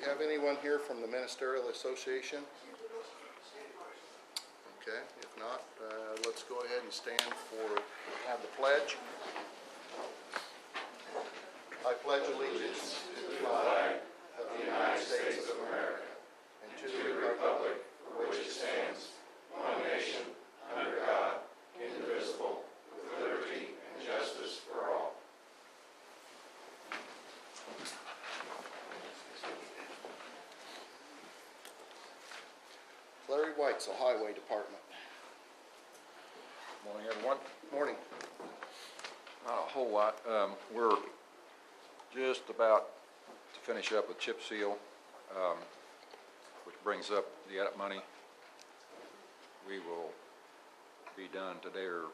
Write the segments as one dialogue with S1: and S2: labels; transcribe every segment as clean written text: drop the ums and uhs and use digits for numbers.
S1: have anyone here from the Ministerial Association? Okay, if not, let's go ahead and stand for, have the pledge. I pledge allegiance to the flag of the United States of America and to the republic for which it stands, one nation, under God, indivisible, with liberty and justice for all. Larry White's, Highway Department.
S2: Morning, everyone.
S1: Morning.
S2: Not a whole lot. We're just about to finish up with chip seal, which brings up the edit money. We will be done today or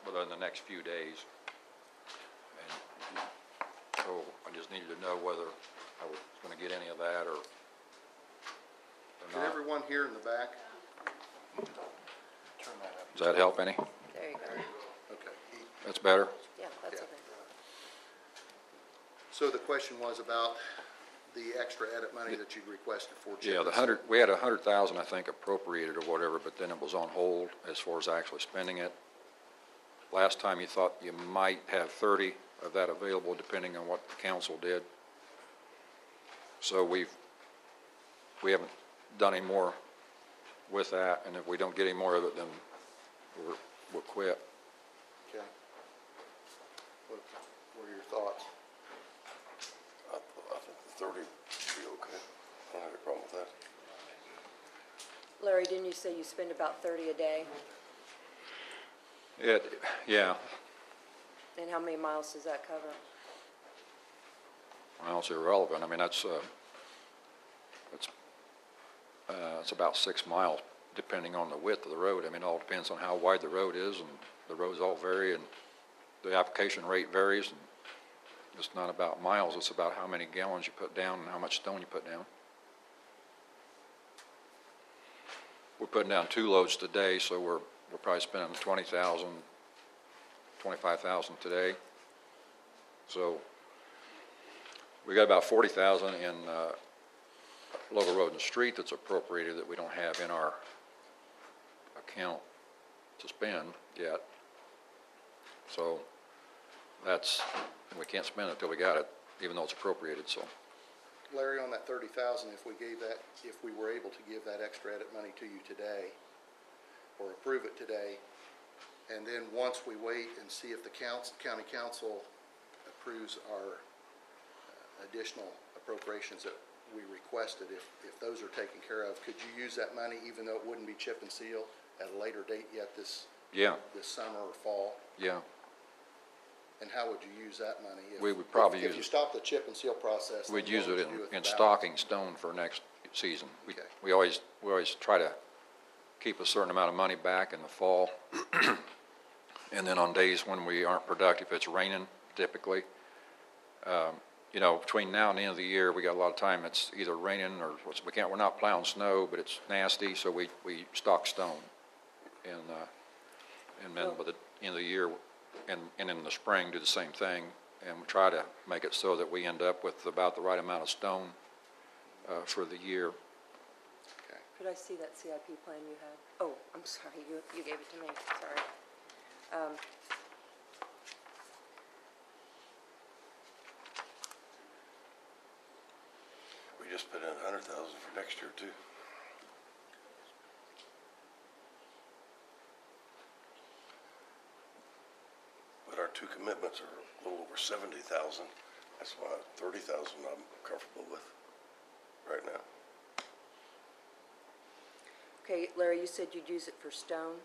S2: within the next few days. And so I just needed to know whether I was going to get any of that or
S1: Can
S2: not.
S1: everyone here in the back turn that up?
S2: Does that help any?
S3: There you go.
S1: Okay.
S2: That's better?
S3: Yeah, that's
S1: Yeah.
S3: okay.
S1: So the question was about the extra edit money that you requested for chip.
S2: Yeah, we had 100,000, I think, appropriated or whatever, but then it was on hold as far as actually spending it. Last time you thought you might have 30 of that available depending on what the council did. So we haven't done any more with that, and if we don't get any more of it, then we'll quit.
S1: Okay. What were your thoughts?
S4: I think the 30 should be okay. I don't have a problem with that.
S3: Larry, didn't you say you spend about 30 a day?
S2: Yeah,
S3: And how many miles does that cover?
S2: well, it's irrelevant. I mean, that's about 6 miles depending on the width of the road. I mean, it all depends on how wide the road is, and the roads all vary, and the application rate varies. And it's not about miles, it's about how many gallons you put down and how much stone you put down. We're putting down 2 loads today, so we're probably spending 20,000, 25,000 today. So we got about 40,000 in local road and street that's appropriated that we don't have in our account to spend yet. So we can't spend it until we got it, even though it's appropriated. So
S1: Larry, on that 30,000, if we were able to give that extra edit money to you today, or approve it today, and then once we wait and see if the county council approves our additional appropriations that we requested, if those are taken care of, could you use that money even though it wouldn't be chip and seal at a later date yet this summer or fall?
S2: yeah,
S1: And how would you use that money?
S2: we would probably use
S1: if you stop the chip and seal process.
S2: we'd
S1: then
S2: use
S1: what
S2: it
S1: would you do with the
S2: in
S1: balance?
S2: stocking stone for next season.
S1: Okay.
S2: We always try to keep a certain amount of money back in the fall, and then on days when we aren't productive, it's raining typically. You know, between now and the end of the year, we got a lot of time. It's either raining or we're not plowing snow, but it's nasty, so we stock stone, and then by the end of the year, and in the spring, do the same thing, and we try to make it so that we end up with about the right amount of stone for the year.
S1: Okay.
S3: Could I see that CIP plan you had? Oh, I'm sorry, you gave it to me, sorry.
S4: We just put in 100,000 for next year too. But our 2 commitments are a little over 70,000. That's why 30,000 I'm comfortable with right now.
S3: Okay, Larry, you said you'd use it for stone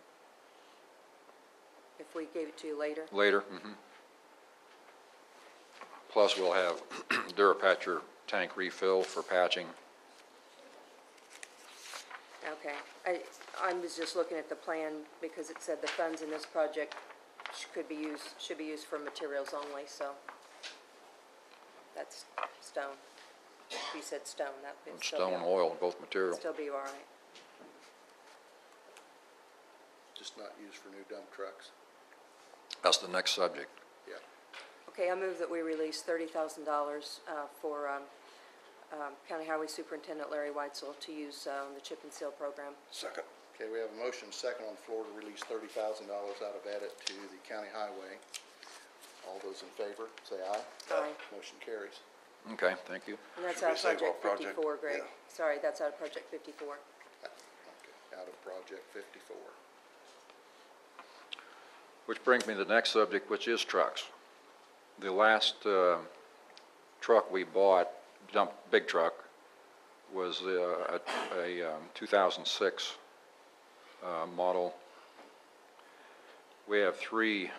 S3: if we gave it to you later?
S2: Later. Mm-hmm. Plus, we'll have Durapatcher tank refill for patching.
S3: Okay, I was just looking at the plan because it said the funds in this project should be used for materials only, so that's stone. If you said stone, that would still
S2: Stone,
S3: be
S2: oil, both material.
S3: still be all right.
S1: Just not used for new dump trucks.
S2: That's the next subject.
S1: Yeah.
S3: Okay, I move that we release $30,000 for County Highway Superintendent Larry Weitzel to use the chip and seal program.
S4: Second.
S1: Okay, we have a motion second on the floor to release $30,000 out of edit to the county highway. All those in favor, say aye.
S3: Aye.
S1: Motion carries.
S2: Okay, thank you.
S3: And that's
S4: Should
S3: out
S4: we
S3: of
S4: say
S3: Project
S4: what project?
S3: 54, Greg.
S4: Yeah.
S3: Sorry, that's out of Project 54.
S1: Okay, out of Project 54.
S2: Which brings me to the next subject, which is trucks. The last truck we bought, big truck, was a 2006 model. We have 3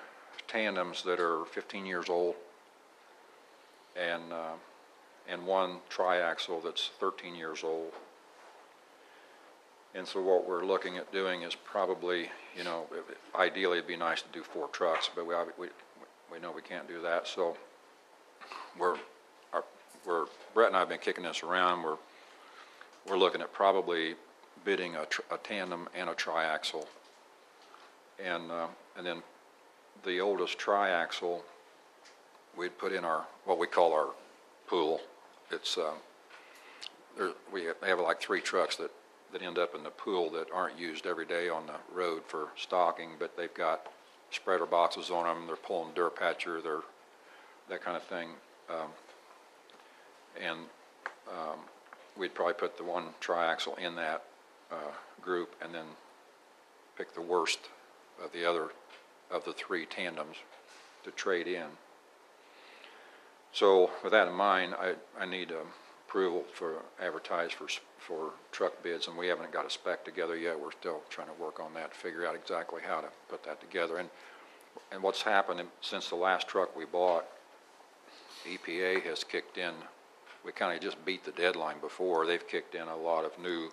S2: tandems that are 15 years old, and 1 triaxle that's 13 years old. And so what we're looking at doing is probably, you know, ideally it'd be nice to do 4 trucks, but we know we can't do that. So Brett and I have been kicking this around. We're looking at probably bidding a tandem and a triaxle, and then the oldest triaxle we'd put in what we call our pool. It's we have like 3 trucks that end up in the pool that aren't used every day on the road for stocking, but they've got spreader boxes on them. They're pulling Durapatcher, they're that kind of thing, we'd probably put the 1 triaxle in that group, and then pick the worst of the 3 tandems to trade in. So with that in mind, I need approval for advertise for truck bids, and we haven't got a spec together yet. We're still trying to work on that, to figure out exactly how to put that together. And what's happened since the last truck we bought, EPA has kicked in. We kind of just beat the deadline before. They've kicked in a lot of new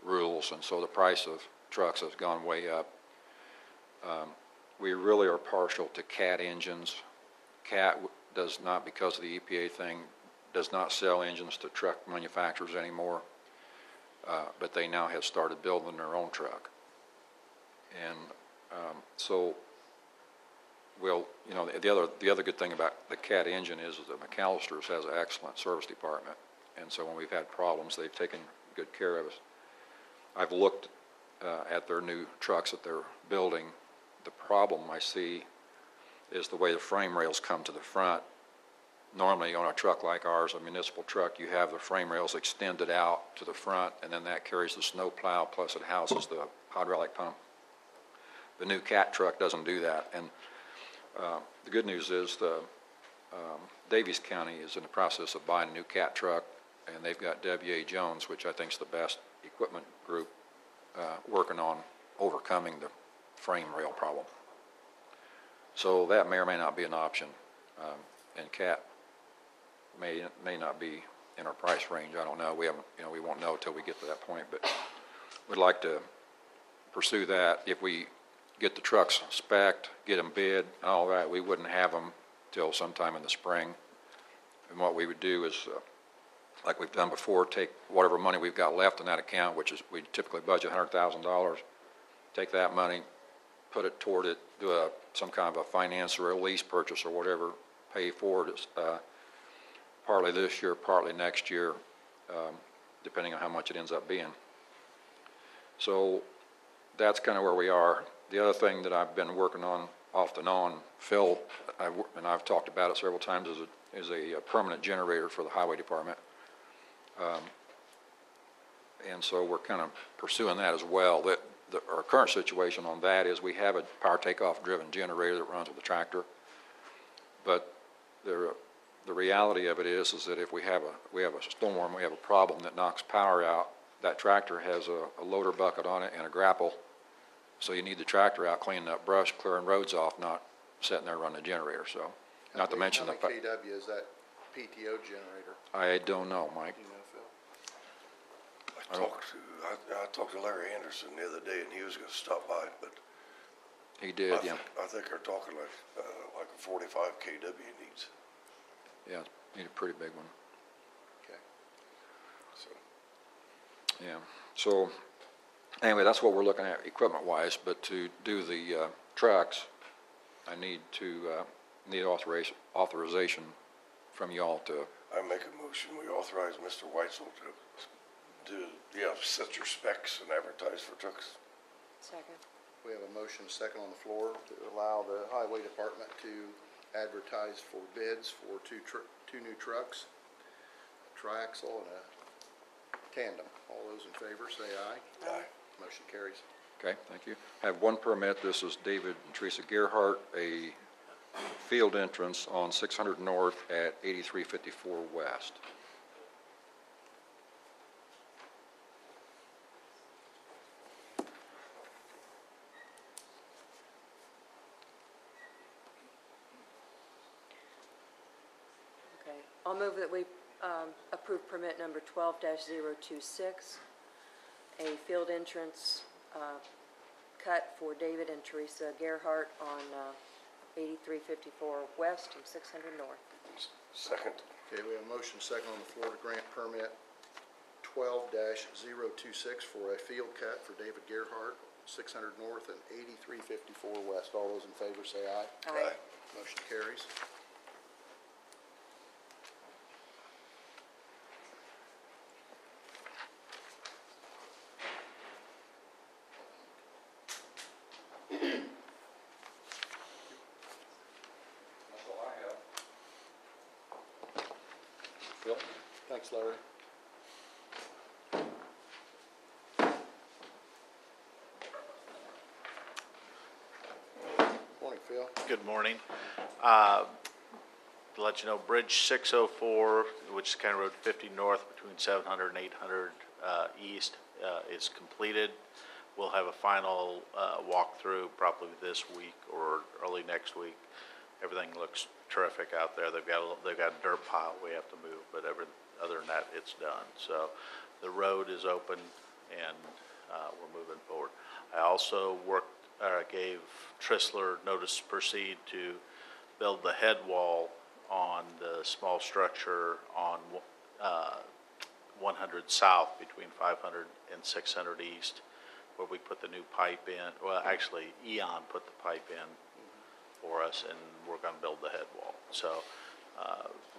S2: rules, and so the price of trucks has gone way up. We really are partial to Cat engines. Cat does not, because of the EPA thing, does not sell engines to truck manufacturers anymore, but they now have started building their own truck. And so we'll, you know, the other good thing about the Cat engine is that McAllister's has an excellent service department, and so when we've had problems, they've taken good care of us. I've looked at their new trucks that they're building. The problem I see is the way the frame rails come to the front. Normally on a truck like ours, a municipal truck, you have the frame rails extended out to the front, and then that carries the snow plow, plus it houses the hydraulic pump. The new Cat truck doesn't do that. And the good news is Davies County is in the process of buying a new Cat truck, and they've got W.A. Jones, which I think is the best equipment group, working on overcoming the frame rail problem. So that may or may not be an option, and Cat may not be in our price range. I don't know. We haven't, you know, we won't know until we get to that point, but we'd like to pursue that. If we get the trucks spec'd, get them bid, and all that, we wouldn't have them till sometime in the spring. And what we would do is, like we've done before, take whatever money we've got left in that account, which is, we typically budget $100,000, take that money, put it toward it, do some kind of a finance or a lease purchase or whatever, pay for it, partly this year, partly next year, depending on how much it ends up being. So that's kind of where we are. The other thing that I've been working on off and on, Phil, and I've talked about it several times, is a permanent generator for the highway department. And so we're kind of pursuing that as well. Our current situation on that is we have a power takeoff driven generator that runs with the tractor, but the reality of it is that if we have a storm, we have a problem that knocks power out, that tractor has a loader bucket on it and a grapple, so you need the tractor out cleaning up brush, clearing roads off, not sitting there running the generator. So, not to mention
S1: how many kW is that PTO generator?
S2: I don't know, Mike.
S1: Do you know, Phil?
S4: I talked to Larry Anderson the other day, and he was going to stop by, but
S2: He did, yeah.
S4: I think they're talking like a 45 kW needs.
S2: Yeah, need a pretty big one.
S1: Okay.
S4: So.
S2: Yeah. So anyway, that's what we're looking at equipment-wise. But to do the trucks, I need authorization from y'all to,
S4: I make a motion, we authorize Mr. Weitzel to set your specs and advertise for trucks.
S3: Second.
S1: We have a motion, a second on the floor to allow the highway department to advertise for bids for two new trucks, a triaxle and a tandem. All those in favor say aye.
S4: Aye.
S1: Motion carries.
S2: okay, thank you. I have one permit. This is David and Teresa Gerhart, a field entrance on 600 North at 8354 West.
S3: Okay, I'll move that we approve permit number 12-026, a field entrance cut for David and Teresa Gerhart on 8354 West and 600 North.
S4: Second.
S1: Okay, we have a motion, second on the floor to grant permit 12-026 for a field cut for David Gerhart, 600 North and 8354 West. All those in favor say aye.
S3: Aye.
S1: Motion carries.
S2: That's all I have. Phil?
S1: Thanks, Larry. Morning, Phil.
S5: Good morning. To let you know, Bridge 604, which is County Road 50 North between 700 and 800 East, is completed. We'll have a final walkthrough probably this week or early next week. Everything looks terrific out there. They've got a dirt pile we have to move, but other than that, it's done. So the road is open and we're moving forward. I also gave Tristler notice to proceed to build the head wall on the small structure on 100 South between 500 and 600 East, where we put the new pipe in. Well, actually, Eon put the pipe in for us, and we're going to build the head wall. So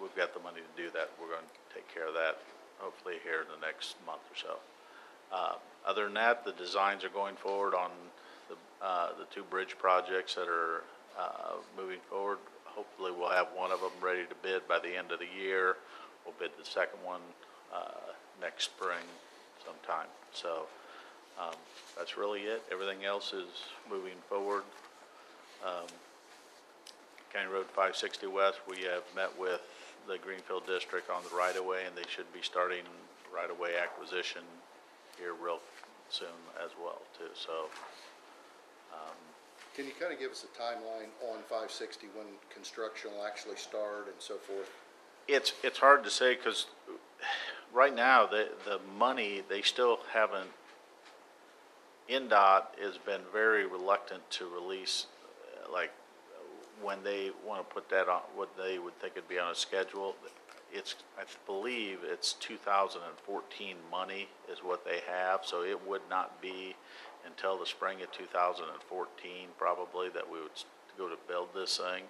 S5: we've got the money to do that. We're going to take care of that hopefully here in the next month or so. Other than that, the designs are going forward on the two bridge projects that are moving forward. Hopefully we'll have one of them ready to bid by the end of the year. We'll bid the second one next spring sometime. So that's really it. Everything else is moving forward. County Road 560 West, we have met with the Greenfield District on the right-of-way, and they should be starting right-of-way acquisition here real soon as well, too. So,
S1: Can you kind of give us a timeline on 560 when construction will actually start and so forth?
S5: it's hard to say because right now the money, they still haven't. NDOT has been very reluctant to release, like when they want to put that on what they would think would be on a schedule. I believe it's 2014 money is what they have, so it would not be until the spring of 2014 probably that we would go to build this thing.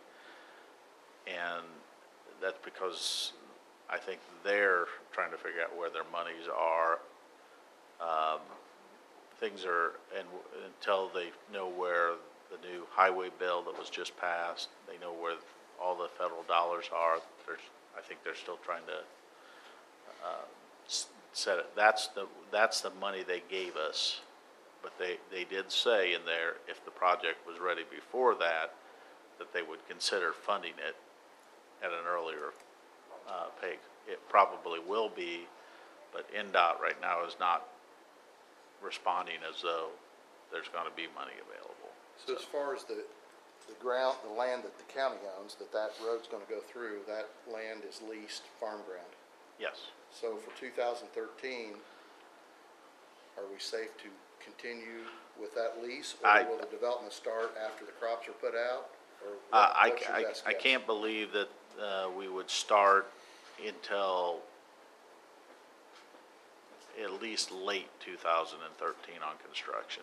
S5: And that's because I think they're trying to figure out where their monies are. Things are, and until they know where the new highway bill that was just passed, they know where all the federal dollars are. I think they're still trying to set it. That's the money they gave us, but they did say in there if the project was ready before that they would consider funding it at an earlier pay. It probably will be, but NDOT right now is not responding as though there's going to be money available.
S1: So as far as the land that the county owns, that road's going to go through, that land is leased farm ground.
S5: Yes.
S1: So for 2013, are we safe to continue with that lease, or will the development start after the crops are put out? Or what's your best
S5: I
S1: guess?
S5: can't believe that we would start until at least late 2013 on construction,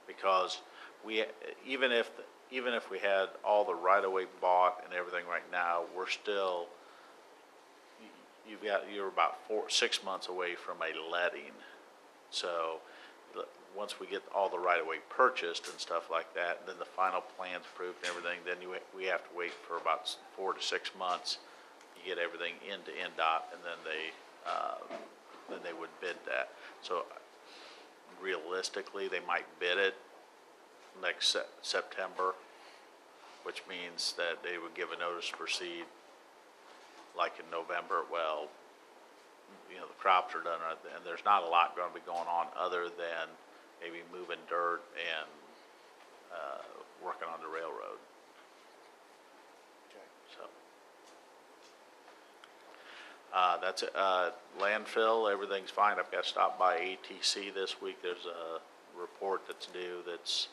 S5: because even if we had all the right-of-way bought and everything right now, we're still you're about 6 months away from a letting. So, once we get all the right-of-way purchased and stuff like that, then the final plans approved and everything, then we have to wait for about 4 to 6 months. You get everything into NDOT, and then they would bid that. So realistically, they might bid it next September, which means that they would give a notice to proceed like in November. Well, the crops are done, and there's not a lot going to be going on other than maybe moving dirt and working on the railroad.
S1: Okay.
S5: So that's it. Landfill, everything's fine. I've got to stop by ATC this week. There's a report that's due that's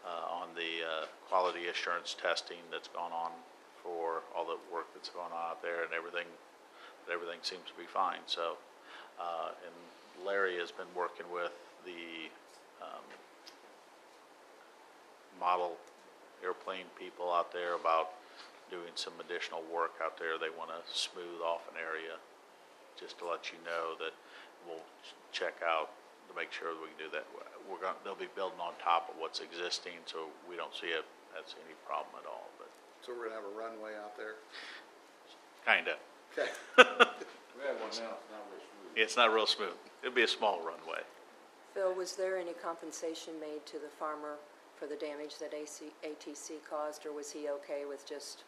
S5: on the quality assurance testing that's gone on for all the work that's going on out there, and everything seems to be fine. So, and Larry has been working with the model airplane people out there about doing some additional work out there. They want to smooth off an area, just to let you know that we'll check out to make sure that we can do that. They'll be building on top of what's existing, so we don't see it as any problem at all. But
S1: So we're gonna have a runway out there?
S5: kinda,
S1: Okay.
S2: We have one now, it's not real smooth.
S5: it's not real smooth. It'll be a small runway.
S3: Phil, was there any compensation made to the farmer for the damage that ATC caused, or was he okay with just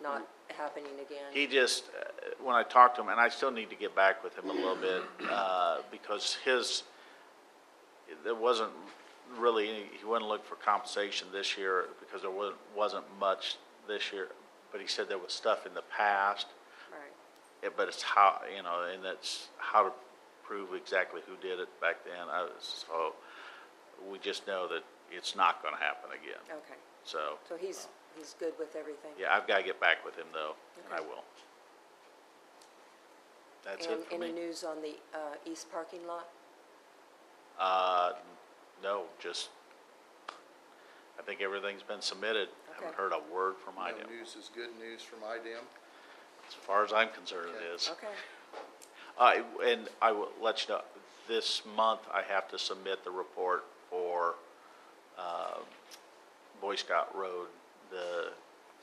S3: not happening again?
S5: He just, when I talked to him, and I still need to get back with him a little bit, because there wasn't really any, he wouldn't look for compensation this year because there wasn't much this year, but he said there was stuff in the past,
S3: Right.
S5: but it's how, and that's how to prove exactly who did it back then. So we just know that it's not going to happen again.
S3: Okay.
S5: So,
S3: So he's good with everything?
S5: yeah, I've got to get back with him though, and I
S3: Okay.
S5: will. That's
S3: And
S5: it for
S3: any
S5: me.
S3: news on the east parking lot?
S5: No, just, I think everything's been submitted. Haven't
S3: Okay.
S5: heard a word from
S1: No
S5: IDEM.
S1: news is good news from IDEM.
S5: As far as I'm concerned, it
S1: Okay.
S5: is.
S3: Okay.
S5: And I will let you know, this month I have to submit the report for Boy Scout Road, the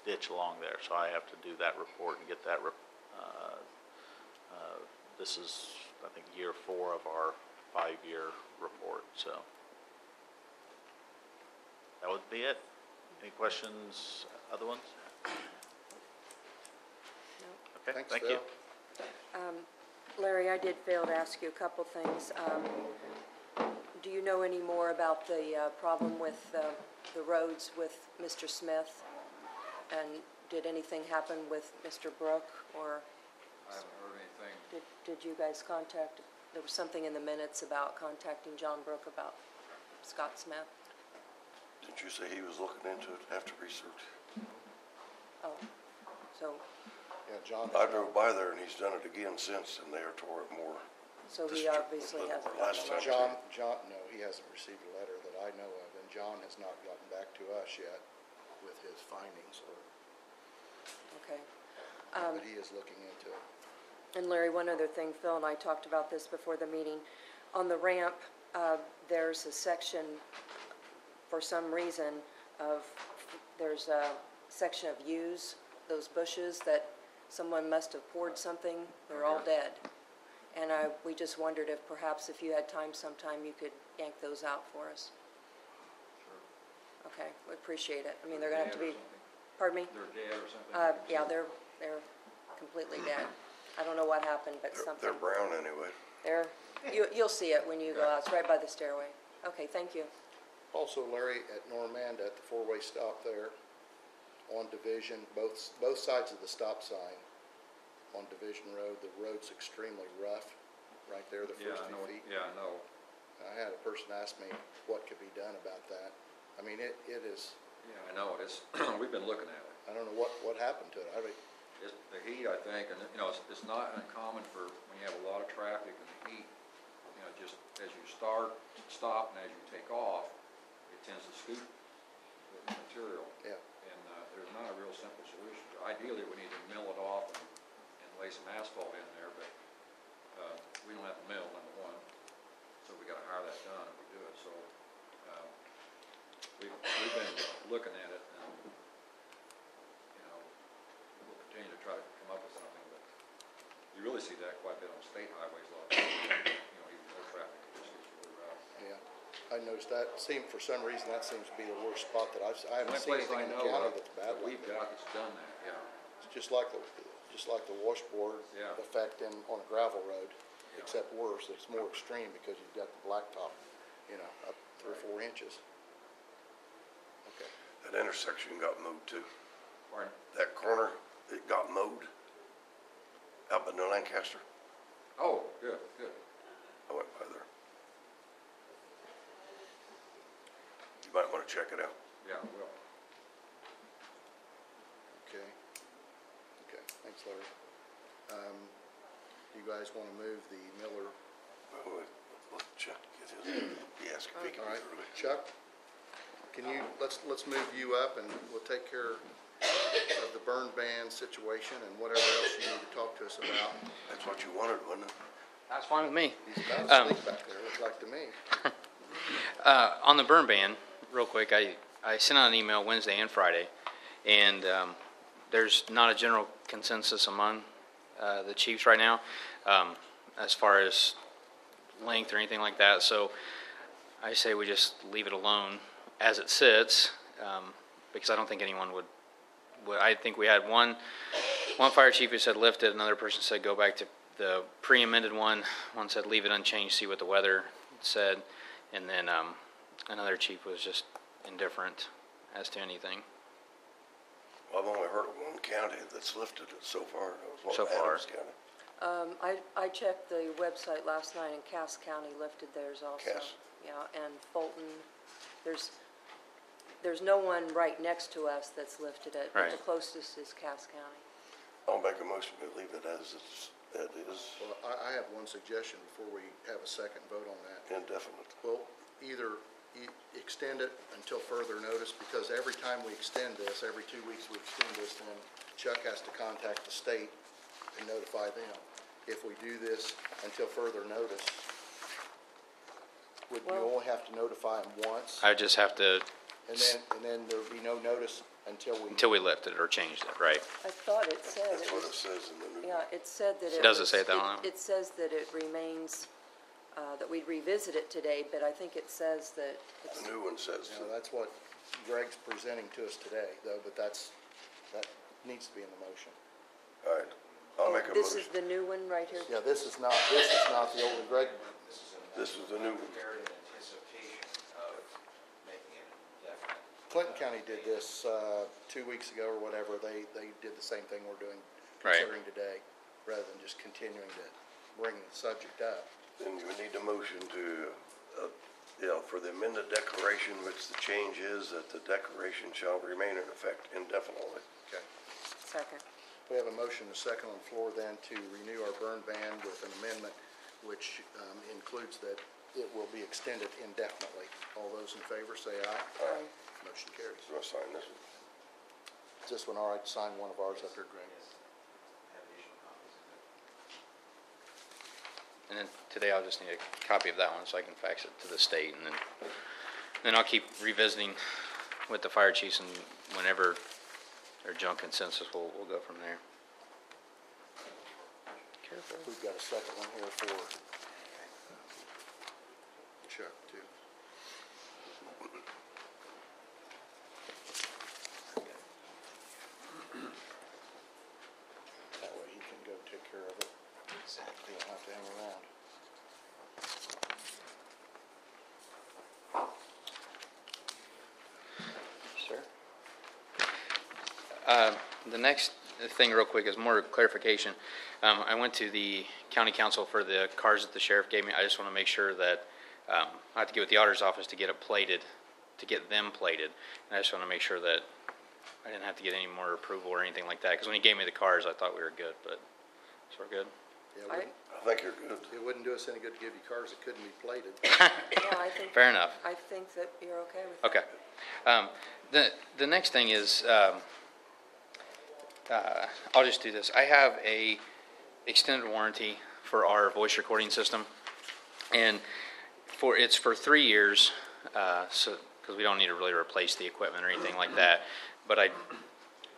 S5: ditch along there. So I have to do that report and get that. This is, I think, year 4 of our 5-year report. So that would be it. Any questions, other ones?
S3: No.
S5: Okay,
S1: Thanks,
S5: thank you.
S1: Phil.
S3: Larry, I did fail to ask you a couple things. Do you know any more about the problem with the roads with Mr. Smith? And did anything happen with Mr. Brook, or
S2: I haven't heard anything.
S3: did you guys contact? There was something in the minutes about contacting John Brook about Scott Smith.
S4: Didn't you say he was looking into it after research?
S3: Oh, so
S1: Yeah, John.
S4: I drove by there and he's done it again since, and they are tore it more.
S3: he obviously
S4: But
S3: hasn't.
S4: last
S3: gotten a
S4: time-
S3: letter.
S1: John, no, he hasn't received a letter that I know of, and John has not gotten back to us yet with his findings,
S3: Okay.
S1: but he is looking into it.
S3: And Larry, one other thing, Phil and I talked about this before the meeting. On the ramp, there's a section, for some reason, there's a section of yews, those bushes that someone must have poured something, they're all dead. And we just wondered if perhaps if you had time sometime, you could yank those out for us. Okay, we appreciate it. I mean, they're gonna have to be, pardon me?
S2: They're dead or something?
S3: Yeah, they're completely dead. I don't know what happened, but something.
S4: They're brown anyway.
S3: You'll see it when you go out. It's right by the stairway. Okay, thank you.
S1: Also, Larry, at Normanda, at the four-way stop there, on Division, both sides of the stop sign on Division Road, the road's extremely rough, right there, the
S2: Yeah,
S1: first
S2: I
S1: 2
S2: know,
S1: feet.
S2: yeah, I know.
S1: I had a person ask me what could be done about that. I mean, it is,
S2: Yeah, I know, it's, we've been looking at it.
S1: I don't know what happened to it.
S2: It's the heat, I think, and, it's not uncommon for when you have a lot of traffic and the heat, just as you stop, and as you take off, it tends to scoop the material.
S1: Yeah.
S2: And there's not a real simple solution. Ideally, we need to mill it off and lay lay some asphalt in there, but, we don't have a mill, number one, so we gotta hire that done if we do it, so, we've been looking at it, and, you know, we'll continue to try to come up with something, but you really see that quite a bit on state highways, a lot, you know, even more traffic, it just gets really rough.
S1: Yeah, I noticed that, for some reason, that seems to be the worst spot that I haven't
S2: Only
S1: seen
S2: place
S1: anything
S2: I
S1: in the
S2: know
S1: county
S2: of
S1: that's bad
S2: that
S1: like
S2: we've
S1: it.
S2: got that's done that, yeah.
S1: It's just like the washboard
S2: Yeah.
S1: effect on a gravel road,
S2: Yeah.
S1: except worse, it's more extreme because you've got the blacktop, you know, up 3 or 4 inches. Okay,
S4: That intersection got mowed too.
S2: Pardon?
S4: That corner, it got mowed out by New Lancaster.
S2: Oh, good, good.
S4: I went by there. You might want to check it out.
S2: Yeah, well,
S1: okay, thanks, Larry. You guys want to move the Miller?
S4: Oh, let Chuck get his, he asked if he could
S1: All right,
S4: be early.
S1: Chuck, can you, let's move you up and we'll take care of the burn ban situation and whatever else you need to talk to us about.
S4: That's what you wanted, wasn't it?
S6: That's fine with me.
S1: He's about asleep back there, looks like to me.
S6: On the burn ban, real quick, I sent out an email Wednesday and Friday, and there's not a general consensus among the chiefs right now as far as length or anything like that. So I say we just leave it alone as it sits, because I don't think anyone would. I think we had one fire chief who said lift it, another person said go back to the pre-amended one. One said leave it unchanged, see what the weather said, and then another chief was just indifferent as to anything.
S4: Well, I've only heard of one county that's lifted it so far. That was
S6: So far.
S4: Adams County.
S3: I checked the website last night, and Cass County lifted theirs also.
S4: Cass.
S3: Yeah, and Fulton, there's no one right next to us that's lifted it. But the
S6: Right.
S3: closest is Cass County.
S4: I'll make a motion to leave it as it is,
S1: Well, I have one suggestion before we have a second vote on that.
S4: indefinite.
S1: Well, either extend it until further notice, because every time we extend this, every 2 weeks we extend this, then Chuck has to contact the state and notify them. If we do this until further notice, would you
S3: Well-
S1: only have to notify them once?
S6: I just have to,
S1: And then there would be no notice until we...
S6: until we lifted it or changed it, right?
S3: I thought it said
S4: That's
S3: it
S4: what it
S3: was,
S4: says in the new.
S3: yeah, it said that it
S6: Does it
S3: was-
S6: say that on it?
S3: It says that it remains, that we'd revisit it today, but I think it says that it's,
S4: The new one says,
S1: You know, that's what Greg's presenting to us today, though, but that needs to be in the motion.
S4: all right, I'll make a
S3: this
S4: motion.
S3: is the new one right here?
S1: Yeah, this is not the old one. Greg,
S4: This is the new one.
S7: Very in anticipation of making it indefinite.
S1: Clinton County did this 2 weeks ago or whatever. They did the same thing we're doing,
S6: Right.
S1: considering today, rather than just continuing to bring the subject up.
S4: Then you would need a motion to, for the amended declaration, which the change is that the declaration shall remain in effect indefinitely.
S1: Okay.
S3: Second.
S1: We have a motion, a second on the floor then to renew our burn ban with an amendment which includes that it will be extended indefinitely. All those in favor say aye.
S3: Aye.
S1: Motion carries.
S4: So I'll sign this one.
S1: Is this one all right to sign one of ours up there, Greg?
S7: Have additional copies of it.
S6: And then today I'll just need a copy of that one so I can fax it to the state, and then I'll keep revisiting with the fire chiefs, and whenever their junk consensus, we'll go from there. Careful.
S1: We've got a second one here for Chuck, too. That way he can go take care of it. Exactly. He don't have to hang around.
S6: Sir? The next thing real quick is more clarification. I went to the county council for the cars that the sheriff gave me. I just want to make sure that, I have to get with the auditor's office to get it plated, to get them plated. And I just want to make sure that I didn't have to get any more approval or anything like that. Because when he gave me the cars, I thought we were good, but, so we're good.
S1: Yeah,
S3: I,
S4: I think you're good.
S1: it wouldn't do us any good to give you cars that couldn't be plated.
S3: yeah, I think.
S6: Fair enough.
S3: I think that you're okay with that.
S6: Okay. The next thing is, I'll just do this. I have extended warranty for our voice recording system. And it's for 3 years, because we don't need to really replace the equipment or anything like that. But I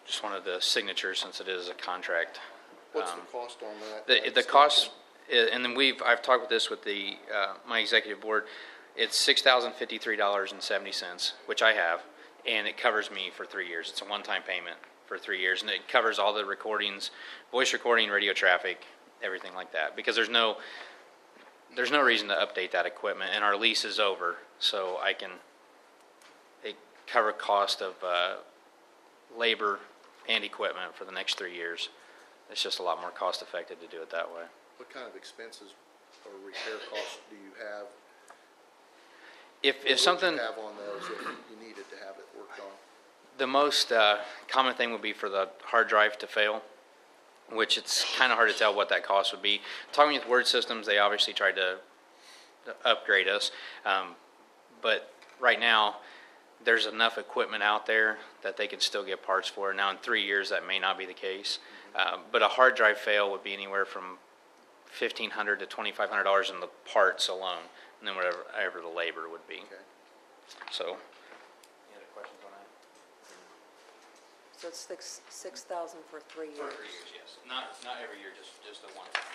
S6: just wanted the signature since it is a contract.
S1: What's the cost on that?
S6: The cost, and then I've talked with this with my executive board. It's $6,053.70, which I have, and it covers me for 3 years. It's a one-time payment for 3 years, and it covers all the recordings, voice recording, radio traffic, everything like that. Because there's no reason to update that equipment, and our lease is over, so it cover cost of labor and equipment for the next 3 years. It's just a lot more cost effective to do it that way.
S1: What kind of expenses or repair costs do you have?
S6: If something,
S1: What would you have on those if you needed to have it worked on?
S6: the most common thing would be for the hard drive to fail, which it's kind of hard to tell what that cost would be. Talking with Word Systems, they obviously tried to upgrade us, but right now there's enough equipment out there that they can still get parts for. Now in 3 years that may not be the case, but a hard drive fail would be anywhere from $1,500 to $2,500 in the parts alone, and then whatever the labor would be.
S1: Okay.
S6: So, any other questions on that?
S3: So it's $6,000 for 3 years.
S6: For 3 years, yes. Not every year, just the one time.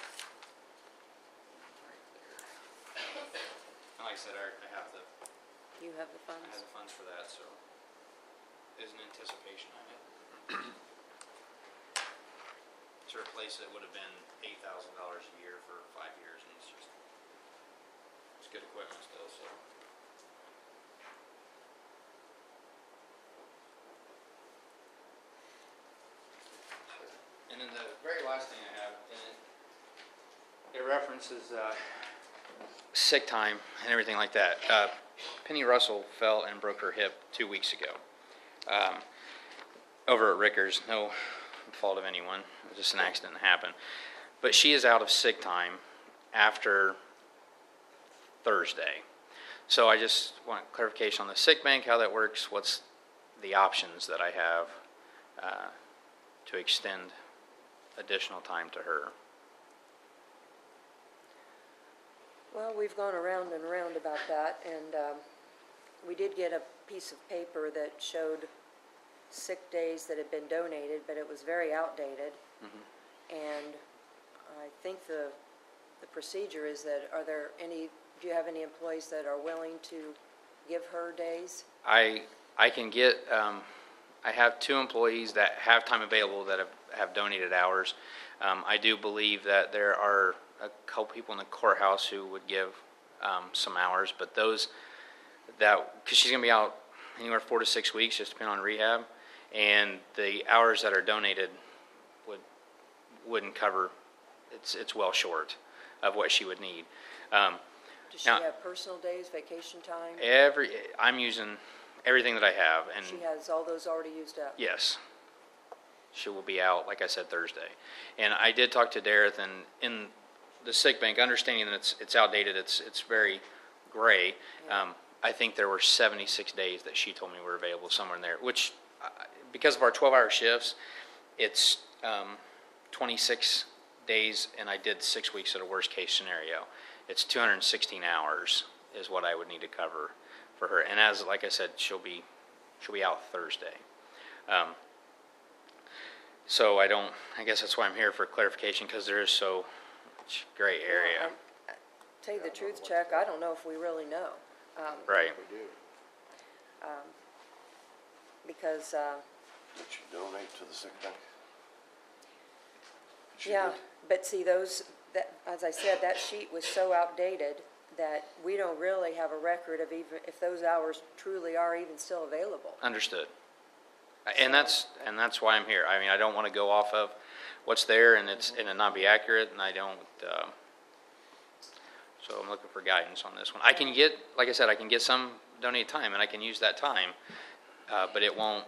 S6: And like I said, I have the
S3: You have the funds?
S6: funds for that, so there's an anticipation of it. To replace it would have been $8,000 a year for 5 years, and it's good equipment still, so. And then the very last thing I have, and it references sick time and everything like that. Penny Russell fell and broke her hip 2 weeks ago over at Rickers. No fault of anyone. It was just an accident that happened. But she is out of sick time after Thursday. So I just want clarification on the sick bank, how that works, what's the options that I have to extend additional time to her.
S3: Well, we've gone around and around about that, and we did get a piece of paper that showed sick days that had been donated, but it was very outdated. Mm-hmm. And I think the procedure is that, do you have any employees that are willing to give her days?
S6: I can get, I have 2 employees that have time available that have donated hours. I do believe that there are a couple people in the courthouse who would give some hours, but those because she's going to be out anywhere 4 to 6 weeks, just depending on rehab, and the hours that are donated wouldn't cover. It's well short of what she would need.
S3: Does she
S6: now,
S3: have personal days, vacation time?
S6: I'm using everything that I have, and
S3: She has all those already used up?
S6: yes. She will be out, like I said, Thursday. And I did talk to Dareth, and in the sick bank, understanding that it's outdated, it's very gray.
S3: Yeah.
S6: I think there were 76 days that she told me were available somewhere in there, which, because of our 12-hour shifts, it's 26 days, and I did 6 weeks at a worst-case scenario. It's 216 hours is what I would need to cover for her. And like I said, she'll be out Thursday. So I guess that's why I'm here for clarification, because there is so much gray area.
S3: Well, tell you the truth, Chuck, I don't know if we really know.
S6: Right.
S1: We do.
S3: Because,
S4: Did she donate to the sick bank? She
S3: yeah,
S4: did?
S3: but see, as I said, that sheet was so outdated that we don't really have a record of even if those hours truly are even still available.
S6: Understood. And that's why I'm here. I mean, I don't want to go off of what's there and it not be accurate, and I don't. So I'm looking for guidance on this one. I can get, like I said, I can get some donated time, and I can use that time, but it won't.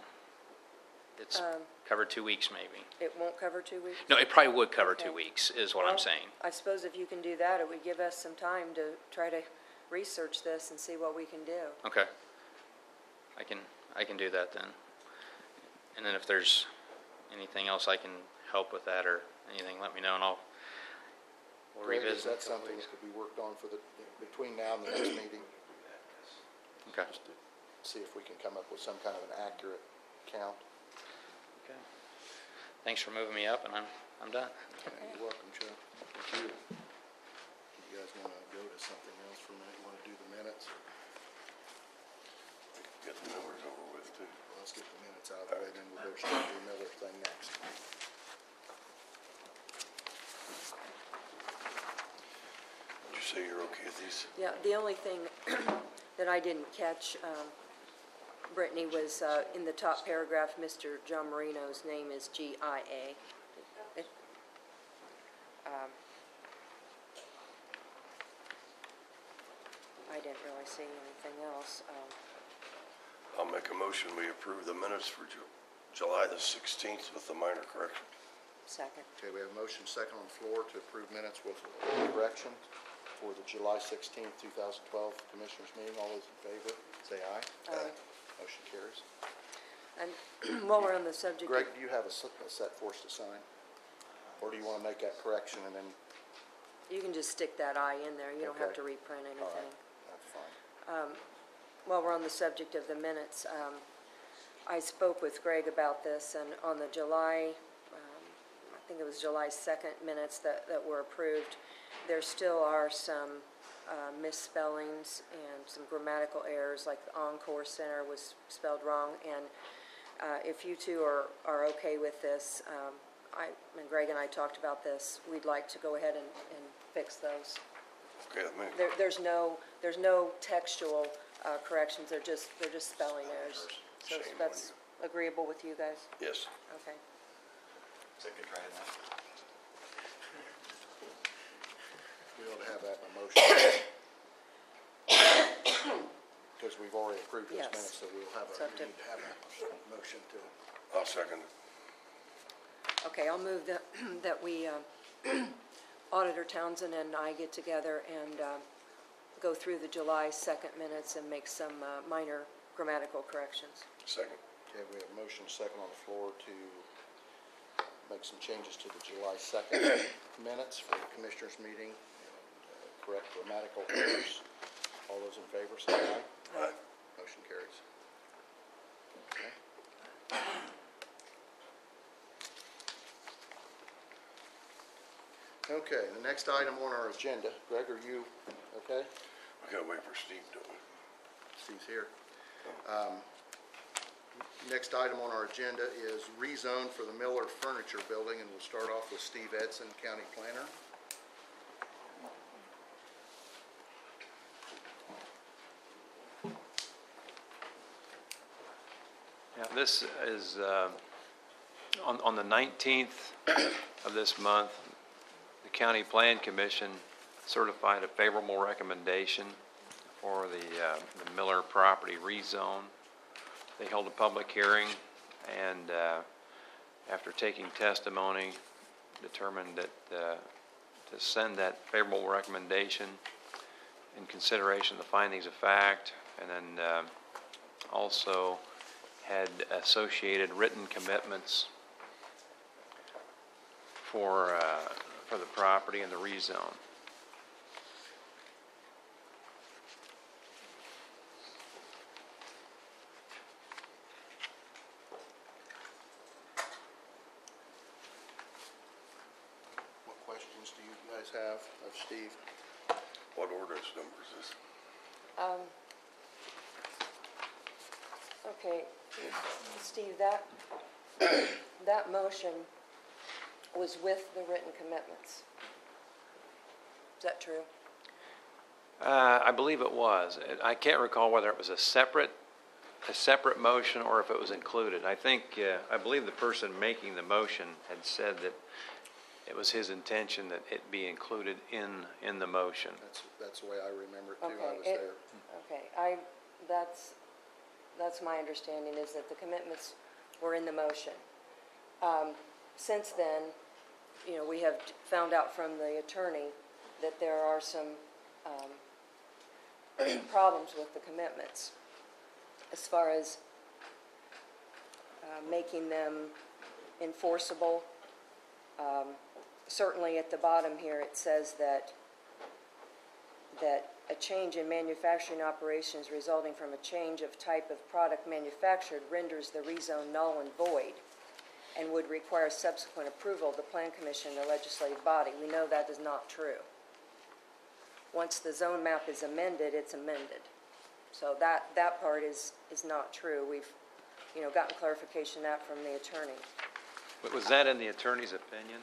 S6: It's cover 2 weeks maybe.
S3: It won't cover 2 weeks?
S6: No, it probably would cover 2
S3: Okay.
S6: weeks, is what I'm
S3: Well,
S6: saying.
S3: I suppose if you can do that, it would give us some time to try to research this and see what we can do.
S6: Okay. I can do that then. And then if there's anything else I can help with that or anything, let me know and we'll
S1: Greg, is
S6: revisit.
S1: that something that could be worked on for between now and the next meeting?
S6: Okay.
S1: Just to see if we can come up with some kind of an accurate count.
S6: Okay. Thanks for moving me up, and I'm done.
S1: You're welcome, Chuck. Thank you. You guys want to go to something else for a minute? You want to do the minutes?
S4: Get the numbers over with too.
S1: Well, let's get the minutes out of the way, then we'll go straight to the Miller thing next.
S4: Did you say you're okay with these?
S3: Yeah, the only thing that I didn't catch, Brittany, was in the top paragraph, Mr. John Marino's name is G-I-A. I didn't really see anything else.
S4: I'll make a motion, we approve the minutes for July the 16th with the minor correction.
S3: Second.
S1: Okay, we have a motion second on the floor to approve minutes with correction for the July 16th, 2012 Commissioners meeting. All those in favor, say aye.
S3: Aye.
S1: Motion carries.
S3: And while we're on the subject of...
S1: Greg, do you have a set for us to sign? Or do you want to make that correction and then,
S3: You can just stick that I in there. You don't have
S1: Okay.
S3: to reprint
S1: all
S3: anything.
S1: right, that's fine.
S3: While we're on the subject of the minutes, I spoke with Greg about this, and on the July, I think it was July 2nd minutes that were approved, there still are some misspellings and some grammatical errors, like the Encore Center was spelled wrong, and if you two are okay with this, and Greg and I talked about this, we'd like to go ahead and fix those.
S4: Okay with me?
S3: There's no textual corrections, they're just spelling errors. So
S4: Shame on
S3: that's agreeable with you guys?
S4: Yes.
S3: Okay.
S7: So good try that.
S1: We ought to have that in a motion. Because we've already approved those
S3: Yes.
S1: minutes, so we'll have
S3: So
S1: we need to have a motion to,
S4: I'll second it.
S3: Okay, I'll move that we, Auditor Townsend and I get together and go through the July 2nd minutes and make some minor grammatical corrections.
S4: Second.
S1: okay, we have a motion second on the floor to make some changes to the July 2nd minutes for the Commissioners meeting, and correct grammatical errors. All those in favor, say aye.
S4: Aye.
S1: Motion carries. Okay. Okay, the next item on our agenda, Greg, are you okay?
S4: We gotta wait for Steve, don't we?
S1: Steve's here. Next item on our agenda is rezone for the Miller Furniture Building, and we'll start off with Steve Edson, County Planner.
S8: Yeah, this is, on the 19th of this month, the County Plan Commission certified a favorable recommendation for the Miller property rezone. They held a public hearing and, after taking testimony, determined that, to send that favorable recommendation in consideration of the findings of fact, and then, also had associated written commitments for the property and the rezone.
S1: What questions do you guys have of Steve?
S4: What ordinance number is this?
S3: Okay, Steve, that motion was with the written commitments. Is that true?
S8: I believe it was. I can't recall whether it was a separate motion or if it was included. I believe the person making the motion had said that it was his intention that it be included in the motion.
S1: That's the way I remember it too. I
S3: Okay,
S1: was there.
S3: Okay, that's my understanding, is that the commitments were in the motion. Since then, we have found out from the attorney that there are some problems with the commitments as far as making them enforceable Certainly at the bottom here, it says that a change in manufacturing operations resulting from a change of type of product manufactured renders the rezone null and void and would require subsequent approval of the Plan Commission and the legislative body. We know that is not true. Once the zone map is amended, it's amended. So that part is not true. We've, gotten clarification of that from the attorney.
S8: But was that in the attorney's opinion?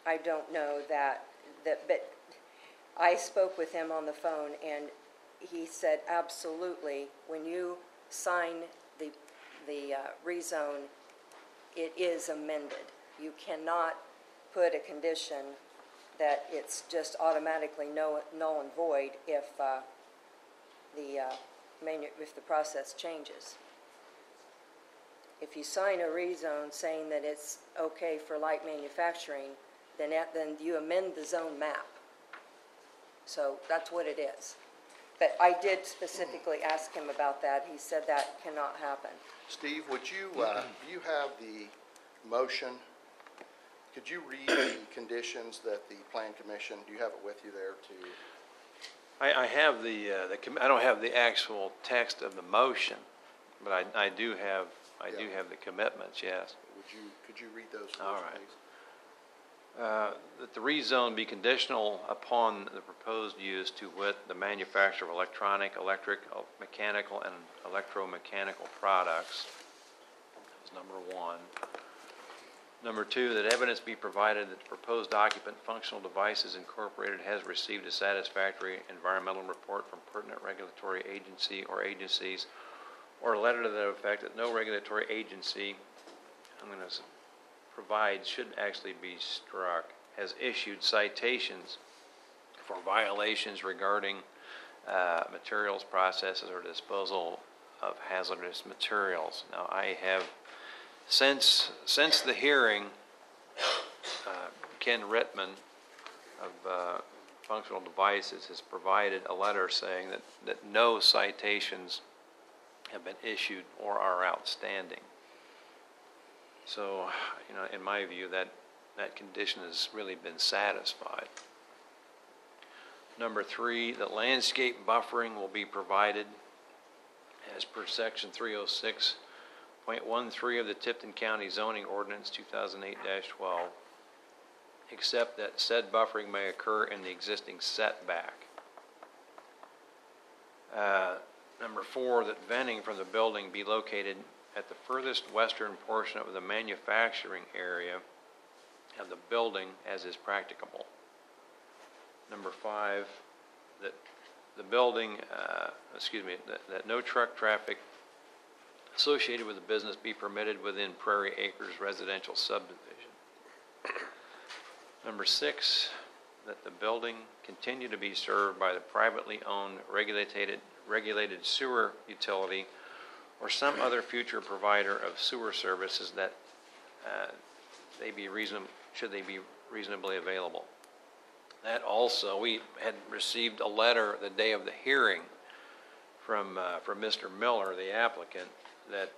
S3: I don't know that, but I spoke with him on the phone, and he said, absolutely, when you sign the rezone, it is amended. You cannot put a condition that it's just automatically null and void if the process changes. If you sign a rezone saying that it's okay for light manufacturing, then you amend the zone map. So that's what it is. But I did specifically ask him about that. He said that cannot happen.
S1: Steve, would you, you have the motion? Could you read the conditions that the Plan Commission, do you have it with you there to?
S8: I have I don't have the actual text of the motion, but I do have the commitments, yes.
S1: Could you read those for
S8: All
S1: us,
S8: right.
S1: please?
S8: That the rezone be conditional upon the proposed use to wit the manufacture of electronic, electric, mechanical, and electromechanical products. That was number one. Number two, that evidence be provided that the proposed occupant functional devices incorporated has received a satisfactory environmental report from pertinent regulatory agency or agencies, or a letter to that effect that no regulatory agency, I'm going to provide, should actually be struck, has issued citations for violations regarding materials, processes, or disposal of hazardous materials. Now, I have, since the hearing, Ken Rittman of Functional Devices has provided a letter saying that no citations have been issued or are outstanding. So, in my view, that condition has really been satisfied. Number three, that landscape buffering will be provided as per section 306.13 of the Tipton County Zoning Ordinance 2008-12, except that said buffering may occur in the existing setback. Number four, that venting from the building be located at the furthest western portion of the manufacturing area of the building as is practicable. Number five, that the building, that no truck traffic associated with the business be permitted within Prairie Acres residential subdivision. Number six, that the building continue to be served by the privately owned regulated sewer utility or some other future provider of sewer services that should they be reasonably available. That also, we had received a letter the day of the hearing from Mr. Miller, the applicant, that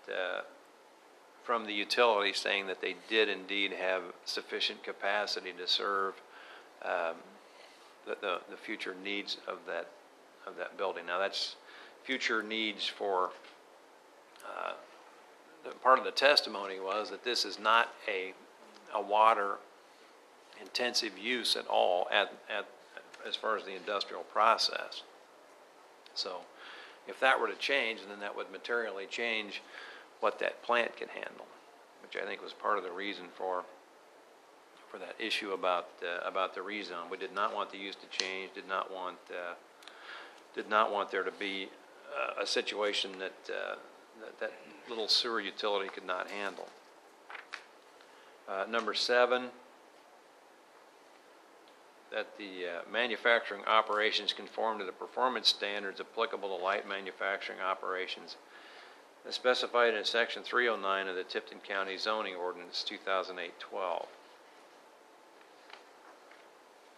S8: from the utility saying that they did indeed have sufficient capacity to serve the future needs of that building. Now that's future needs for. Part of the testimony was that this is not a water intensive use at all as far as the industrial process. So if that were to change, then that would materially change what that plant can handle, which I think was part of the reason for that issue about the rezone. We did not want the use to change, did not want there to be a situation that little sewer utility could not handle. Number seven, that the manufacturing operations conform to the performance standards applicable to light manufacturing operations as specified in section 309 of the Tipton County Zoning Ordinance 2008-12.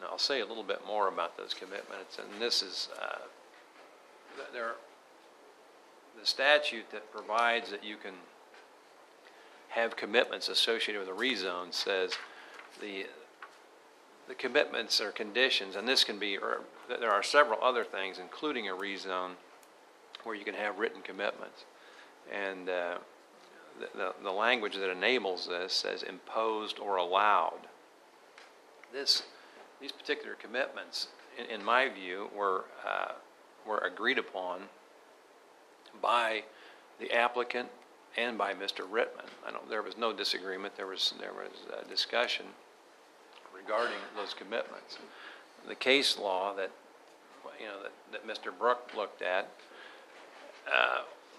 S8: Now I'll say a little bit more about those commitments, and this is the statute that provides that you can have commitments associated with a rezone says the commitments or conditions, and this can be, or there are several other things, including a rezone, where you can have written commitments. And the language that enables this says imposed or allowed. These particular commitments, in my view, were agreed upon by the applicant and by Mr. Rittman. There was no disagreement. There was a discussion regarding those commitments. The case law that Mr. Brook looked at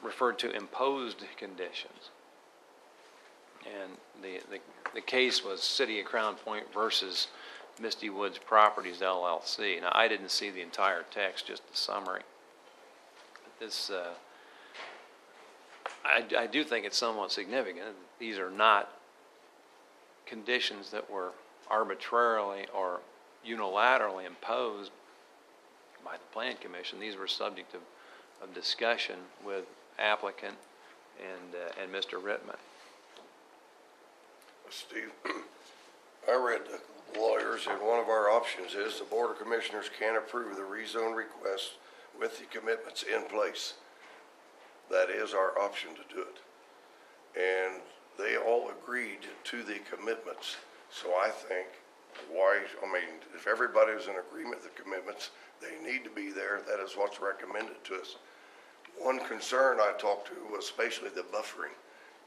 S8: referred to imposed conditions, and the case was City of Crown Point versus Misty Woods Properties LLC. Now, I didn't see the entire text, just the summary. This, I do think it's somewhat significant. These are not conditions that were arbitrarily or unilaterally imposed by the Plan Commission. These were subject of discussion with applicant and Mr. Rittman.
S4: Steve, I read the lawyers, and one of our options is the Board of Commissioners can approve the rezone request with the commitments in place. That is our option to do it. And they all agreed to the commitments. So I think, if everybody's in agreement with the commitments, they need to be there. That is what's recommended to us. One concern I talked to was spatially the buffering.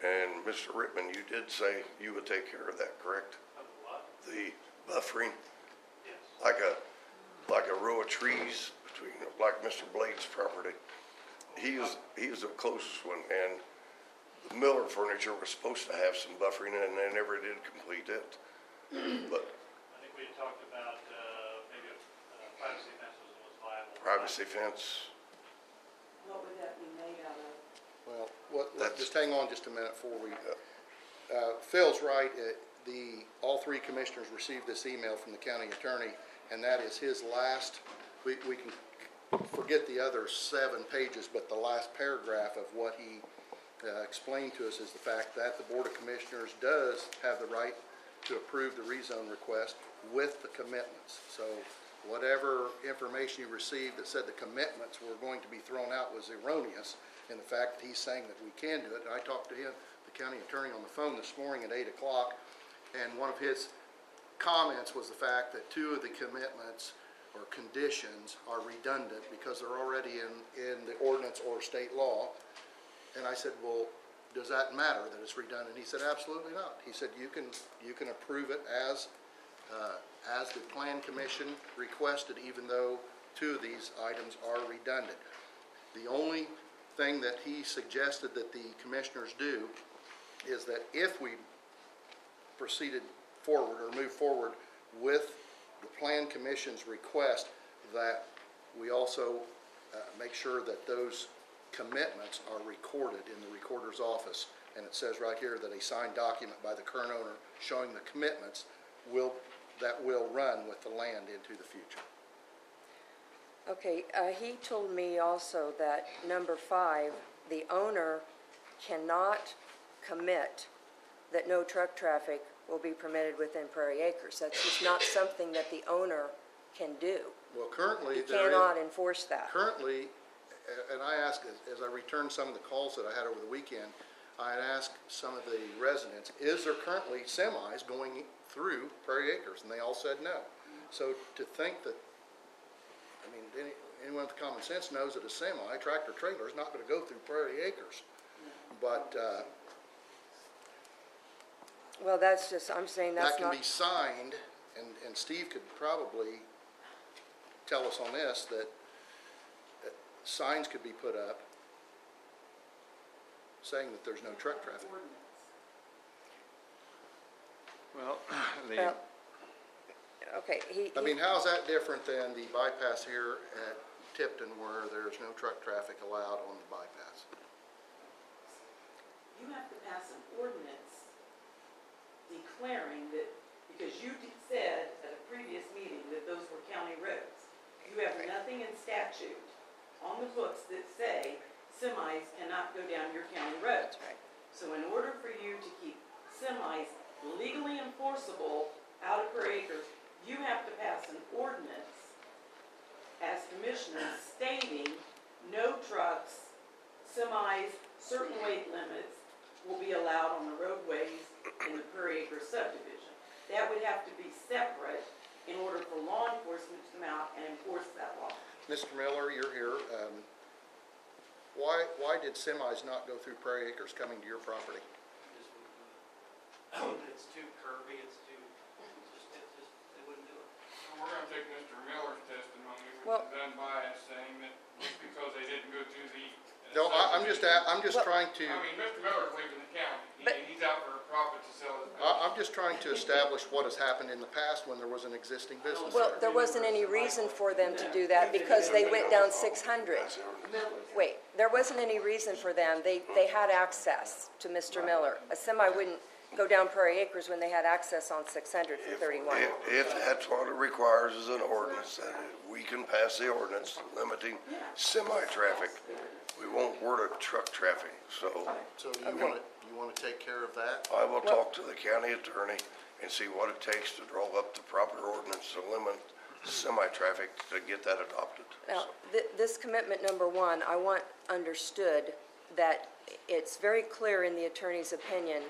S4: And Mr. Rittman, you did say you would take care of that, correct? The buffering?
S5: Yes.
S4: Like a row of trees between, like Mr. Blade's property. He is the closest one, and the Miller Furniture was supposed to have some buffering, and they never did complete it. But
S5: I think we had talked about maybe a privacy fence was viable.
S4: privacy fence,
S3: What would that be made out of?
S1: Well, just hang on just a minute before we, Phil's right. All three commissioners received this email from the county attorney, and that is his last, we can forget the other 7 pages, but the last paragraph of what he explained to us is the fact that the Board of Commissioners does have the right to approve the rezone request with the commitments. So whatever information you received that said the commitments were going to be thrown out was erroneous in the fact that he's saying that we can do it. And I talked to him, the county attorney, on the phone this morning at 8 o'clock, and one of his comments was the fact that 2 of the commitments or conditions are redundant because they're already in the ordinance or state law. And I said, well, does that matter that it's redundant? He said, absolutely not. He said, you can approve it as the Plan Commission requested, even though 2 of these items are redundant. The only thing that he suggested that the commissioners do is that if we proceeded forward or move forward with the Plan Commission's request, that we also make sure that those commitments are recorded in the recorder's office. And it says right here that a signed document by the current owner showing the commitments will run with the land into the future.
S3: Okay, he told me also that number 5, the owner cannot commit that no truck traffic will be permitted within Prairie Acres. That's just not something that the owner can do.
S1: Well, currently,
S3: He cannot enforce that.
S1: Currently, and I asked, as I returned some of the calls that I had over the weekend, I had asked some of the residents, is there currently semis going through Prairie Acres? And they all said no. So to think that, I mean, anyone with common sense knows that a tractor trailer is not going to go through Prairie Acres. But
S3: Well, that's just, I'm saying that's
S1: that can
S3: not.
S1: be signed, and Steve could probably tell us on this, that signs could be put up saying that there's no truck traffic.
S8: Well,
S3: Okay,
S1: I mean, how's that different than the bypass here at Tipton where there's no truck traffic allowed on the bypass?
S9: You have to pass an ordinance declaring that, because you said at a previous meeting that those were county roads. You have nothing in statute on the books that say semis cannot go down your county road.
S3: That's right.
S9: So in order for you to keep semis legally enforceable out of per acre, you have to pass an ordinance as commissioners stating no trucks, semis, certain weight limits will be allowed on the roadways in the per acre subdivision. That would have to be separate in order for law enforcement to come out and enforce that law.
S1: Mr. Miller, you're here. Why did semis not go through Prairie Acres coming to your property?
S10: It's too curvy, they wouldn't do it.
S11: We're gonna take Mr. Miller's testimony, which
S3: Well-
S11: is done biased, saying that just because they didn't go through the.
S1: No, I'm just trying to,
S11: I mean, Mr. Miller's leaving the county,
S3: But-
S11: he's out for a profit to sell his.
S1: I'm just trying to establish what has happened in the past when there was an existing business
S3: Well,
S1: there.
S3: there wasn't any reason for them to do that because they went down 600. Wait, there wasn't any reason for them. They had access to Mr. Miller. A semi wouldn't go down Prairie Acres when they had access on 600 from 31.
S4: If that's what it requires is an ordinance, that we can pass the ordinance limiting semi-traffic. We won't word it truck traffic, so
S1: So do
S3: Okay.
S1: you want to take care of that?
S4: I will talk to the county attorney and see what it takes to draw up the proper ordinance to limit semi-traffic to get that adopted.
S3: Now, this commitment number one, I want understood that it's very clear in the attorney's opinion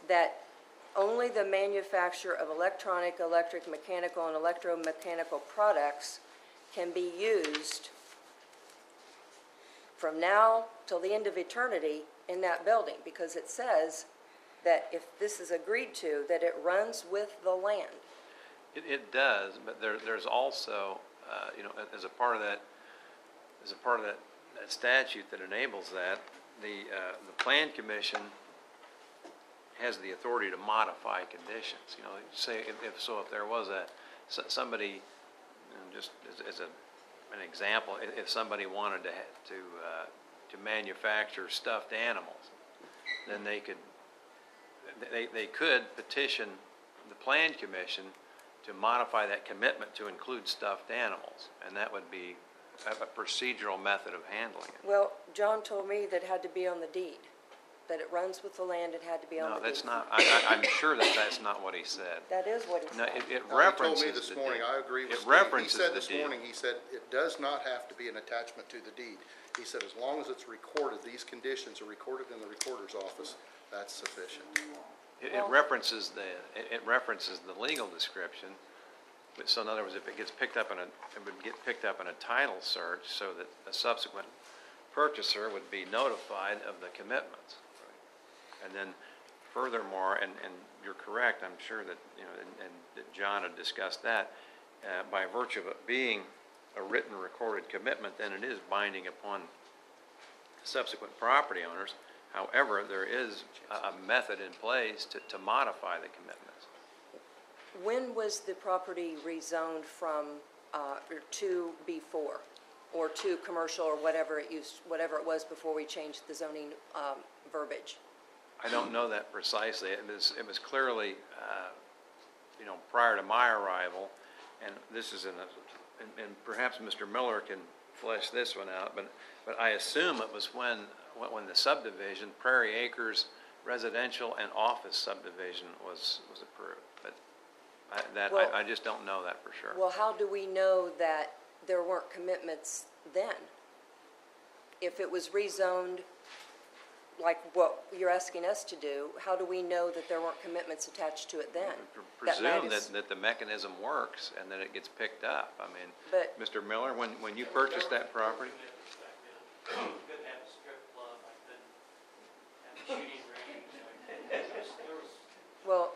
S3: that only the manufacturer of electronic, electric, mechanical, and electromechanical products can be used from now till the end of eternity in that building, because it says that if this is agreed to, that it runs with the land.
S8: It does, but there's also, as a part of that statute that enables that, the Plan Commission has the authority to modify conditions. Say if there was somebody, just as an example, if somebody wanted to manufacture stuffed animals, then they could petition the Plan Commission to modify that commitment to include stuffed animals, and that would be a procedural method of handling it.
S3: Well, John told me that it had to be on the deed, that it runs with the land, it had to be on the
S8: No,
S3: deed.
S8: that's not, I'm sure that's not what he said.
S3: That is what he
S8: No,
S3: said.
S8: it
S1: No,
S8: references
S1: he told me this
S8: the
S1: morning,
S8: deed.
S1: I agree with
S8: It
S1: Steve.
S8: references
S1: He said
S8: the
S1: this
S8: deed.
S1: morning, he said, it does not have to be an attachment to the deed. He said, as long as it's recorded, these conditions are recorded in the recorder's office, that's sufficient.
S8: It references the legal description. But so in other words, if it gets picked up it would get picked up in a title search, so that a subsequent purchaser would be notified of the commitments. And then furthermore, and you're correct, I'm sure that, and that John had discussed that, by virtue of it being a written recorded commitment, then it is binding upon subsequent property owners. However, there is a method in place to modify the commitments.
S3: When was the property rezoned from, or to B4, or to commercial, or whatever it was before we changed the zoning verbiage?
S8: I don't know that precisely. It was clearly, prior to my arrival, and this is and perhaps Mr. Miller can flesh this one out, but I assume it was when the subdivision, Prairie Acres Residential and Office subdivision was approved. But I just don't know that for sure.
S3: Well, how do we know that there weren't commitments then? If it was rezoned like what you're asking us to do, how do we know that there weren't commitments attached to it then?
S8: Presume that the mechanism works and that it gets picked up. I mean,
S3: But-
S8: Mr. Miller, when you purchased that property,
S10: Couldn't have a strip club, I couldn't have a shooting range. There was
S3: Well,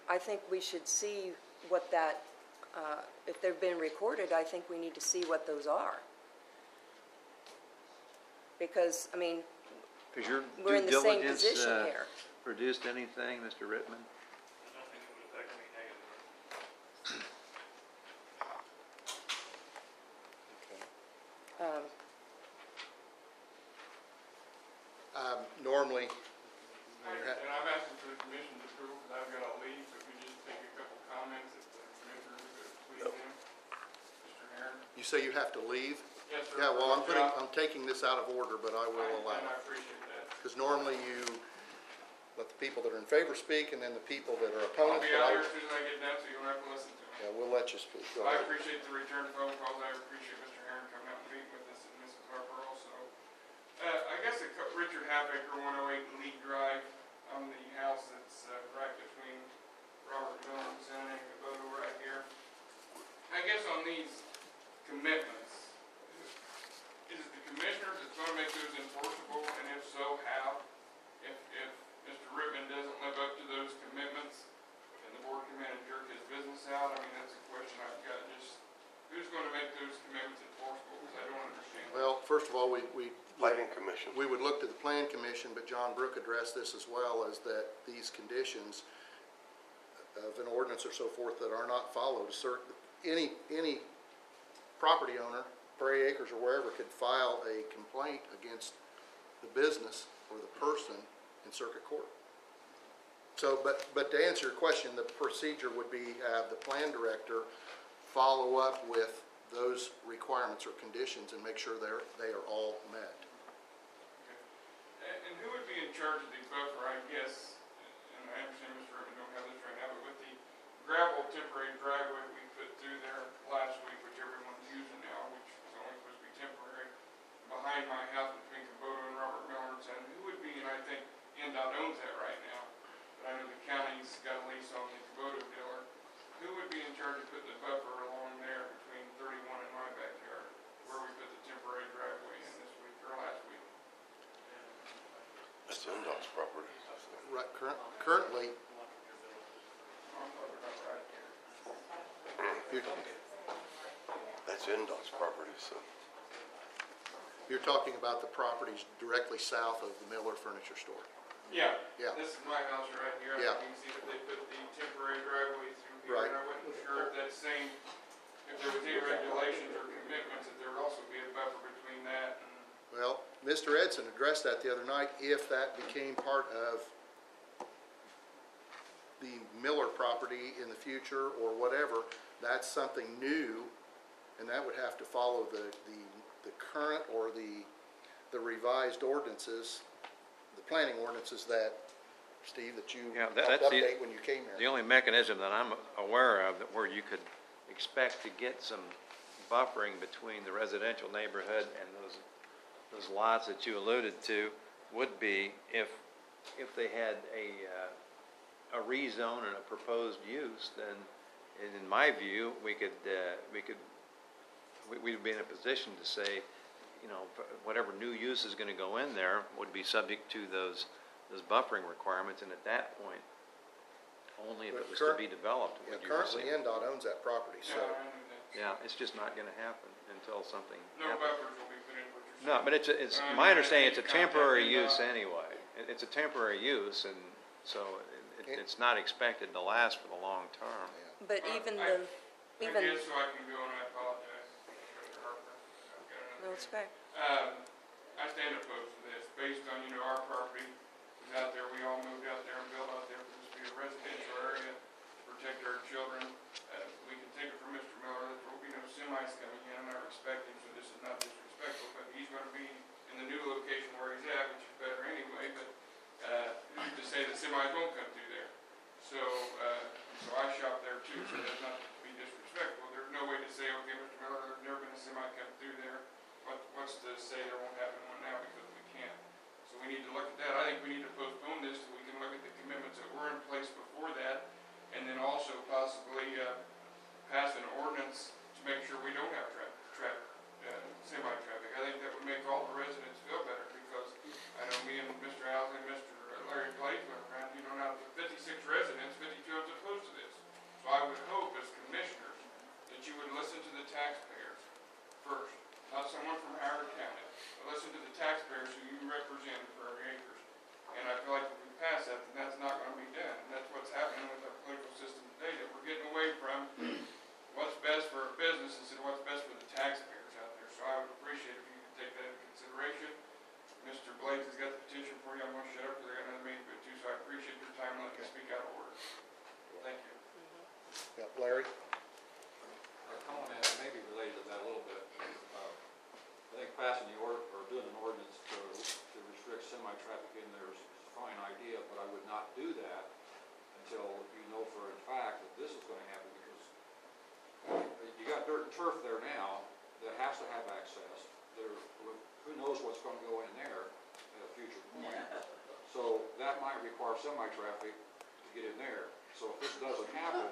S3: I think we should see what that, if they've been recorded, I think we need to see what those are. Because,
S8: has your
S3: we're in
S8: due
S3: the same
S8: diligence
S3: position here.
S8: produced anything, Mr. Rittman?
S11: Nothing that would affect me negatively.
S1: Normally,
S11: And I'm asking for the commission's approval, because I've got to leave, so if we just take a couple comments, if the commissioners could please them. Mr. Aaron?
S1: you say you have to leave?
S11: Yes, sir.
S1: Yeah, well, I'm taking this out of order, but I will allow
S11: And I
S1: it.
S11: appreciate that.
S1: Because normally you let the people that are in favor speak, and then the people that are
S11: I'll
S1: opponents.
S11: be
S1: but
S11: out
S1: I-
S11: here as soon as I get done, so you don't have to listen to me.
S1: Yeah, we'll let you speak. Go
S11: I
S1: ahead.
S11: appreciate the return phone calls. I appreciate Mr. Herron coming out and meeting with us, and Mrs. Harper also. I guess Richard Halfaker, 108 Lee Drive, on the house that's right between Robert Miller and San Antonio right here. I guess on these commitments, is it the commissioners that's going to make those enforceable, and if so, how? If Mr. Rittman doesn't live up to those commitments, and the board come in and jerk his business out, I mean, that's a question I've got. Just who's going to make those commitments enforceable? Because I don't understand.
S1: Well, first of all, we
S4: Planning Commission.
S1: we would look to the Plan Commission, but John Brook addressed this as well, as that these conditions of an ordinance or so forth that are not followed, any property owner, Prairie Acres or wherever, could file a complaint against the business or the person in circuit court. So, but to answer your question, the procedure would be have the plan director follow up with those requirements or conditions and make sure they are all met.
S11: And who would be in charge of the buffer, I guess, and I understand Mr. Rittman don't have this right now, but with the gravel temporary driveway we put through there last week, which everyone's using now, which is only supposed to be temporary, behind my house between Kubota and Robert Miller's, and who would be, and I think NDOT owns that right now, but I know the county's got a lease on the Kubota dealer. Who would be in charge of putting the buffer along there between 31 and my backyard, where we put the temporary driveway in this week, or last week?
S4: That's NDOT's property.
S1: Right, currently,
S11: I'm talking about right here.
S4: That's NDOT's property, so.
S1: you're talking about the properties directly south of the Miller Furniture Store.
S11: Yeah.
S1: Yeah.
S11: This is my house right here.
S1: Yeah.
S11: You can see that they put the temporary driveway through here.
S1: Right.
S11: And I wasn't sure if that same, if there was any regulations or commitments, that there would also be a buffer between that and.
S1: Well, Mr. Edson addressed that the other night, if that became part of the Miller property in the future or whatever, that's something new, and that would have to follow the current or the revised ordinances, the planning ordinances that, Steve, that you
S8: Yeah,
S1: helped
S8: that's the-
S1: update when you came
S8: The
S1: here.
S8: only mechanism that I'm aware of that where you could expect to get some buffering between the residential neighborhood and those lots that you alluded to would be if they had a rezone and a proposed use, then in my view, we'd be in a position to say, you know, whatever new use is going to go in there would be subject to those buffering requirements, and at that point, only if it was to be developed
S1: Yeah,
S8: would you
S1: currently,
S8: receive.
S1: NDOT owns that property, so.
S11: Yeah, I knew that.
S8: Yeah, it's just not going to happen until something
S11: No
S8: happens.
S11: buffers will be put in, what you're
S8: No,
S11: saying.
S8: but it's
S11: I
S8: my
S11: mean,
S8: understanding, it's a
S11: contact
S8: temporary
S11: NDOT.
S8: use anyway. It's a temporary use, and so it's not expected to last for the long term.
S3: But even
S11: I
S3: even,
S11: guess so I can go, and I apologize, Mr. Harper. I've got another
S3: no, it's okay.
S11: I stand opposed to this, based on, you know, our property was out there, we all moved out there and built out there for this to be a residential area, to protect our children. We can take it from Mr. Miller, that there will be no semis coming in, and I respect him, so this is not disrespectful, but he's gonna be in the new location where he's at, which is better anyway, but, who's to say that semis won't come through there? So I shop there too, so that's not to be disrespectful. There's no way to say, okay, Mr. Miller, there's never been a semi come through there. What's to say there won't happen one now because we can't? So we need to look at that. I think we need to postpone this till we can look at the commitments that were in place before that, and then also possibly pass an ordinance to make sure we don't have semi-traffic. I think that would make all the residents feel better, because I know me and Mr. Housley and Mr. Larry Blake went around, you know, now the 56 residents, 52 of them opposed to this. So I would hope as commissioners that you would listen to the taxpayers first, not someone from Howard County, but listen to the taxpayers who you represent in Prairie Acres. And I feel like if we pass that,
S2: that might require semi-traffic to get in there. So if this doesn't happen,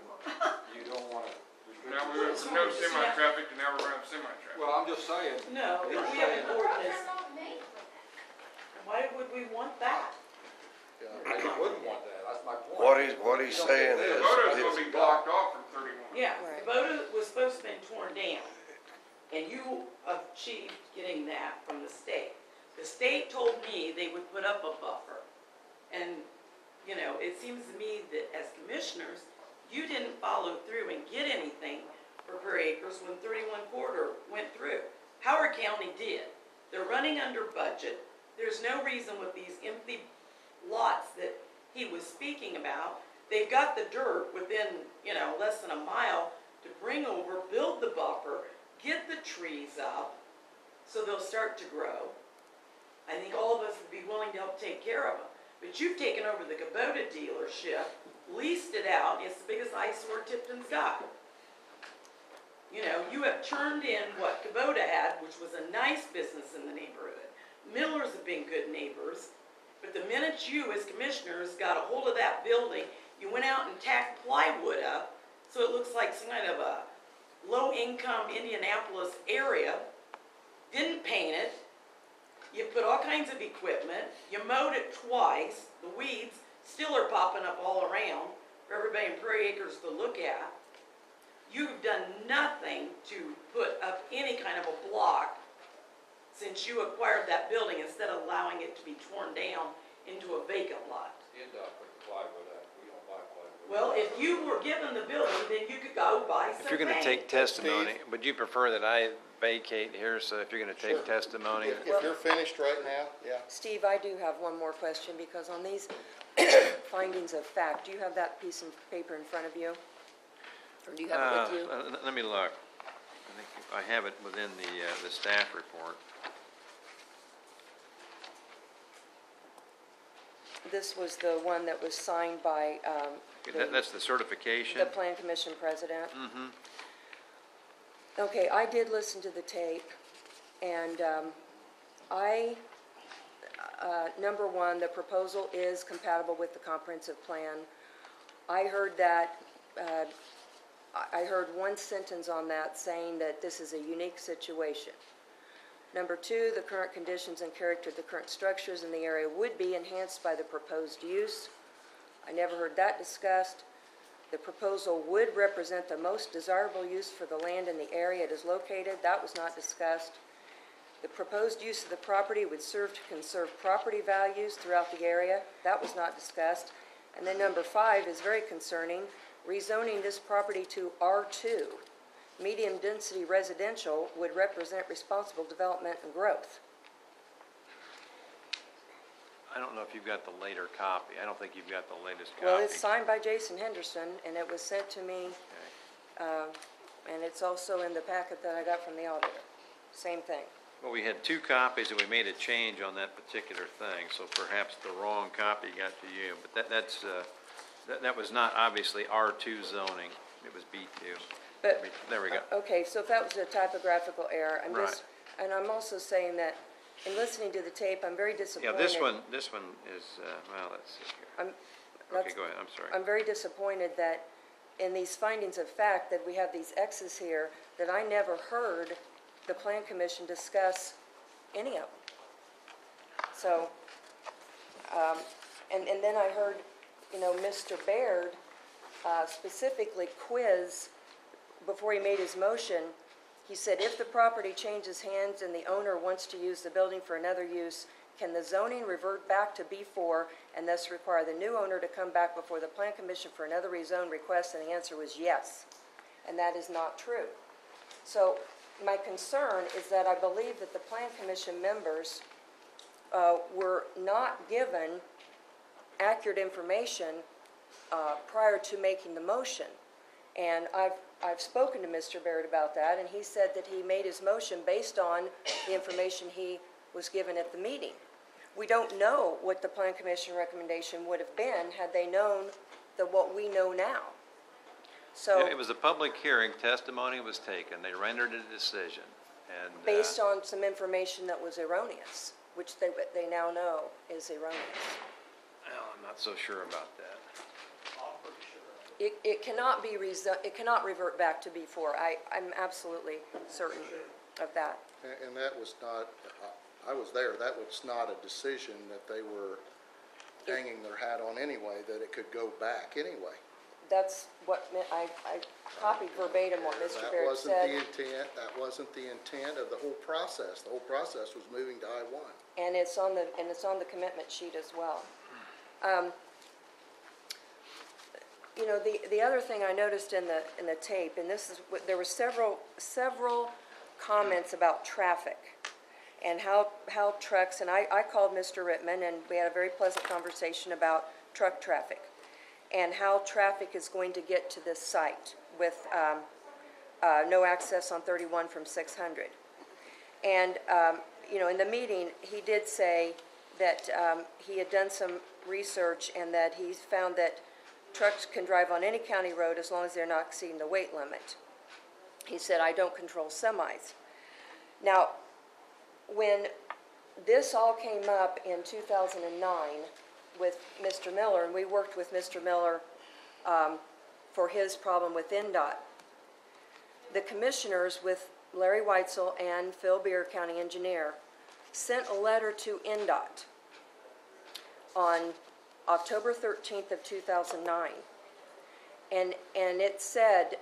S2: you don't want to restrict.
S11: Now we went from no semi-traffic to now we're running semi-traffic.
S2: Well, I'm just saying.
S9: No, if we have an ordinance, why would we want that?
S2: I wouldn't want that, that's my point.
S4: What he's saying is,
S11: Voto's gonna be blocked off from 31.
S9: Yeah,
S3: Right.
S9: Kubota was supposed to have been torn down, and you achieved getting that from the state. The state told me they would put up a buffer, and, you know, it seems to me that as commissioners, you didn't follow through and get anything for Prairie Acres when 31 corridor went through. Howard County did. They're running under budget. There's no reason with these empty lots that he was speaking about. They've got the dirt within, you know, less than a mile to bring over, build the buffer, get the trees up, so they'll start to grow. I think all of us would be willing to help take care of them. But you've taken over the Kubota dealership, leased it out, it's the biggest eyesore Tipton's got. You know, you have turned in what Kubota had, which was a nice business in the neighborhood. Millers have been good neighbors, but the minute you as commissioners got a hold of that building, you went out and tacked plywood up, so it looks like some kind of a low-income Indianapolis area, didn't paint it, you put all kinds of equipment, you mowed it twice, the weeds still are popping up all around for everybody in Prairie Acres to look at. You've done nothing to put up any kind of a block since you acquired that building instead of allowing it to be torn down into a vacant lot.
S2: NDOT put the plywood up, we don't buy plywood.
S9: Well, if you were given the building, then you could go buy some
S8: If you're gonna
S9: paint.
S8: take testimony, would you prefer that I vacate here, so if you're gonna take
S1: Sure.
S8: testimony?
S1: If you're finished right now, yeah.
S3: Steve, I do have one more question, because on these findings of fact, do you have that piece of paper in front of you? Or do you have it with you?
S8: Let me look. I think I have it within the staff report.
S3: This was the one that was signed by
S8: That's the certification?
S3: the Plan Commission president.
S8: Mm-hmm.
S3: Okay, I did listen to the tape, and number one, the proposal is compatible with the comprehensive plan. I heard that, I heard one sentence on that saying that this is a unique situation. Number two, the current conditions and character of the current structures in the area would be enhanced by the proposed use. I never heard that discussed. The proposal would represent the most desirable use for the land in the area it is located. That was not discussed. The proposed use of the property would serve to conserve property values throughout the area. That was not discussed. And then number five is very concerning, rezoning this property to R2. Medium-density residential would represent responsible development and growth.
S8: I don't know if you've got the later copy. I don't think you've got the latest copy.
S3: Well, it's signed by Jason Henderson, and it was sent to me, and it's also in the packet that I got from the auditor. Same thing.
S8: Well, we had two copies, and we made a change on that particular thing, so perhaps the wrong copy got to you. But that was not obviously R2 zoning. It was B2.
S3: But,
S8: There we go.
S3: okay, so if that was a typographical error, I'm
S8: Right.
S3: just, and I'm also saying that in listening to the tape, I'm very
S8: Yeah,
S3: disappointed.
S8: this one is, well, let's see here.
S3: I'm,
S8: Okay,
S3: that's-
S8: go ahead, I'm sorry.
S3: I'm very disappointed that in these findings of fact that we have these X's here, that I never heard the Plan Commission discuss any of them. So, and then I heard, you know, Mr. Baird specifically quiz, before he made his motion, he said, if the property changes hands and the owner wants to use the building for another use, can the zoning revert back to B4 and thus require the new owner to come back before the Plan Commission for another rezone request? And the answer was yes. And that is not true. So my concern is that I believe that the Plan Commission members were not given accurate information prior to making the motion. And I've spoken to Mr. Barrett about that, and he said that he made his motion based on the information he was given at the meeting. We don't know what the Plan Commission recommendation would have been had they known what we know now. So,
S8: It was a public hearing, testimony was taken, they rendered a decision, and.
S3: based on some information that was erroneous, which they now know is erroneous.
S8: Well, not so sure about that.
S10: I'm pretty sure of it.
S3: It cannot be, it cannot revert back to before. I'm absolutely certain of that.
S1: And that was not, I was there, that was not a decision that they were hanging their hat on anyway, that it could go back anyway.
S3: That's what, I copied verbatim what Mr. Barrett said.
S1: That wasn't the intent of the whole process. The whole process was moving to I-1.
S3: And it's on the commitment sheet as well. You know, the other thing I noticed in the tape, and this is, there were several comments about traffic and how trucks, and I called Mr. Rittman, and we had a very pleasant conversation about truck traffic and how traffic is going to get to this site with no access on 31 from 600. And, you know, in the meeting, he did say that he had done some research and that he's found that trucks can drive on any county road as long as they're not exceeding the weight limit. He said, I don't control semis. Now, when this all came up in 2009 with Mr. Miller, and we worked with Mr. Miller for his problem with NDOT, the commissioners with Larry Weitzel and Phil Beer, county engineer, sent a letter to NDOT on October 13th of 2009. And it said,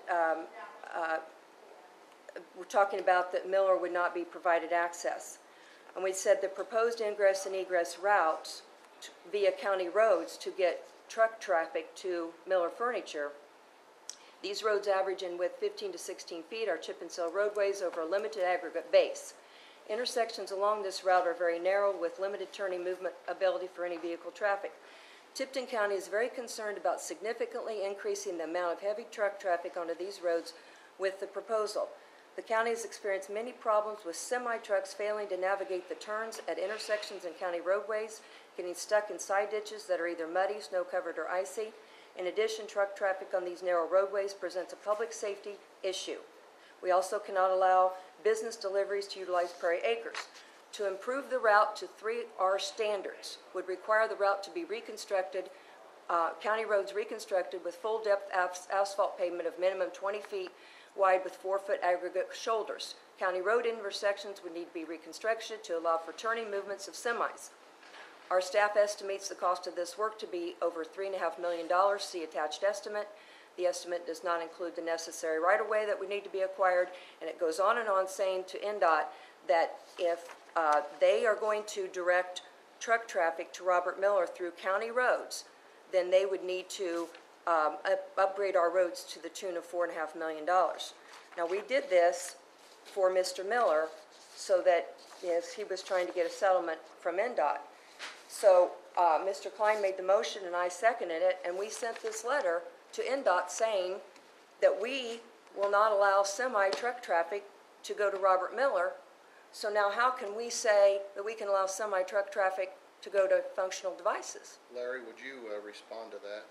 S3: we're talking about that Miller would not be provided access. And we said the proposed ingress and egress routes via county roads to get truck traffic to Miller Furniture. These roads average in width 15 to 16 feet, are chip and seal roadways over a limited aggregate base. Intersections along this route are very narrow with limited turning movement ability for any vehicle traffic. Tipton County is very concerned about significantly increasing the amount of heavy truck traffic onto these roads with the proposal. The county has experienced many problems with semi-trucks failing to navigate the turns at intersections and county roadways, getting stuck in side ditches that are either muddy, snow-covered, or icy. In addition, truck traffic on these narrow roadways presents a public safety issue. We also cannot allow business deliveries to utilize Prairie Acres. To improve the route to 3R standards would require the route to be reconstructed, county roads reconstructed with full-depth asphalt pavement of minimum 20 feet wide with 4-foot aggregate shoulders. County road intersections would need to be reconstructed to allow for turning movements of semis. Our staff estimates the cost of this work to be over $3.5 million. See attached estimate. The estimate does not include the necessary right-of-way that would need to be acquired, and it goes on and on saying to NDOT that if they are going to direct truck traffic to Robert Miller through county roads, then they would need to upgrade our roads to the tune of $4.5 million. Now, we did this for Mr. Miller so that, yes, he was trying to get a settlement from NDOT. So Mr. Klein made the motion and I seconded it, and we sent this letter to NDOT saying that we will not allow semi-truck traffic to go to Robert Miller. So now how can we say that we can allow semi-truck traffic to go to functional devices?
S1: Larry, would you respond to that?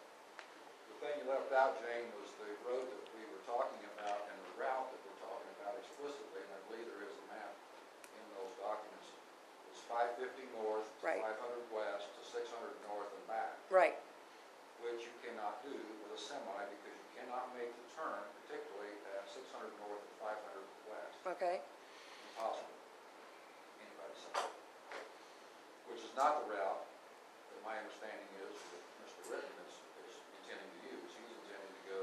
S2: The thing you left out, Jane, was the road that we were talking about and the route that we're talking about explicitly, and I believe there is a map in those documents. It's 550 north,
S3: Right.
S2: 500 west, to 600 north and back.
S3: Right.
S2: Which you cannot do with a semi because you cannot make the turn, particularly at 600 north and 500 west.
S3: Okay.
S2: Impossible. Anybody say. Which is not the route that my understanding is that Mr. Rittman is intending to use. He's intending to go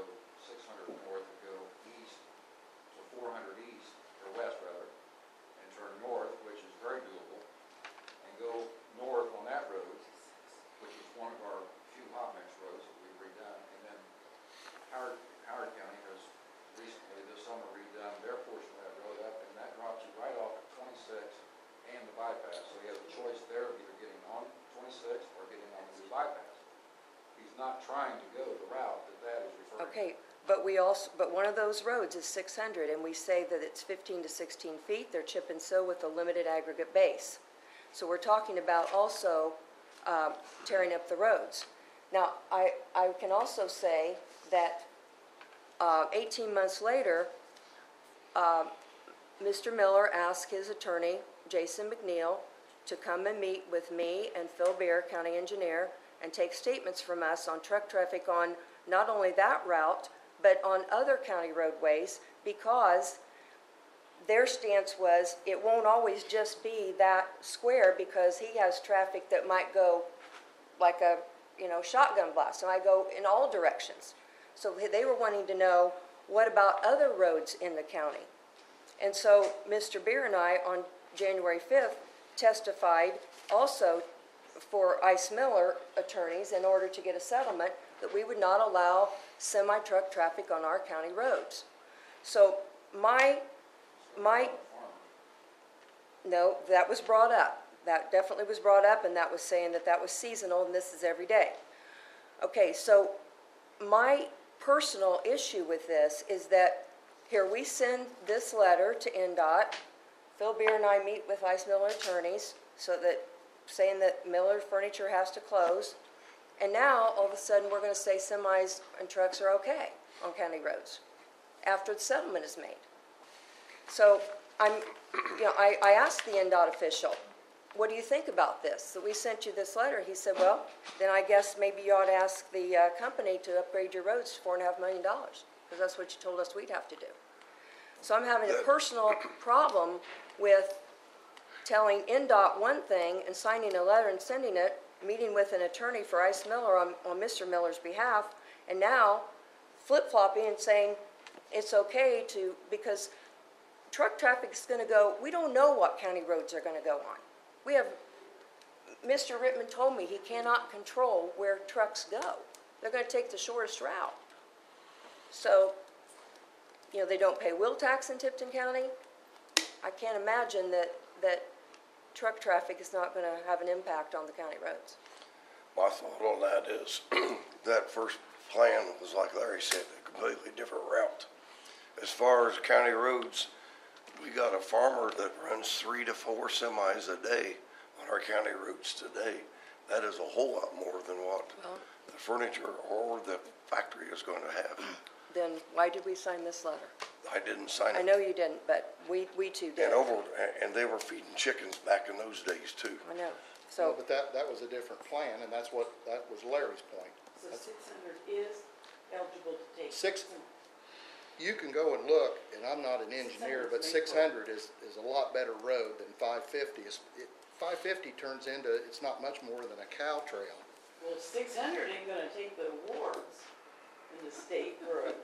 S2: 600 north and go east to 400 east, or west rather, and turn north, which is very doable, and go north on that road, which is one of our few hot mix roads that we've redone. And then Howard County has recently this summer redone their portion of that road up, and that drops you right off at 26 and the bypass. So you have a choice there of either getting on 26 or getting on the new bypass. He's not trying to go the route that is referring to.
S3: Okay, but one of those roads is 600, and we say that it's 15 to 16 feet. They're chip and seal with a limited aggregate base. So we're talking about also tearing up the roads. Now, I can also say that 18 months later, Mr. Miller asked his attorney, Jason McNeil, to come and meet with me and Phil Beer, county engineer, and take statements from us on truck traffic on not only that route, but on other county roadways, because their stance was it won't always just be that square, because he has traffic that might go like a, shotgun blast, and I go in all directions. So they were wanting to know, what about other roads in the county? And so Mr. Beer and I, on January 5th, testified also for Ice Miller attorneys in order to get a settlement that we would not allow semi-truck traffic on our county roads. So no, that was brought up. That definitely was brought up, and that was saying that that was seasonal and this is every day. Okay, so my personal issue with this is that here we send this letter to NDOT. Phil Beer and I meet with Ice Miller attorneys saying that Miller Furniture has to close. And now, all of a sudden, we're going to say semis and trucks are okay on county roads after the settlement is made. So I asked the NDOT official, what do you think about this? So we sent you this letter. He said, well, then I guess maybe you ought to ask the company to upgrade your roads to $4.5 million, because that's what you told us we'd have to do. So I'm having a personal problem with telling NDOT one thing and signing a letter and sending it, meeting with an attorney for Ice Miller on Mr. Miller's behalf, and now flip-flopping and saying it's okay to, because truck traffic is going to go, we don't know what county roads are going to go on. Mr. Rittman told me he cannot control where trucks go. They're going to take the shortest route. So, they don't pay wheel tax in Tipton County. I can't imagine that truck traffic is not going to have an impact on the county roads.
S4: My thought on that is, that first plan was, like Larry said, a completely different route. As far as county roads, we got a farmer that runs 3 to 4 semis a day on our county roads today. That is a whole lot more than what the furniture or the factory is going to have.
S3: Then why did we sign this letter?
S4: I didn't sign it.
S3: I know you didn't, but we too did.
S4: And they were feeding chickens back in those days too.
S3: I know.
S1: No, but that was a different plan, and that was Larry's point.
S9: So 600 is eligible to take.
S1: You can go and look, and I'm not an engineer, but 600 is a lot better road than 550. 550 turns into, it's not much more than a cow trail.
S9: Well, 600 ain't gonna take the awards in the state for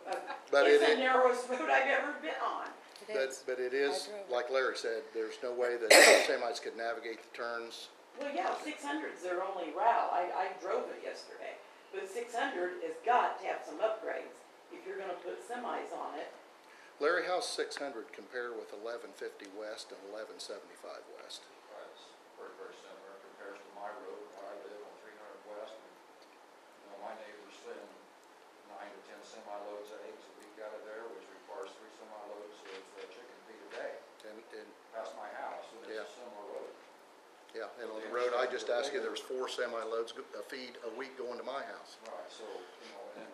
S1: But
S9: it's the narrowest road I've ever been on.
S1: But it is, like Larry said, there's no way that semis could navigate the turns.
S9: Well, yeah, 600's their only route. I drove it yesterday. But 600 has got to have some upgrades if you're gonna put semis on it.
S1: Larry, how's 600 compare with 1150 west and 1175 west?
S2: It's very similar in comparison to my road where I live on 300 west. And, my neighbors send 9 to 10 semi-loads of eggs a week out of there, which requires 3 semi-loads of chicken feed a day.
S1: And
S2: past my house, and it's a similar road.
S1: Yeah, and on the road I just asked you, there was 4 semi-loads of feed a week going to my house.
S2: Right, so, and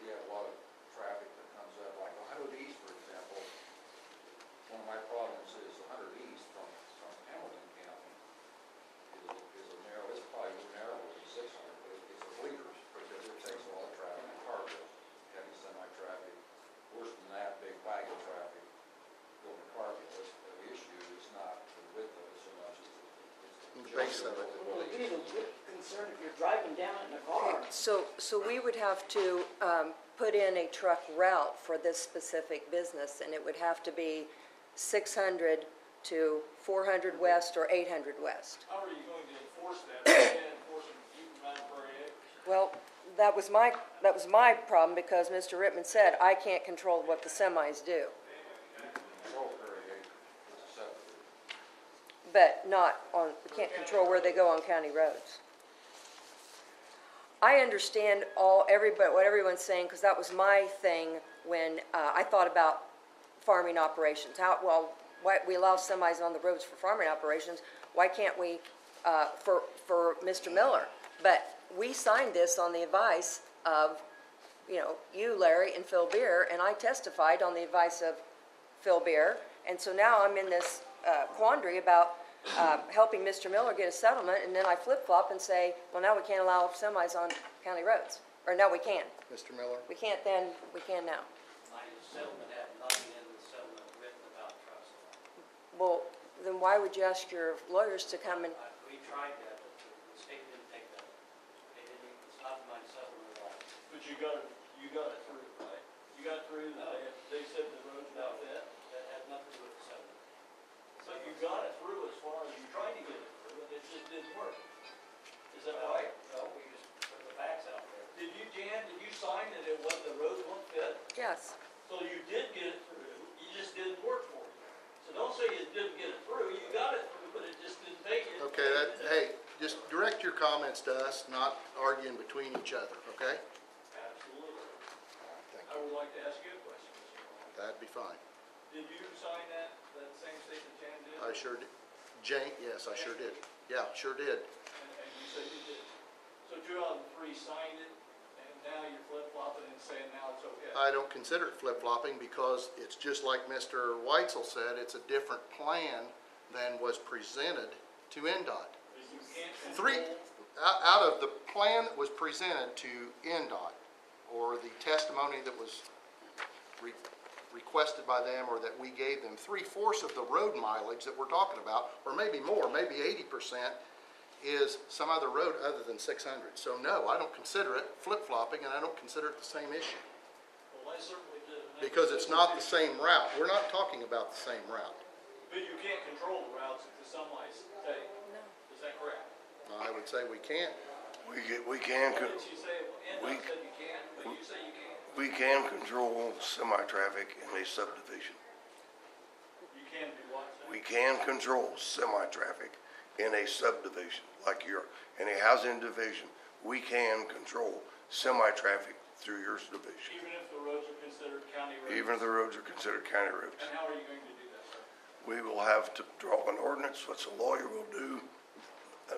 S2: we have a lot of traffic that comes up, like 100 East, for example. One of my problems is 100 East from Hamilton County is a narrow, it's probably narrower than 600, but it's a bleeders because it takes a lot of traffic and cargo, heavy semi-traffic. Worse than that, big wagon traffic going to cargo. The issue is not the width of it so much as the
S1: Base of it.
S9: Well, it'd be a good concern if you're driving down it in a car.
S3: So we would have to put in a truck route for this specific business, and it would have to be 600 to 400 west or 800 west.
S10: How are you going to enforce that? You can't enforce it even per acre.
S3: Well, that was my problem, because Mr. Rittman said I can't control what the semis do. But we can't control where they go on county roads. I understand what everyone's saying, because that was my thing when I thought about farming operations. Why we allow semis on the roads for farming operations? Why can't we for Mr. Miller? But we signed this on the advice of, you, Larry, and Phil Beer, and I testified on the advice of Phil Beer, and so now I'm in this quandary about helping Mr. Miller get a settlement, and then I flip-flop and say, well, now we can't allow semis on county roads. Or no, we can.
S1: Mr. Miller?
S3: We can't then, we can now.
S10: My settlement had nothing in the settlement written about trust.
S3: Well, then why would you ask your lawyers to come and,
S10: We tried that, but the state didn't take that. They didn't, it's not my settlement at all.
S12: But you got it through, right? You got through, they said the road's not fit.
S10: That had nothing to do with the settlement.
S12: So you got it through as far as you tried to get it through, and it just didn't work. Is that right?
S10: No, we just put the facts out there.
S12: Jan, did you sign that it was, the road won't fit?
S3: yes.
S12: So you did get it through, you just didn't work for you. So don't say you didn't get it through, you got it through, but it just didn't take it.
S1: Okay, hey, just direct your comments to us, not arguing between each other, okay?
S12: Absolutely.
S1: Thank
S12: I
S1: you.
S12: would like to ask you a question, Mr. Long.
S1: That'd be fine.
S12: Did you sign that same statement Jan did?
S1: I sure did. Jane, yes, I sure did. Yeah, sure did.
S12: And you said you did. So 2003 signed it, and now you're flip-flopping and saying now it's okay.
S1: I don't consider it flip-flopping because it's just like Mr. Weitzel said, it's a different plan than was presented to NDOT.
S12: You can't
S1: Three,
S12: control-
S1: out of the plan that was presented to NDOT, or the testimony that was requested by them, or that we gave them, 3/4 of the road mileage that we're talking about, or maybe more, maybe 80%, is some other road other than 600. So no, I don't consider it flip-flopping, and I don't consider it the same issue.
S12: Well, I certainly did.
S1: Because it's not the same route. We're not talking about the same route.
S12: But you can't control the routes that the semis take.
S3: No.
S12: Is that correct?
S1: I would say we can't.
S4: We can,
S12: Didn't you say,
S4: we-
S12: NDOT said you can, but you say you can't?
S4: we can control semi-traffic in a subdivision.
S12: You can do what?
S4: We can control semi-traffic in a subdivision, like in a housing division. We can control semi-traffic through your division,
S12: Even if the roads are considered county roads?
S4: even if the roads are considered county roads.
S12: And how are you going to do that, sir?
S4: We will have to draw an ordinance, which the lawyer will do,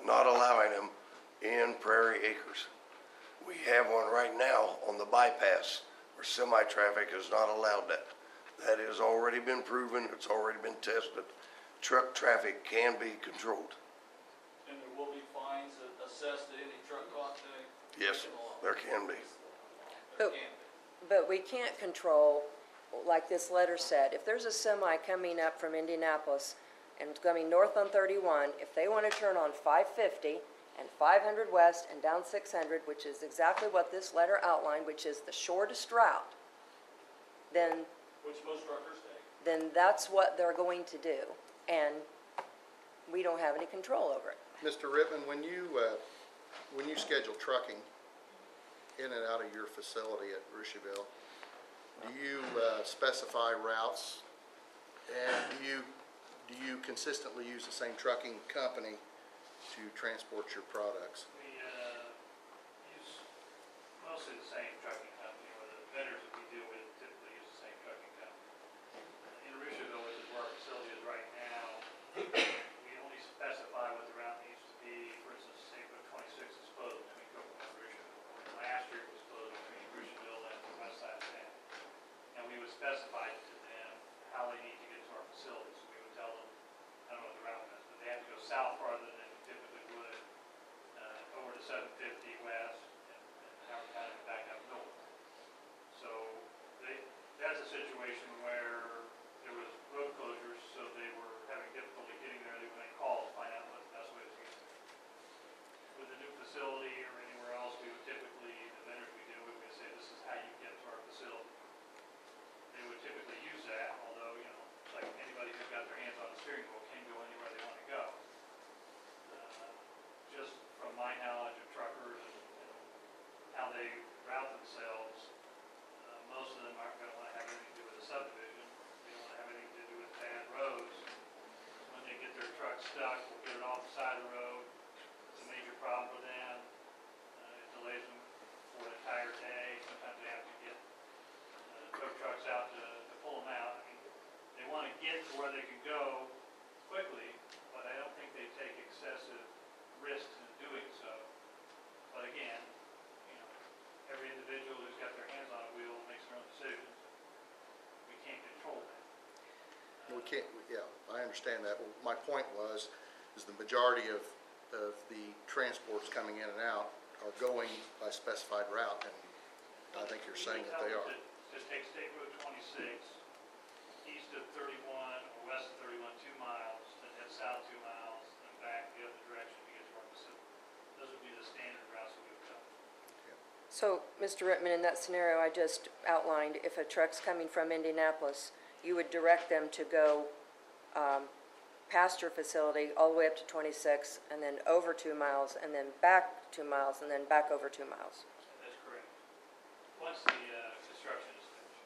S4: not allowing them in Prairie Acres. We have one right now on the bypass where semi-traffic is not allowed that. That has already been proven, it's already been tested. Truck traffic can be controlled.
S12: And there will be fines assessed to any truck caught doing?
S4: Yes, there can be.
S12: There
S3: But-
S12: can be.
S3: But we can't control, like this letter said, if there's a semi coming up from Indianapolis and it's coming north on 31, if they want to turn on 550 and 500 west and down 600, which is exactly what this letter outlined, which is the shortest route, then
S12: Which most truckers take.
S3: that's what they're going to do. And we don't have any control over it.
S1: Mr. Rittman, when you schedule trucking in and out of your facility at Rushville, do you specify routes? And do you consistently use the same trucking company to transport your products?
S10: We use mostly the same trucking company, or the vendors that we deal with typically use the same trucking company. In Richardville, which is where our facility is right now, we only specify what the route needs to be. For instance, say Route 26 is closed between Copeland and Richardville. Last year it was closed between Richardville and the west side of town. And we would specify to them how they need to get to our facility. So we would tell them, I don't know what the route is, but they have to go south farther than we typically would, over to 750 west, and Howard County back up north. So that's a situation where there was road closures, so they were having difficulty getting there. They would make calls to find out what the best way to get there. With the new facility or anywhere else, we would typically, the vendors we deal with, we would say, this is how you get to our facility. They would typically use that, although, it's like anybody who's got their hands on the steering wheel can go anywhere they want to go. Just from my knowledge of truckers and how they route themselves, most of them aren't going to want to have anything to do with the subdivision. They don't want to have anything to do with bad roads. When they get their truck stuck, we'll get it off the side of the road. It's a major problem for them. It delays them for an entire day. Sometimes they have to get tow trucks out to pull them out. I mean, they want to get to where they can go quickly, but I don't think they take excessive risks in doing so. But again, every individual who's got their hands on a wheel makes their own decisions. We can't control that.
S1: We can't, yeah, I understand that. My point was, is the majority of the transports coming in and out are going by specified route, and I think you're saying that they are.
S10: Just take State Road 26, east of 31 or west of 31, 2 miles, then head south 2 miles, and back the other direction to get to our facility. Those would be the standard routes that we would go.
S3: So, Mr. Rittman, in that scenario I just outlined, if a truck's coming from Indianapolis, you would direct them to go past your facility all the way up to 26, and then over 2 miles, and then back 2 miles, and then back over 2 miles.
S10: That's correct. Once the construction is finished.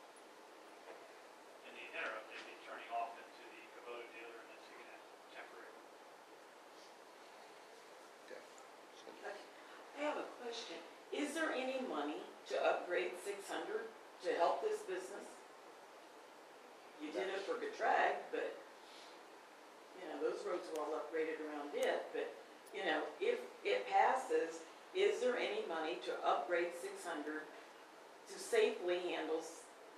S10: In the interim, they'd be turning off into the Kubota dealer and then taking that temporary.
S1: Okay. So,
S9: I have a question. Is there any money to upgrade 600 to help this business? You did it for Getrag, but, those roads were all upgraded around it, but, if it passes, is there any money to upgrade 600 to safely handle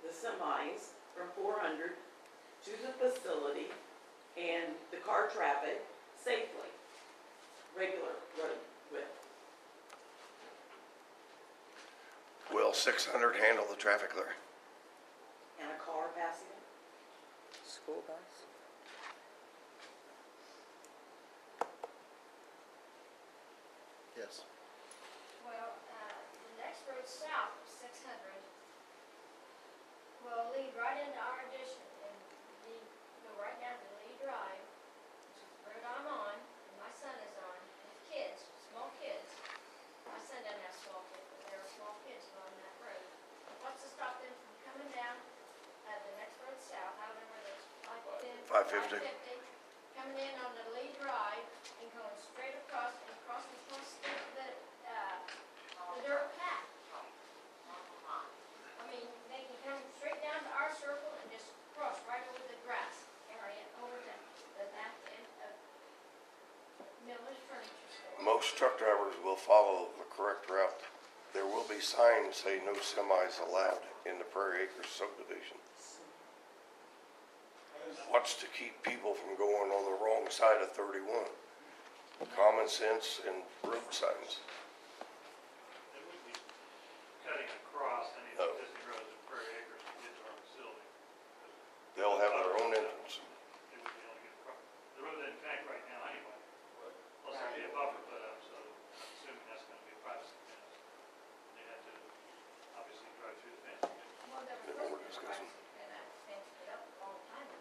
S9: the semis from 400 to the facility and the car traffic safely? Regular road width.
S4: Will 600 handle the traffic there?
S9: And a car passing it?
S3: School bus?
S1: yes.
S13: Well, the next road south of 600 will lead right into our addition and go right down to Lee Drive, which is the road I'm on, and my son is on, with kids, small kids. My son doesn't have small kids, but there are small kids on that road. What's to stop them from coming down the next road south, I don't know whether it's
S4: 550.
S13: Coming in on the Lee Drive and going straight across and crossing across the dirt path. I mean, they can come straight down to our circle and just cross right over the grass area over to the back end of Miller's Furniture Store.
S4: Most truck drivers will follow the correct route. There will be signs saying no semis allowed in the Prairie Acres subdivision. What's to keep people from going on the wrong side of 31? Common sense and road signs.
S10: They would be cutting across any
S4: No.
S10: existing roads in Prairie Acres to get to our facility.
S4: They'll have their own entrance.
S10: They would be able to get across. The road doesn't connect right now anyway. Plus there'd be a buffer put up, so I'm assuming that's gonna be a privacy fence. They have to obviously drive through the fence.
S13: Well, there
S4: Then
S13: was
S4: we're discussing.
S13: and that fence put up a long time ago.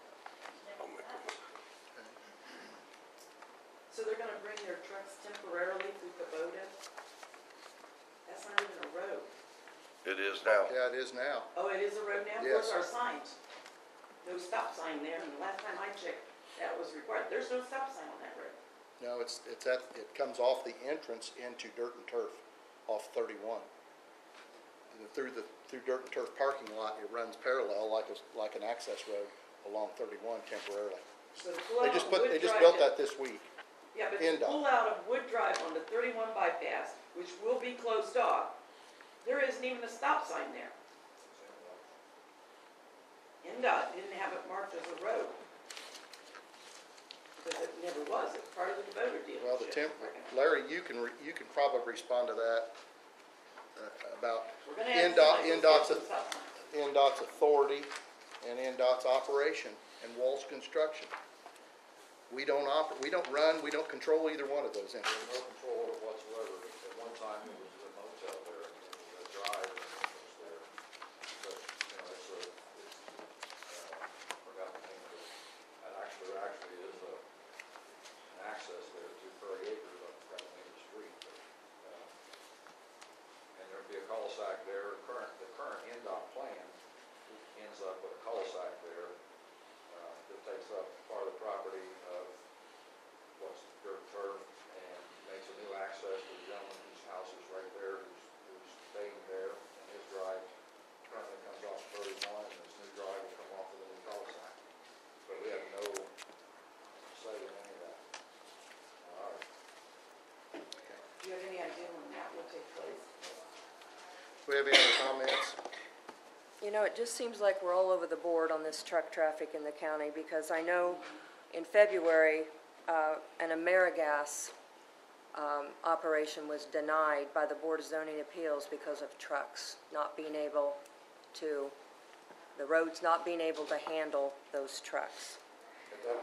S13: It's never
S4: I'll make a
S13: done.
S4: motion.
S9: So they're gonna bring their trucks temporarily through Kubota? That's not even a road.
S4: It is now.
S1: Yeah, it is now.
S9: Oh, it is a road now?
S1: Yes.
S9: Where's our signs? No stop sign there, and the last time I checked, that was required. There's no stop sign on that road.
S1: No, it comes off the entrance into Dirt and Turf off 31. And through Dirt and Turf parking lot, it runs parallel like an access road along 31 temporarily.
S9: So to pull
S1: They
S9: out
S1: just
S9: of Wood
S1: they just
S9: Drive
S1: built
S9: to-
S1: that this week.
S9: Yeah, but to
S1: NDOT.
S9: pull out of Wood Drive on the 31 bypass, which will be closed off, there isn't even a stop sign there. NDOT didn't have it marked as a road. Because it never was, it's part of the Kubota dealership.
S1: Well, Larry, you can probably respond to that about
S9: We're gonna have somebody
S1: NDOT's
S9: with stop signs.
S1: NDOT's authority and NDOT's operation and Walsh Construction. We don't run, we don't control either one of those
S2: There's
S1: entities.
S2: no control over it whatsoever. At one time, it was a motel there, and a drive and entrance there. But, forgot the name of it. And there actually is an access there to Prairie Acres up the main street. And there'd be a cul-de-sac there. The current NDOT plan ends up with a cul-de-sac there that takes up part of the property of what's dirt turf and makes a new access to the gentleman whose house is right there, who's staying there, and his drive currently comes off 31, and this new drive will come off of the new cul-de-sac. But we have no say in any of that. All right.
S9: Do you have any idea when that will take place?
S1: Do we have any other comments?
S3: It just seems like we're all over the board on this truck traffic in the county, because I know in February, an AmeriGas operation was denied by the Board of Zoning Appeals because of trucks not being able to, the roads not being able to handle those trucks.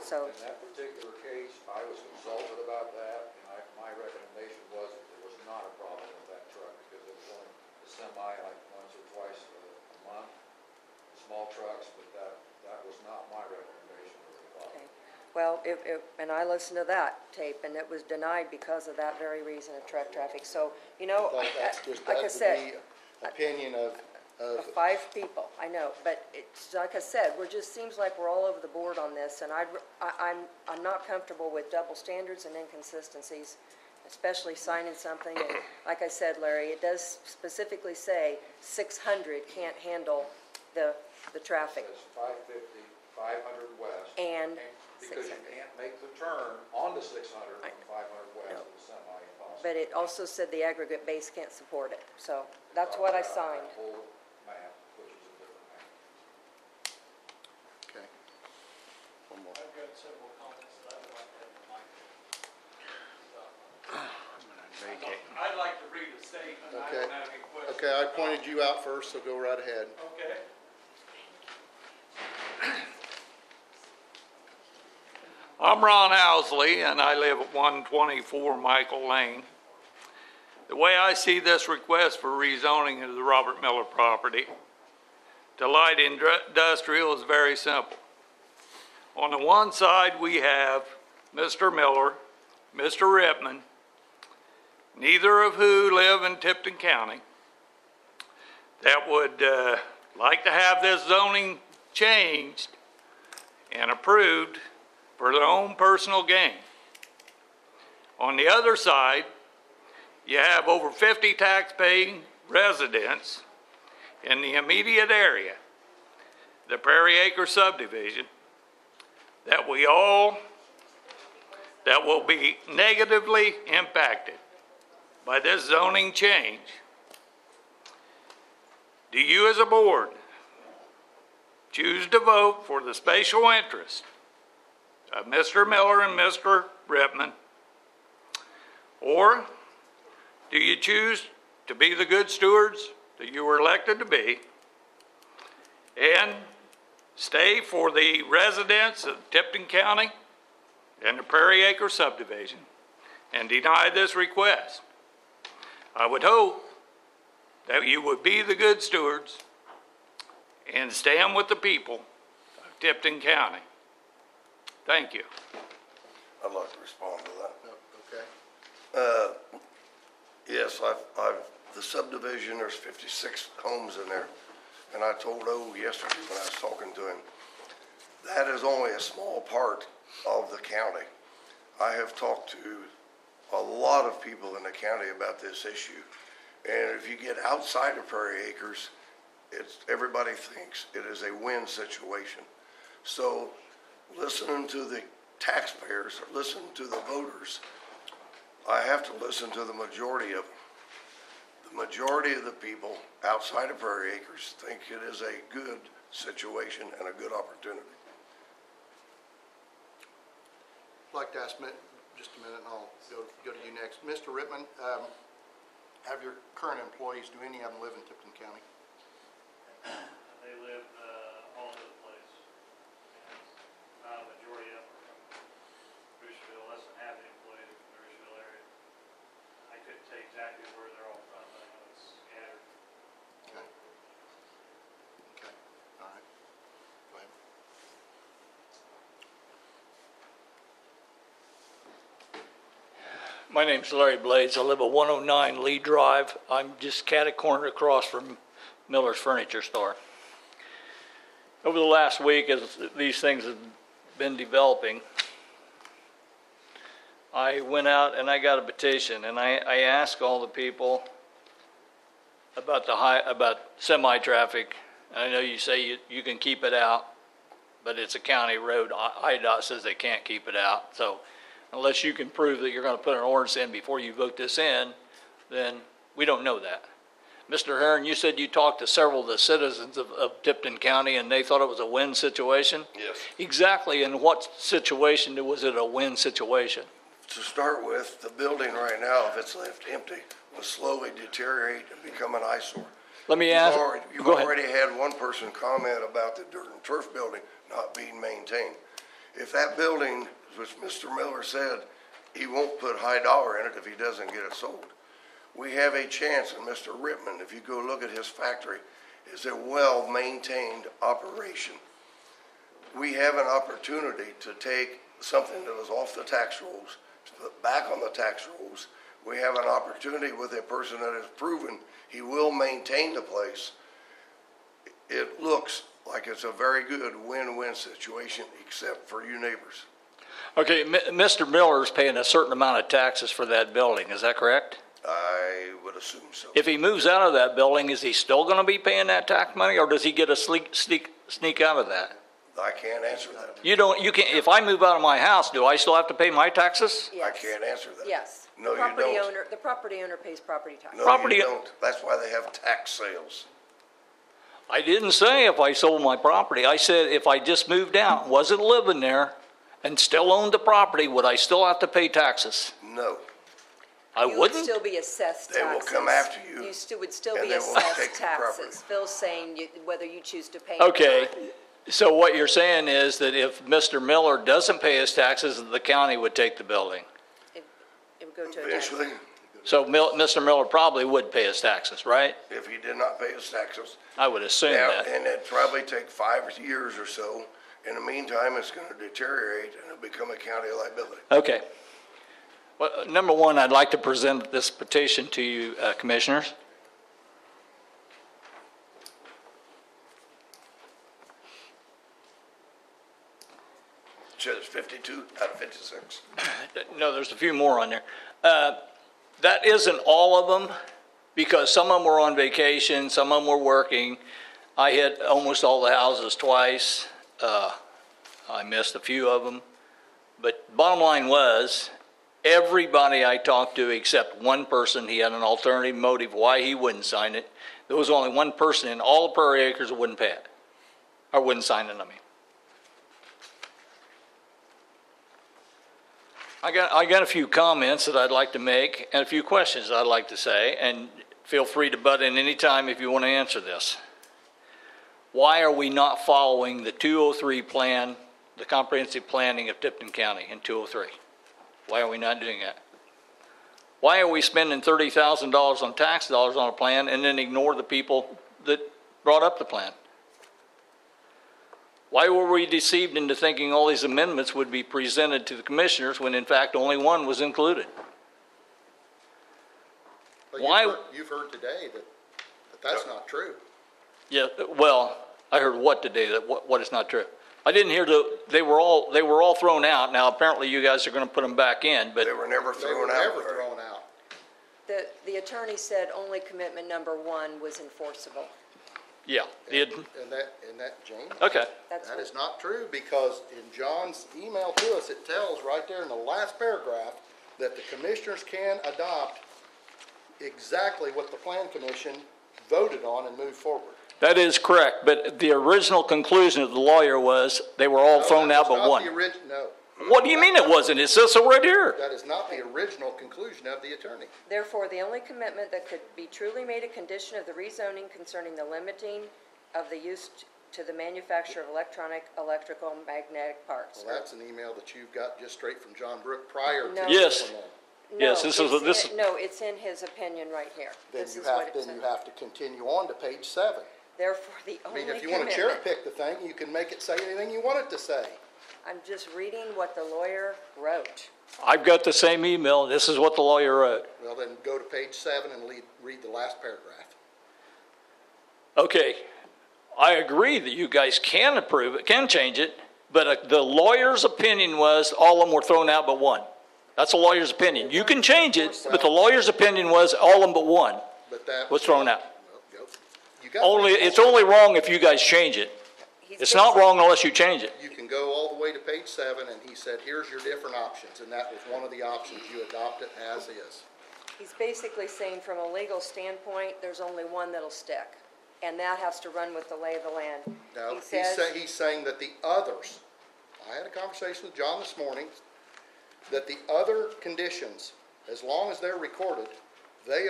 S3: So,
S2: in that particular case, I was consulted about that, and my recommendation was that there was not a problem with that truck, because it was only a semi, like once or twice a month, small trucks, but that was not my recommendation of the problem.
S3: okay. Well, and I listened to that tape, and it was denied because of that very reason of truck traffic. So, you know,
S1: Well, that's just,
S3: like I
S1: that
S3: said,
S1: could be opinion of,
S3: of 5 people, I know, but it's, like I said, just seems like we're all over the board on this, and I'm not comfortable with double standards and inconsistencies, especially signing something, and like I said, Larry, it does specifically say 600 can't handle the traffic.
S2: It's 550, 500 west.
S3: And
S2: because
S3: 600.
S2: you can't make the turn onto 600 from 500 west
S3: No.
S2: of the semi impossible.
S3: But it also said the aggregate base can't support it, so that's what I signed.
S2: That whole map, which is a different map.
S1: okay. One more.
S12: I've got several comments that I would like to have in mind. I'd like to read a statement. I
S1: Okay.
S12: don't have any questions.
S1: Okay, I pointed you out first, so go right ahead.
S12: Okay. I'm Ron Owsley, and I live at 124 Michael Lane. The way I see this request for rezoning of the Robert Miller property to light industrial is very simple. On the one side, we have Mr. Miller, Mr. Rittman, neither of who live in Tipton County, that would like to have this zoning changed and approved for their own personal gain. On the other side, you have over 50 tax-paying residents in the immediate area, the Prairie Acre subdivision, that will be negatively impacted by this zoning change. Do you as a board choose to vote for the special interest of Mr. Miller and Mr. Rittman, or do you choose to be the good stewards that you were elected to be and stay for the residents of Tipton County and the Prairie Acre subdivision and deny this request? I would hope that you would be the good stewards and stand with the people of Tipton County. Thank you.
S4: I'd like to respond to that.
S1: Okay.
S4: Yes, the subdivision, there's 56 homes in there, and I told O yesterday when I was talking to him, that is only a small part of the county. I have talked to a lot of people in the county about this issue, and if you get outside of Prairie Acres, everybody thinks it is a win situation. So listening to the taxpayers, or listening to the voters, I have to listen to the majority of them. The majority of the people outside of Prairie Acres think it is a good situation and a good opportunity.
S1: I'd like to ask just a minute, and I'll go to you next. Mr. Rittman, have your current employees, do any of them live in Tipton County?
S10: They live all over the place. And a majority of them are from Bruceville, less than half the employees are from the Bruceville area. I couldn't tell you exactly where they're all from, but I know it's scattered.
S1: Okay. Okay, all right. Go ahead.
S12: My name's Larry Blades. I live at 109 Lee Drive. I'm just catty-cornered across from Miller's Furniture Store. Over the last week, as these things have been developing, I went out and I got a petition, and I asked all the people about semi-traffic. I know you say you can keep it out, but it's a county road. IDOT says they can't keep it out. So unless you can prove that you're going to put an ordinance in before you vote this in, then we don't know that. Mr. Herron, you said you talked to several of the citizens of Tipton County and they thought it was a win situation?
S4: Yes.
S12: Exactly in what situation was it a win situation?
S4: To start with, the building right now, if it's left empty, will slowly deteriorate and become an eyesore.
S12: Let me ask.
S4: You've
S12: Go ahead.
S4: already had one person comment about the dirt and turf building not being maintained. If that building, which Mr. Miller said, he won't put high dollar in it if he doesn't get it sold. We have a chance, and Mr. Rittman, if you go look at his factory, is a well-maintained operation. We have an opportunity to take something that was off the tax rolls, to put back on the tax rolls. We have an opportunity with a person that has proven he will maintain the place. It looks like it's a very good win-win situation, except for you neighbors.
S12: Okay, Mr. Miller's paying a certain amount of taxes for that building, is that correct?
S4: I would assume so.
S12: If he moves out of that building, is he still going to be paying that tax money, or does he get a sneak out of that?
S4: I can't answer that.
S12: You can't, if I move out of my house, do I still have to pay my taxes?
S4: I can't answer that.
S3: Yes.
S4: No, you
S3: Property
S4: don't.
S3: owner, the property owner pays property tax.
S4: No,
S12: Property-
S4: you don't. That's why they have tax sales.
S12: I didn't say if I sold my property. I said if I just moved out, wasn't living there, and still owned the property, would I still have to pay taxes?
S4: No.
S12: I
S3: You would
S12: wouldn't?
S3: still be assessed
S4: They will
S3: taxes.
S4: come after you,
S3: You still would still
S4: and
S3: be
S4: they will
S3: assessed
S4: take the property.
S3: taxes. Phil's saying whether you choose to pay. or
S12: Okay,
S3: not.
S12: so what you're saying is that if Mr. Miller doesn't pay his taxes, the county would take the building.
S3: It would go to a tax.
S4: Eventually,
S12: So Mr. Miller probably would pay his taxes, right?
S4: if he did not pay his taxes,
S12: I would assume that.
S4: and it'd probably take 5 years or so. In the meantime, it's going to deteriorate and it'll become a county liability.
S12: Okay. Well, number one, I'd like to present this petition to you, commissioners.
S4: It says 52 out of 56.
S12: No, there's a few more on there. That isn't all of them, because some of them were on vacation, some of them were working. I hit almost all the houses twice. I missed a few of them. But bottom line was, everybody I talked to except one person, he had an alternative motive why he wouldn't sign it. There was only one person in all of Prairie Acres that wouldn't pay it, or wouldn't sign it, I mean. I got a few comments that I'd like to make and a few questions I'd like to say, and feel free to butt in any time if you want to answer this. Why are we not following the 203 plan, the comprehensive planning of Tipton County in 203? Why are we not doing that? Why are we spending $30,000 on tax dollars on a plan and then ignore the people that brought up the plan? Why were we deceived into thinking all these amendments would be presented to the commissioners when in fact only one was included?
S1: But
S12: Why-
S1: You've heard today that that's not true.
S12: Yeah, well, I heard what today, that what is not true. I didn't hear they were all thrown out. Now apparently you guys are going to put them back in, but
S4: They were never
S1: They were
S4: thrown out.
S1: never
S4: Larry.
S1: thrown out.
S3: The attorney said only commitment number 1 was enforceable.
S12: yeah,
S1: And that, James?
S12: okay.
S3: That's
S1: That
S3: what-
S1: is not true, because in John's email to us, it tells right there in the last paragraph that the commissioners can adopt exactly what the plan commission voted on and move forward.
S12: That is correct, but the original conclusion of the lawyer was they were all thrown out but one.
S1: No,
S12: What do you mean it wasn't? It says so right here.
S1: that is not the original conclusion of the attorney.
S3: Therefore, the only commitment that could be truly made a condition of the rezoning concerning the limiting of the use to the manufacture of electronic, electrical, and magnetic parts.
S1: Well, that's an email that you've got just straight from John Brook prior to
S3: No.
S12: Yes.
S1: this one.
S12: Yes, this is- this-
S3: No, it's in his opinion right here.
S1: Then
S3: This
S1: you
S3: is what
S1: have,
S3: it
S1: then you
S3: says.
S1: have to continue on to page 7.
S3: Therefore, the
S1: I
S3: only
S1: mean, if you want to cherry
S3: commitment.
S1: pick the thing, you can make it say anything you want it to say.
S3: I'm just reading what the lawyer wrote.
S12: I've got the same email. This is what the lawyer wrote.
S1: Well, then go to page 7 and read the last paragraph.
S12: Okay, I agree that you guys can approve it, can change it, but the lawyer's opinion was all of them were thrown out but one. That's a lawyer's opinion. You can change it, but the lawyer's opinion was all of them but one
S1: But that
S12: was thrown out.
S1: Well, go. You got
S12: It's only wrong if you guys change it.
S3: He's
S12: It's not
S3: basically-
S12: wrong unless you change it.
S1: You can go all the way to page 7, and he said, here's your different options, and that was one of the options. You adopt it as is.
S3: He's basically saying from a legal standpoint, there's only one that'll stick, and that has to run with the lay of the land.
S1: No,
S3: He says,
S1: he's saying that the others, I had a conversation with John this morning, that the other conditions, as long as they're recorded, they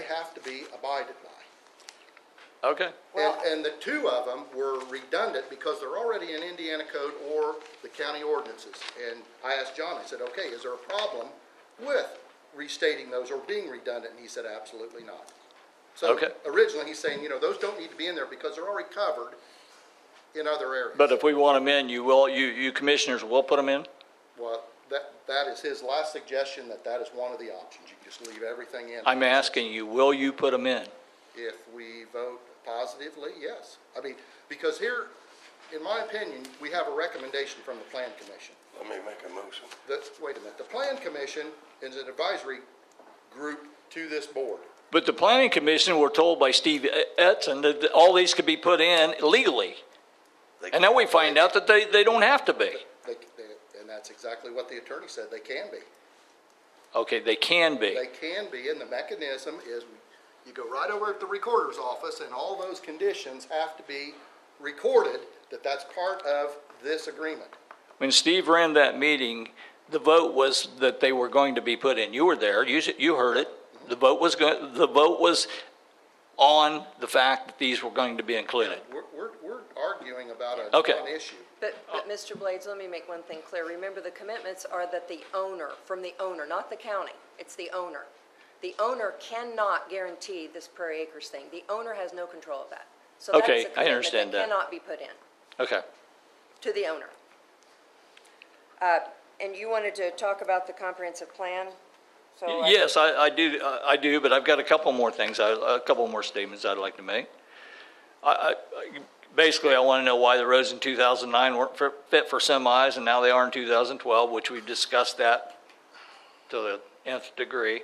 S1: have to be abided by.
S12: Okay.
S3: Well-
S1: And the two of them were redundant because they're already in Indiana code or the county ordinances. And I asked John, I said, okay, is there a problem with restating those or being redundant? And he said, absolutely not. So
S12: Okay.
S1: originally he's saying, those don't need to be in there because they're already covered in other areas.
S12: But if we want them in, you commissioners will put them in?
S1: Well, that is his last suggestion, that is one of the options. You can just leave everything in.
S12: I'm asking you, will you put them in?
S1: If we vote positively, yes. I mean, because here, in my opinion, we have a recommendation from the Plan Commission.
S4: Let me make a motion.
S1: Wait a minute, the Plan Commission is an advisory group to this board.
S12: But the planning commission were told by Steve Etson that all these could be put in legally. And now we find out that they don't have to be.
S1: And that's exactly what the attorney said, they can be.
S12: Okay, they can be.
S1: They can be, and the mechanism is you go right over at the recorder's office and all those conditions have to be recorded that that's part of this agreement.
S12: When Steve ran that meeting, the vote was that they were going to be put in. You were there, you heard it. The vote was on the fact that these were going to be included.
S1: We're arguing about
S12: Okay.
S1: an issue.
S3: but Mr. Blades, let me make one thing clear. Remember, the commitments are that the owner, from the owner, not the county, it's the owner. The owner cannot guarantee this Prairie Acres thing. The owner has no control of that. So that
S12: Okay,
S3: is a
S12: I
S3: commitment
S12: understand that.
S3: cannot be put in
S12: Okay.
S3: to the owner. And you wanted to talk about the comprehensive plan? So
S12: Yes, I do, but I've got a couple more things, a couple more statements I'd like to make. Basically, I want to know why the roads in 2009 weren't fit for semis, and now they are in 2012, which we've discussed that to the nth degree.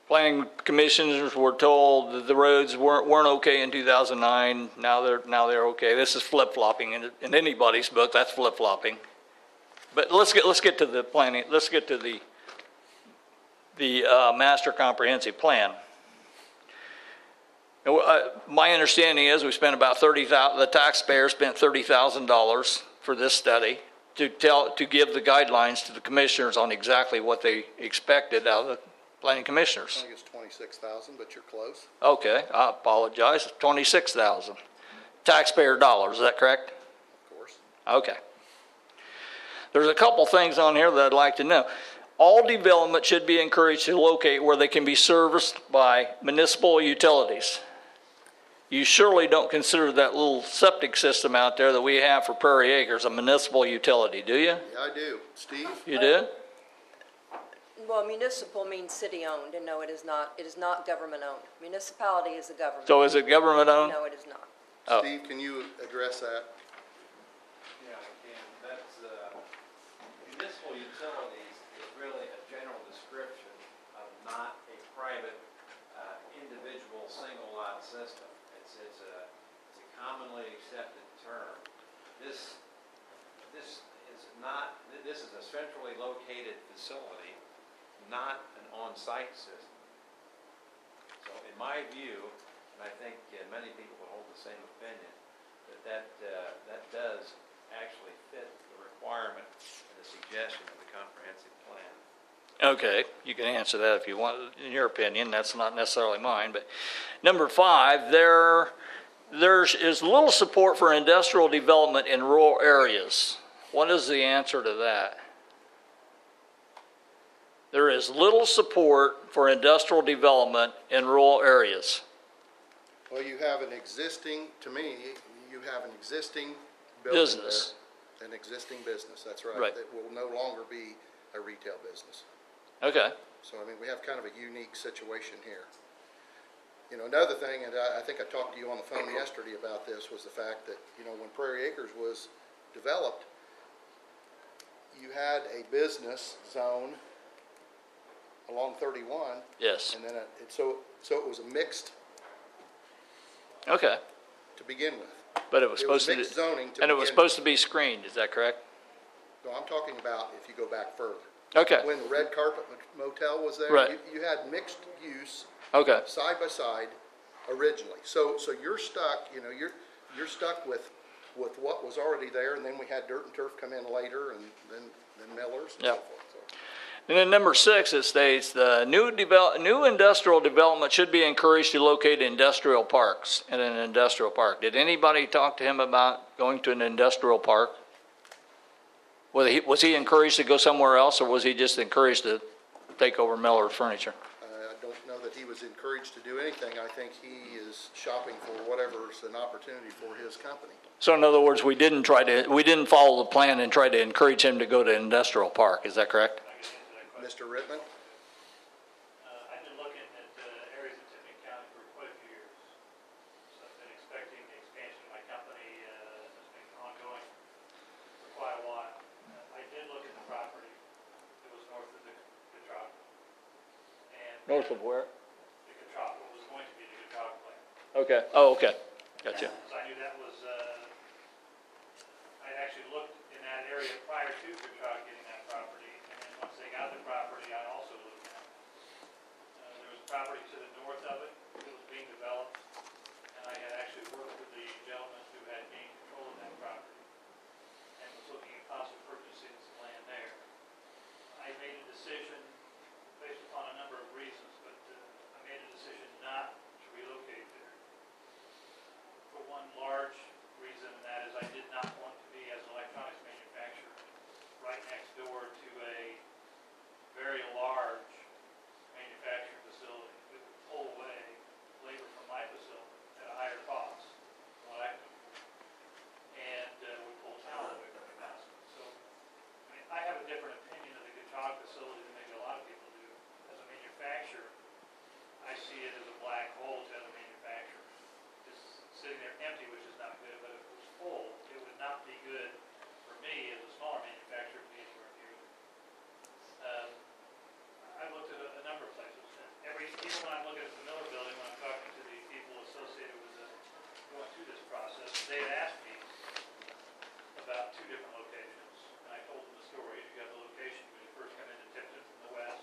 S12: Planning commissioners were told that the roads weren't okay in 2009. Now they're okay. This is flip-flopping in anybody's book. That's flip-flopping. But let's get to the planning. Let's get to the master comprehensive plan. My understanding is we spent about the taxpayer spent $30,000 for this study to give the guidelines to the commissioners on exactly what they expected out of the planning
S1: I
S12: commissioners.
S1: think it's 26,000, but you're close.
S12: Okay, I apologize, 26,000. Taxpayer dollars, is that correct?
S1: Of course.
S12: Okay. There's a couple things on here that I'd like to know. All development should be encouraged to locate where they can be serviced by municipal utilities. You surely don't consider that little septic system out there that we have for Prairie Acres a municipal utility, do you?
S1: Yeah, I do. Steve?
S12: You do?
S3: Well, municipal means city-owned, and no, it is not. It is not government-owned. Municipality is a government.
S12: So is it government-owned?
S3: No, it is not.
S12: Oh.
S1: Steve, can you address that?
S7: Yeah, I can. That's, municipal utilities is really a general description of not a private, individual, single lot system. It's a commonly accepted term. This is a centrally located facility, not an on-site system. So in my view, and I think many people would hold the same opinion, that does actually fit the requirement and the suggestion of the comprehensive plan.
S12: Okay, you can answer that if you want, in your opinion. That's not necessarily mine. But number 5, there is little support for industrial development in rural areas. What is the answer to that? There is little support for industrial development in rural areas.
S1: Well, you have an existing, to me, you have an existing building
S12: Business.
S1: there. An existing business, that's right.
S12: Right.
S1: That will no longer be a retail business.
S12: Okay.
S1: So, I mean, we have kind of a unique situation here. You know, another thing, and I think I talked to you on the phone yesterday about this, was the fact that, when Prairie Acres was developed, you had a business zone along 31.
S12: Yes.
S1: And then, so it was a mixed
S12: Okay.
S1: to begin with.
S12: But it was supposed to
S1: mixed zoning to
S12: and it was
S1: begin
S12: supposed to be screened, is that correct?
S1: No, I'm talking about if you go back further.
S12: Okay,
S1: When the Red Carpet Motel was there.
S12: Right.
S1: You had mixed use,
S12: okay.
S1: side by side, originally. So you're stuck, you're stuck with what was already there, and then we had Dirt and Turf come in later, and then Miller's and so
S12: Yeah.
S1: forth. So.
S12: And then number 6, it states, the new industrial development should be encouraged to locate industrial parks in an industrial park. Did anybody talk to him about going to an industrial park? Was he encouraged to go somewhere else, or was he just encouraged to take over Miller Furniture?
S1: I don't know that he was encouraged to do anything. I think he is shopping for whatever's an opportunity for his company.
S12: So in other words, we didn't follow the plan and try to encourage him to go to industrial park, is that correct?
S1: Mr. Rittman?
S10: I've been looking at areas of Tipton County for quite a few years. So I've been expecting the expansion of my company has been ongoing for quite a while. I did look at the property. It was north of the Gatrop.
S12: North of where?
S10: The Gatrop, it was going to be the Gatrop plant.
S12: Okay, oh, okay, gotcha.
S10: So I knew that was, I actually looked in that area prior to Gatrop getting that property. And then once they got the property, I also looked at it. There was property to the north of it that was being developed. And I had actually worked with the gentleman who had gained control of that property and was looking at possibly purchasing some land there. I made a decision based upon a number of reasons, but I made a decision not to relocate there. For one large reason, and that is I did not want to be, as an electronics manufacturer, right next door to a very large manufacturing facility that would pull away labor from my facility at a higher cost than what I could afford, and would pull talent away from my hospital. So, I mean, I have a different opinion of the Gatrop facility than maybe a lot of people do. As a manufacturer, I see it as a black hole to other manufacturers. Just sitting there empty, which is not good, but if it was full, it would not be good for me as a smaller manufacturer to be anywhere near it. I looked at a number of places. Even when I'm looking at the Miller building, when I'm talking to the people associated with going through this process, they had asked me about 2 different locations. And I told them the story. You got the location when you first come into Tipton from the west,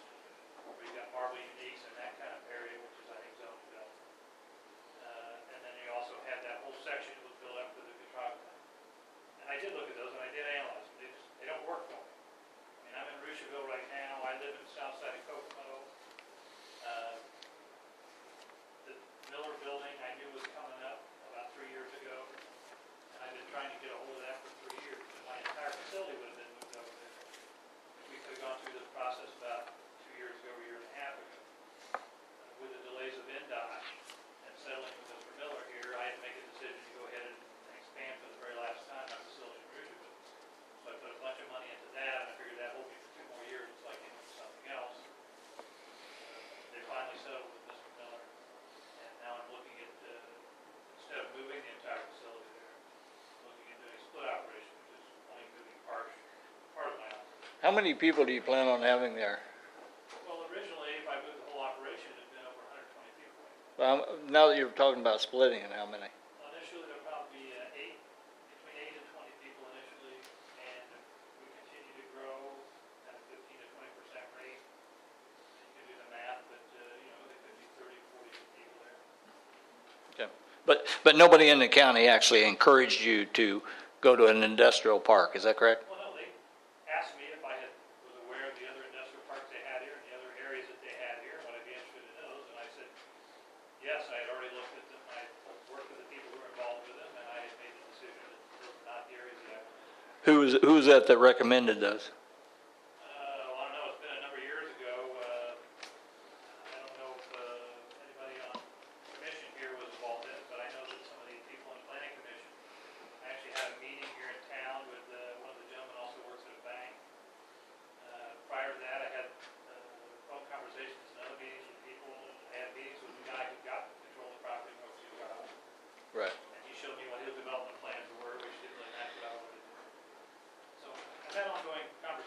S10: where you got Marble Uniques and that kind of area, which is, I think, zone development. And then you also had that whole section that was built up for the Gatrop plant. And I did look at those, and I did analyze them. They don't work for me. I mean, I'm in Rushville right now. I live in the south side of Kokomo. The Miller building I knew was coming up about 3 years ago, and I've been trying to get a hold of that for 3 years. And my entire facility would have been moved over there. We could have gone through this process about 2 years ago, a year and a half ago. With the delays of NDOT and settling with Mr. Miller here, I had to make a decision to go ahead and expand for the very last time my facility in Rushville. So I put a bunch of money into that, and I figured that hold me for 2 more years until I came up with something else. They finally settled with Mr. Miller, and now I'm looking at, instead of moving the entire facility there, looking at doing a split operation, which is only moving part of my operation.
S12: How many people do you plan on having there?
S10: Well, originally, if I moved the whole operation, it'd been over 120 people.
S12: Now that you're talking about splitting it, how many?
S10: Initially, there'll probably be between 8 and 20 people initially, and if we continue to grow at a 15 to 20% rate, you can do the math, but, there could be 30, 40 people there.
S12: Okay. But nobody in the county actually encouraged you to go to an industrial park, is that correct?
S10: Well, no, they asked me if I was aware of the other industrial parks they had here and the other areas that they had here, would I be interested in those, and I said, yes, I had already looked at them, I worked with the people who were involved with them, and I had made the decision that those were not the areas that I wanted.
S12: Who's that recommended those?
S10: Well, I don't know, it's been a number of years ago, I don't know if anybody on the commission here was involved in it, but I know that some of the people in the planning commission, I actually had a meeting here in town with one of the gentlemen also works at a bank. Prior to that, I had phone conversations and other meetings with people. I had meetings with the guy who got control of the property in North Utah.
S12: Right.
S10: And he showed me what his development plans were, which didn't really match what I wanted to do. So I've had ongoing conversations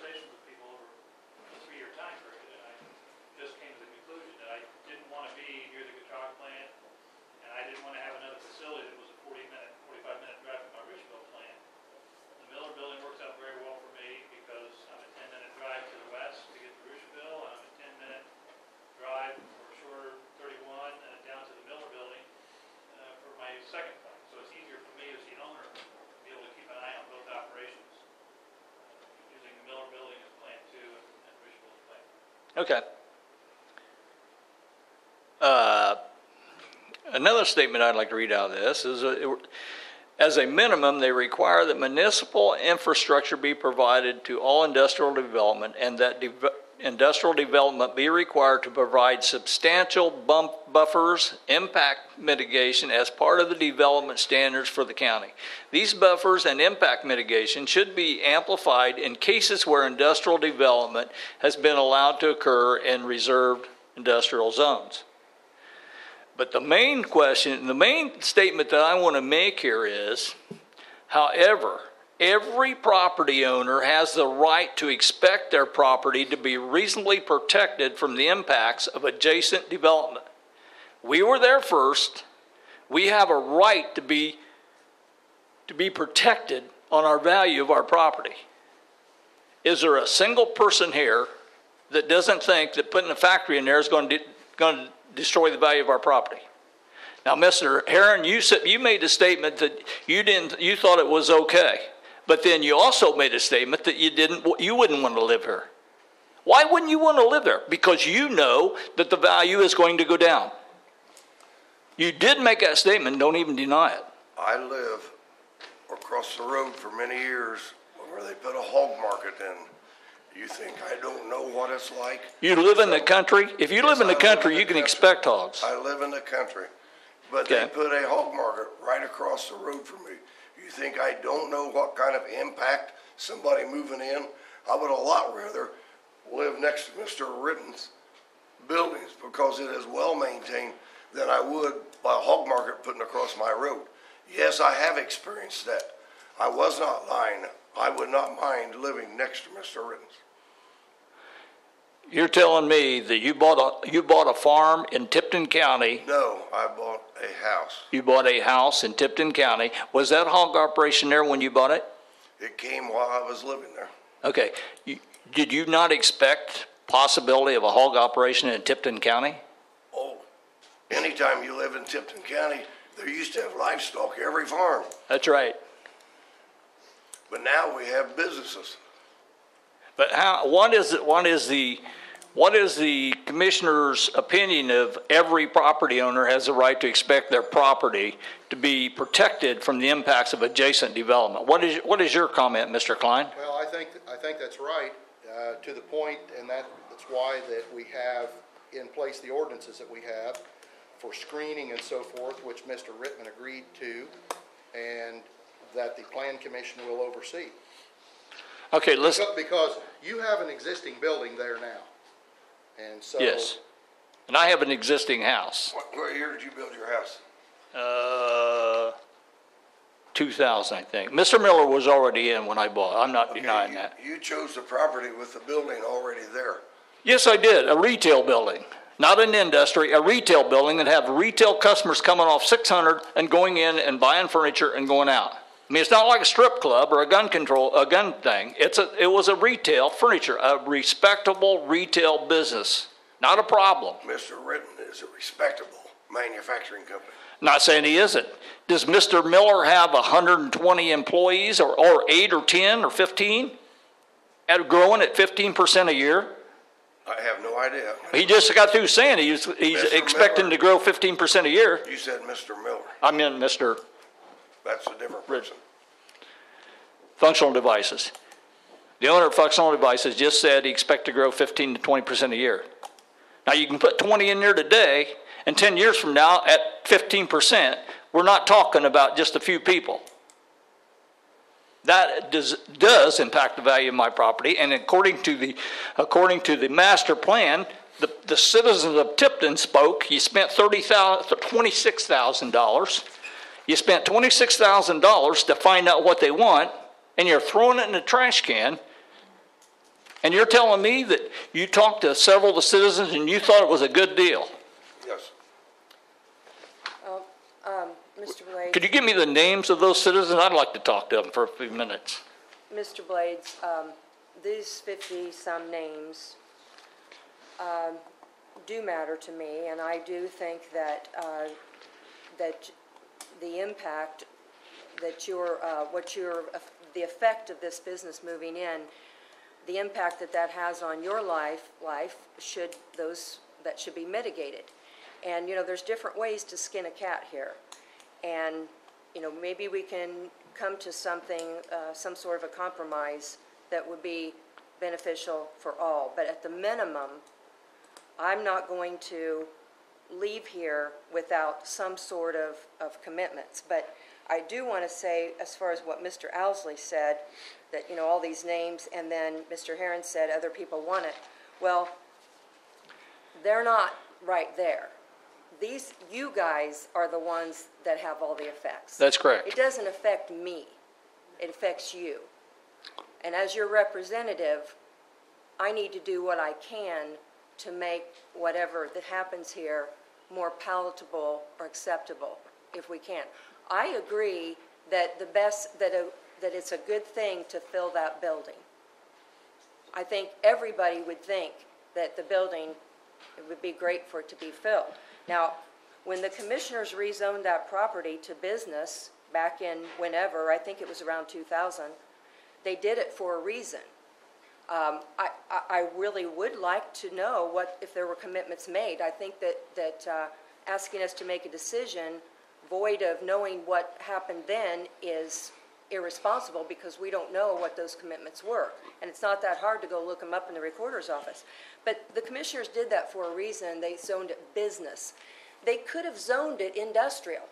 S10: second point. So it's easier for me as the owner to be able to keep an eye on both operations, using the Miller Building as Plan 2 and Richville as Plan 3.
S12: Okay. Another statement I'd like to read out of this is, as a minimum, they require that municipal infrastructure be provided to all industrial development and that industrial development be required to provide substantial buffers, impact mitigation as part of the development standards for the county. These buffers and impact mitigation should be amplified in cases where industrial development has been allowed to occur in reserved industrial zones. But the main question, the main statement that I want to make here is, however, every property owner has the right to expect their property to be reasonably protected from the impacts of adjacent development. We were there first. We have a right to be protected on our value of our property. Is there a single person here that doesn't think that putting a factory in there is going to destroy the value of our property? Now, Mr. Herron, you made a statement that you thought it was okay, but then you also made a statement that you wouldn't want to live here. Why wouldn't you want to live there? Because you know that the value is going to go down. You did make that statement. Don't even deny it.
S4: I live across the road for many years where they put a hog market in. You think I don't know what it's like?
S12: You live in the country? If you live in the country, you can expect hogs.
S4: I live in the country. But
S12: Okay.
S4: they put a hog market right across the road from me. You think I don't know what kind of impact somebody moving in? I would a lot rather live next to Mr. Ritten's buildings because it is well maintained than I would by a hog market putting across my road. Yes, I have experienced that. I was not lying. I would not mind living next to Mr. Ritten's.
S12: You're telling me that you bought a farm in Tipton County.
S4: No, I bought a house.
S12: You bought a house in Tipton County. Was that hog operation there when you bought it?
S4: It came while I was living there.
S12: Okay. Did you not expect possibility of a hog operation in Tipton County?
S4: Oh, anytime you live in Tipton County, there used to have livestock every farm.
S12: That's right.
S4: But now we have businesses.
S12: But what is the commissioner's opinion of every property owner has a right to expect their property to be protected from the impacts of adjacent development? What is your comment, Mr. Klein?
S1: Well, I think that's right, to the point, and that's why that we have in place the ordinances that we have for screening and so forth, which Mr. Rittman agreed to, and that the Plan Commission will oversee.
S12: Okay, listen.
S1: Because you have an existing building there now, and so.
S12: Yes, and I have an existing house.
S4: What year did you build your house?
S12: 2000, I think. Mr. Miller was already in when I bought. I'm not denying that.
S4: You chose the property with the building already there.
S12: Yes, I did. A retail building, not an industry. A retail building that have retail customers coming off 600 and going in and buying furniture and going out. I mean, it's not like a strip club or a gun thing. It was a retail furniture, a respectable retail business, not a problem.
S4: Mr. Ritten is a respectable manufacturing company.
S12: Not saying he isn't. Does Mr. Miller have 120 employees or 8 or 10 or 15 growing at 15% a year?
S4: I have no idea.
S12: He just got through saying he's expecting to grow 15% a year.
S4: You said Mr. Miller.
S12: I mean, Mr.
S4: That's a different person.
S12: Functional Devices. The owner of Functional Devices just said he expects to grow 15 to 20% a year. Now, you can put 20 in there today, and 10 years from now, at 15%, we're not talking about just a few people. That does impact the value of my property, and according to the master plan, the citizens of Tipton spoke. He spent $26,000. You spent $26,000 to find out what they want, and you're throwing it in the trash can, and you're telling me that you talked to several of the citizens and you thought it was a good deal.
S4: Yes.
S3: Mr. Blades.
S12: Could you give me the names of those citizens? I'd like to talk to them for a few minutes.
S3: Mr. Blades, these 50-some names do matter to me, and I do think that the impact that the effect of this business moving in, the impact that has on your life should be mitigated. And, there's different ways to skin a cat here. And, maybe we can come to something, some sort of a compromise that would be beneficial for all. But at the minimum, I'm not going to leave here without some sort of commitments. But I do want to say, as far as what Mr. Owsley said, that, all these names, and then Mr. Herron said other people want it. Well, they're not right there. You guys are the ones that have all the effects.
S12: That's correct.
S3: It doesn't affect me. It affects you. And as your representative, I need to do what I can to make whatever that happens here more palatable or acceptable, if we can. I agree that that it's a good thing to fill that building. I think everybody would think that the building, it would be great for it to be filled. Now, when the commissioners rezoned that property to business back in whenever, I think it was around 2000, they did it for a reason. I really would like to know if there were commitments made. I think that asking us to make a decision void of knowing what happened then is irresponsible, because we don't know what those commitments were. And it's not that hard to go look them up in the recorder's office. But the commissioners did that for a reason. They zoned it business. They could have zoned it industrial.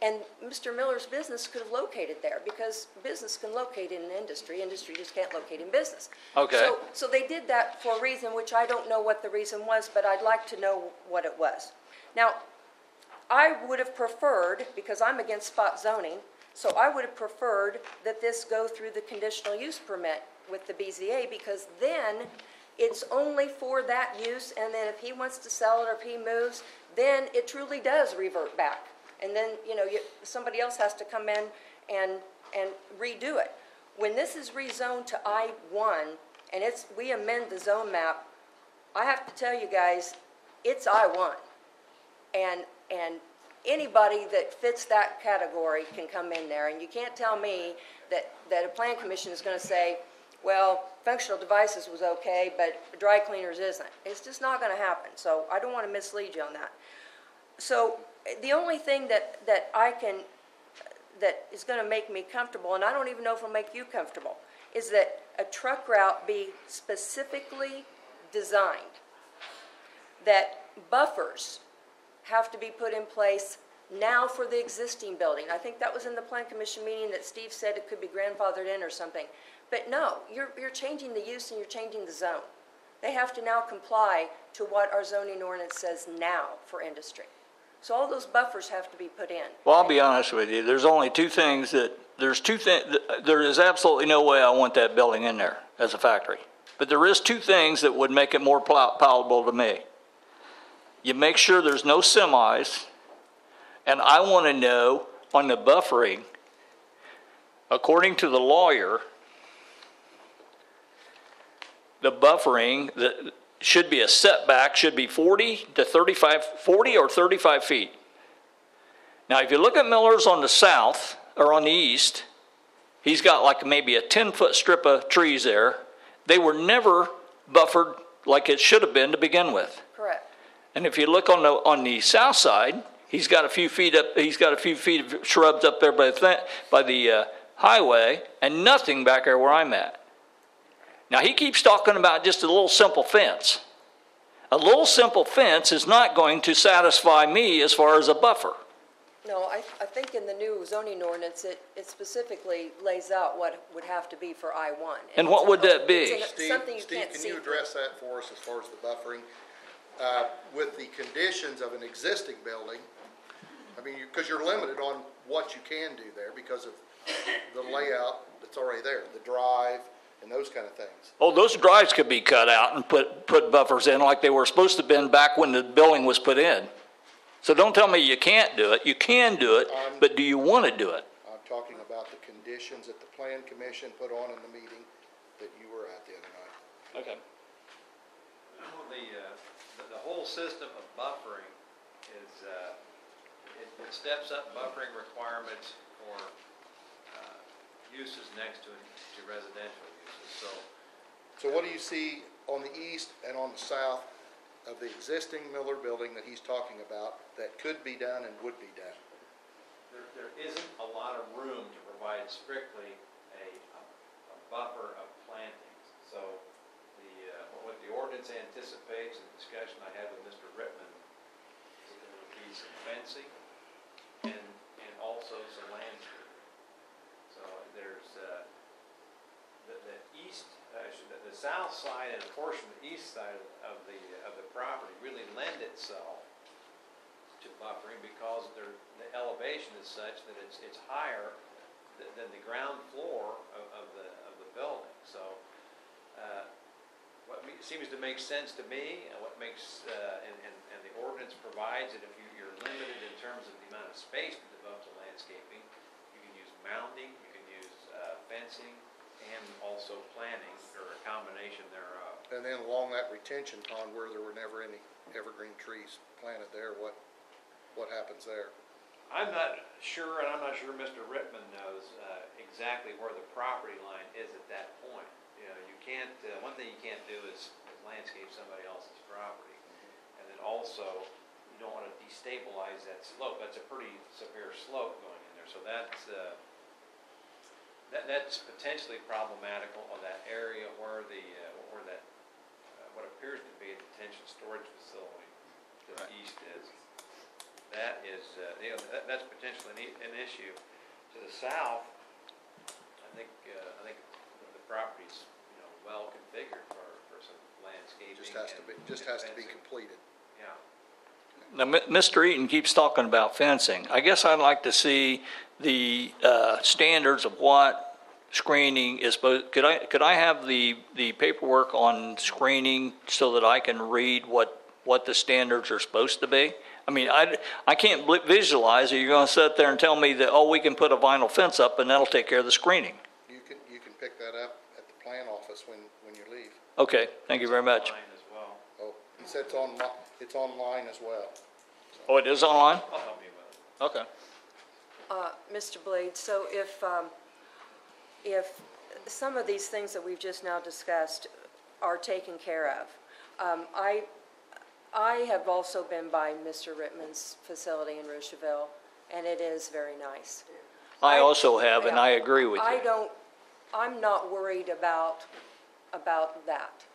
S3: And Mr. Miller's business could have located there, because business can locate in industry. Industry just can't locate in business.
S12: Okay.
S3: So they did that for a reason, which I don't know what the reason was, but I'd like to know what it was. Now, I would have preferred, because I'm against spot zoning, so I would have preferred that this go through the conditional use permit with the BZA, because then it's only for that use, and then if he wants to sell it or if he moves, then it truly does revert back. And then, somebody else has to come in and redo it. When this is rezoned to I-1, and we amend the zone map, I have to tell you guys, it's I-1. And anybody that fits that category can come in there, and you can't tell me that a plan commission is going to say, well, functional devices was okay, but dry cleaners isn't. It's just not going to happen, so I don't want to mislead you on that. So the only thing that is going to make me comfortable, and I don't even know if it'll make you comfortable, is that a truck route be specifically designed, that buffers have to be put in place now for the existing building. I think that was in the Plan Commission meeting that Steve said it could be grandfathered in or something. But no, you're changing the use and you're changing the zone. They have to now comply to what our zoning ordinance says now for industry. So all those buffers have to be put in.
S12: Well, I'll be honest with you. There's only two things there is absolutely no way I want that building in there as a factory. But there is two things that would make it more palatable to me. You make sure there's no semis, and I want to know on the buffering, according to the lawyer, the buffering that should be a setback should be 40 or 35 feet. Now, if you look at Miller's on the south or on the east, he's got like maybe a 10-foot strip of trees there. They were never buffered like it should have been to begin with.
S3: Correct.
S12: And if you look on the south side, he's got a few feet up. He's got a few feet of shrubs up there by the highway, and nothing back there where I'm at. Now he keeps talking about just a little simple fence. A little simple fence is not going to satisfy me as far as a buffer.
S3: No, I think in the new zoning ordinance, it specifically lays out what it would have to be for I-1.
S12: And what would that be?
S1: Steve, can you address that for us as far as the buffering? With the conditions of an existing building, I mean, because you're limited on what you can do there because of the layout that's already there, the drive and those kind of things.
S12: Oh, those drives could be cut out and put buffers in like they were supposed to have been back when the building was put in. So don't tell me you can't do it. You can do it, but do you want to do it?
S1: I'm talking about the conditions that the Plan Commission put on in the meeting that you were at the other night.
S12: Okay.
S7: The whole system of buffering is it steps up buffering requirements for uses next to residential uses,
S1: So what do you see on the east and on the south of the existing Miller building that he's talking about that could be done and would be done?
S7: there isn't a lot of room to provide strictly a buffer of plantings. So what the ordinance anticipates, and the discussion I had with Mr. Rittman, is that there would be some fencing and also some landscaping. So there's the east, the south side and a portion of the east side of the property really lend itself to buffering because the elevation is such that it's higher than the ground floor of the building. So what seems to make sense to me, and what makes and the ordinance provides that if you're limited in terms of the amount of space to develop the landscaping, you can use mounding, you can use fencing, and also planting, or a combination thereof.
S1: And then along that retention pond where there were never any evergreen trees planted there, what happens there?
S7: I'm not sure, and I'm not sure Mr. Rittman knows exactly where the property line is at that point. You know, you can't, one thing you can't do is landscape somebody else's property. And then also, you don't want to destabilize that slope. That's a pretty severe slope going in there. So that's potentially problematical of that area where that what appears to be a detention storage facility to the east is. That is, that's potentially an issue. To the south, I think the property's well configured for some landscaping.
S1: Just has to be completed.
S7: Yeah.
S12: Now, Mr. Eaton keeps talking about fencing. I guess I'd like to see the standards of what screening is supposed. Could I have the paperwork on screening so that I can read what the standards are supposed to be? I mean, I can't visualize. Are you going to sit there and tell me that, oh, we can put a vinyl fence up and that'll take care of the screening?
S1: You can pick that up at the plan office when you leave.
S12: Okay, thank you very much.
S7: Online as well.
S1: Oh, he said it's online as well.
S12: Oh, it is online?
S7: I'll help you with it.
S12: Okay.
S3: Mr. Blade, so if some of these things that we've just now discussed are taken care of, I have also been by Mr. Rittman's facility in Rocheville, and it is very nice.
S12: I also have, and I agree with you.
S3: I'm not worried about that,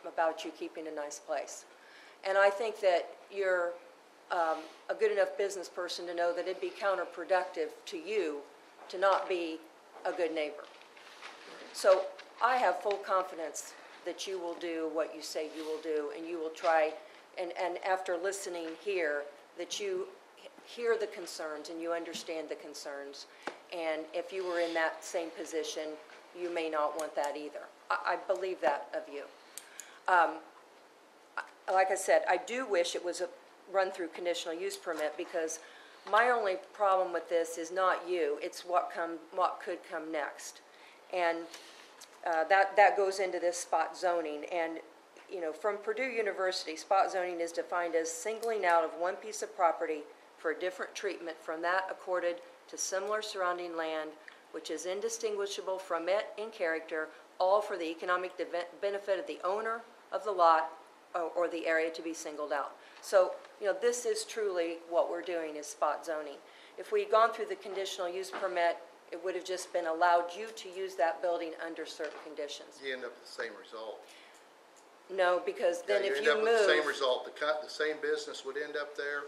S3: about you keeping a nice place. And I think that you're a good enough business person to know that it'd be counterproductive to you to not be a good neighbor. So I have full confidence that you will do what you say you will do, and you will try, and after listening here, that you hear the concerns and you understand the concerns. And if you were in that same position, you may not want that either. I believe that of you. Like I said, I do wish it was a run-through conditional use permit, because my only problem with this is not you, it's what could come next. And that goes into this spot zoning. And from Purdue University, spot zoning is defined as singling out of one piece of property for a different treatment from that accorded to similar surrounding land, which is indistinguishable from it in character, all for the economic benefit of the owner of the lot or the area to be singled out. So, this is truly what we're doing, is spot zoning. If we'd gone through the conditional use permit, it would have just been allowed you to use that building under certain conditions.
S1: You end up with the same result.
S3: No, because then if you
S1: end up with the same
S3: move,
S1: result. The same business would end up there,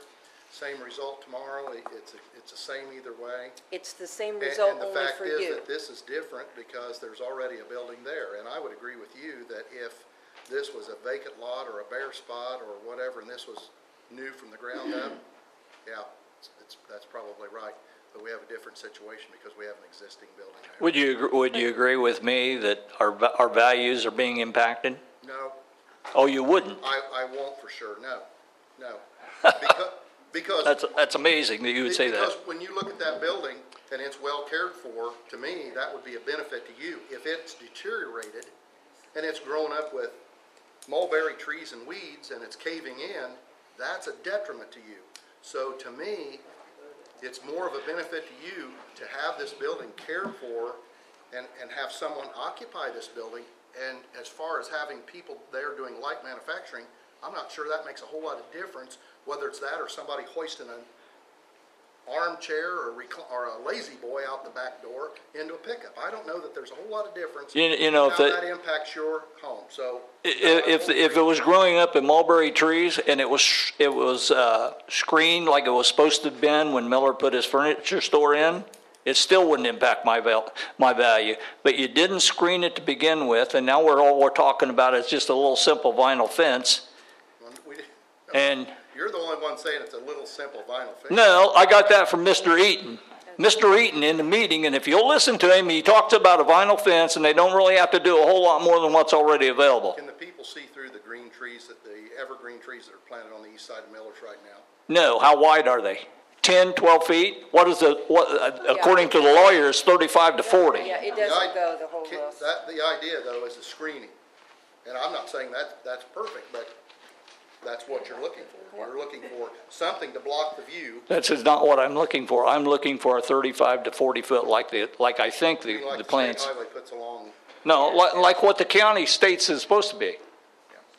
S1: same result tomorrow. It's the same either way.
S3: it's the same result
S1: And the
S3: only
S1: fact
S3: for
S1: is
S3: you.
S1: that this is different because there's already a building there. And I would agree with you that if this was a vacant lot or a bare spot or whatever, and this was new from the ground up, yeah, that's probably right. But we have a different situation because we have an existing building there.
S12: Would you agree with me that our values are being impacted?
S1: No,
S12: Oh, you wouldn't?
S1: I won't for sure, no. Because
S12: That's amazing that you would say that.
S1: Because when you look at that building and it's well cared for, to me, that would be a benefit to you. If it's deteriorated and it's grown up with mulberry trees and weeds and it's caving in, that's a detriment to you. So to me, It's more of a benefit to you to have this building cared for and have someone occupy this building. And as far as having people there doing light manufacturing, I'm not sure that makes a whole lot of difference, whether it's that or somebody hoisting an armchair or a lazy boy out the back door into a pickup. I don't know that there's a whole lot of difference
S12: You know,
S1: how that impacts your home. So
S12: if it was growing up in mulberry trees and it was screened like it was supposed to have been when Miller put his furniture store in, it still wouldn't impact my value. But you didn't screen it to begin with, and now all we're talking about is just a little simple vinyl fence. And
S1: you're the only one saying it's a little simple vinyl fence.
S12: no, I got that from Mr. Eaton. Mr. Eaton in the meeting, and if you'll listen to him, he talks about a vinyl fence, and they don't really have to do a whole lot more than what's already available.
S1: Can the people see through the green trees, the evergreen trees that are planted on the east side of Miller's right now?
S12: No, how wide are they? 10, 12 feet? According to the lawyers, 35 to 40.
S3: Yeah, it doesn't go the whole list.
S1: The idea, though, is the screening. And I'm not saying that's perfect, but that's what you're looking for. You're looking for something to block the view.
S12: That's not what I'm looking for. I'm looking for a 35 to 40 foot like I think the plans.
S1: State highway puts along.
S12: No, like what the county states is supposed to be.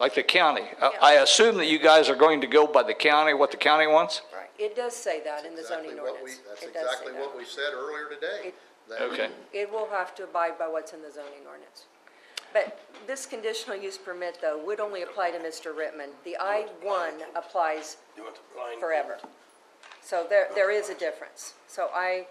S12: Like the county. I assume that you guys are going to go by the county, what the county wants?
S3: Right. It does say that in the zoning ordinance.
S1: That's
S3: It does say
S1: exactly
S3: that.
S1: what we said earlier today.
S12: Okay.
S3: It will have to abide by what's in the zoning ordinance. But this conditional use permit, though, would only apply to Mr. Rittman. The I-1 applies forever. So there is a difference. So I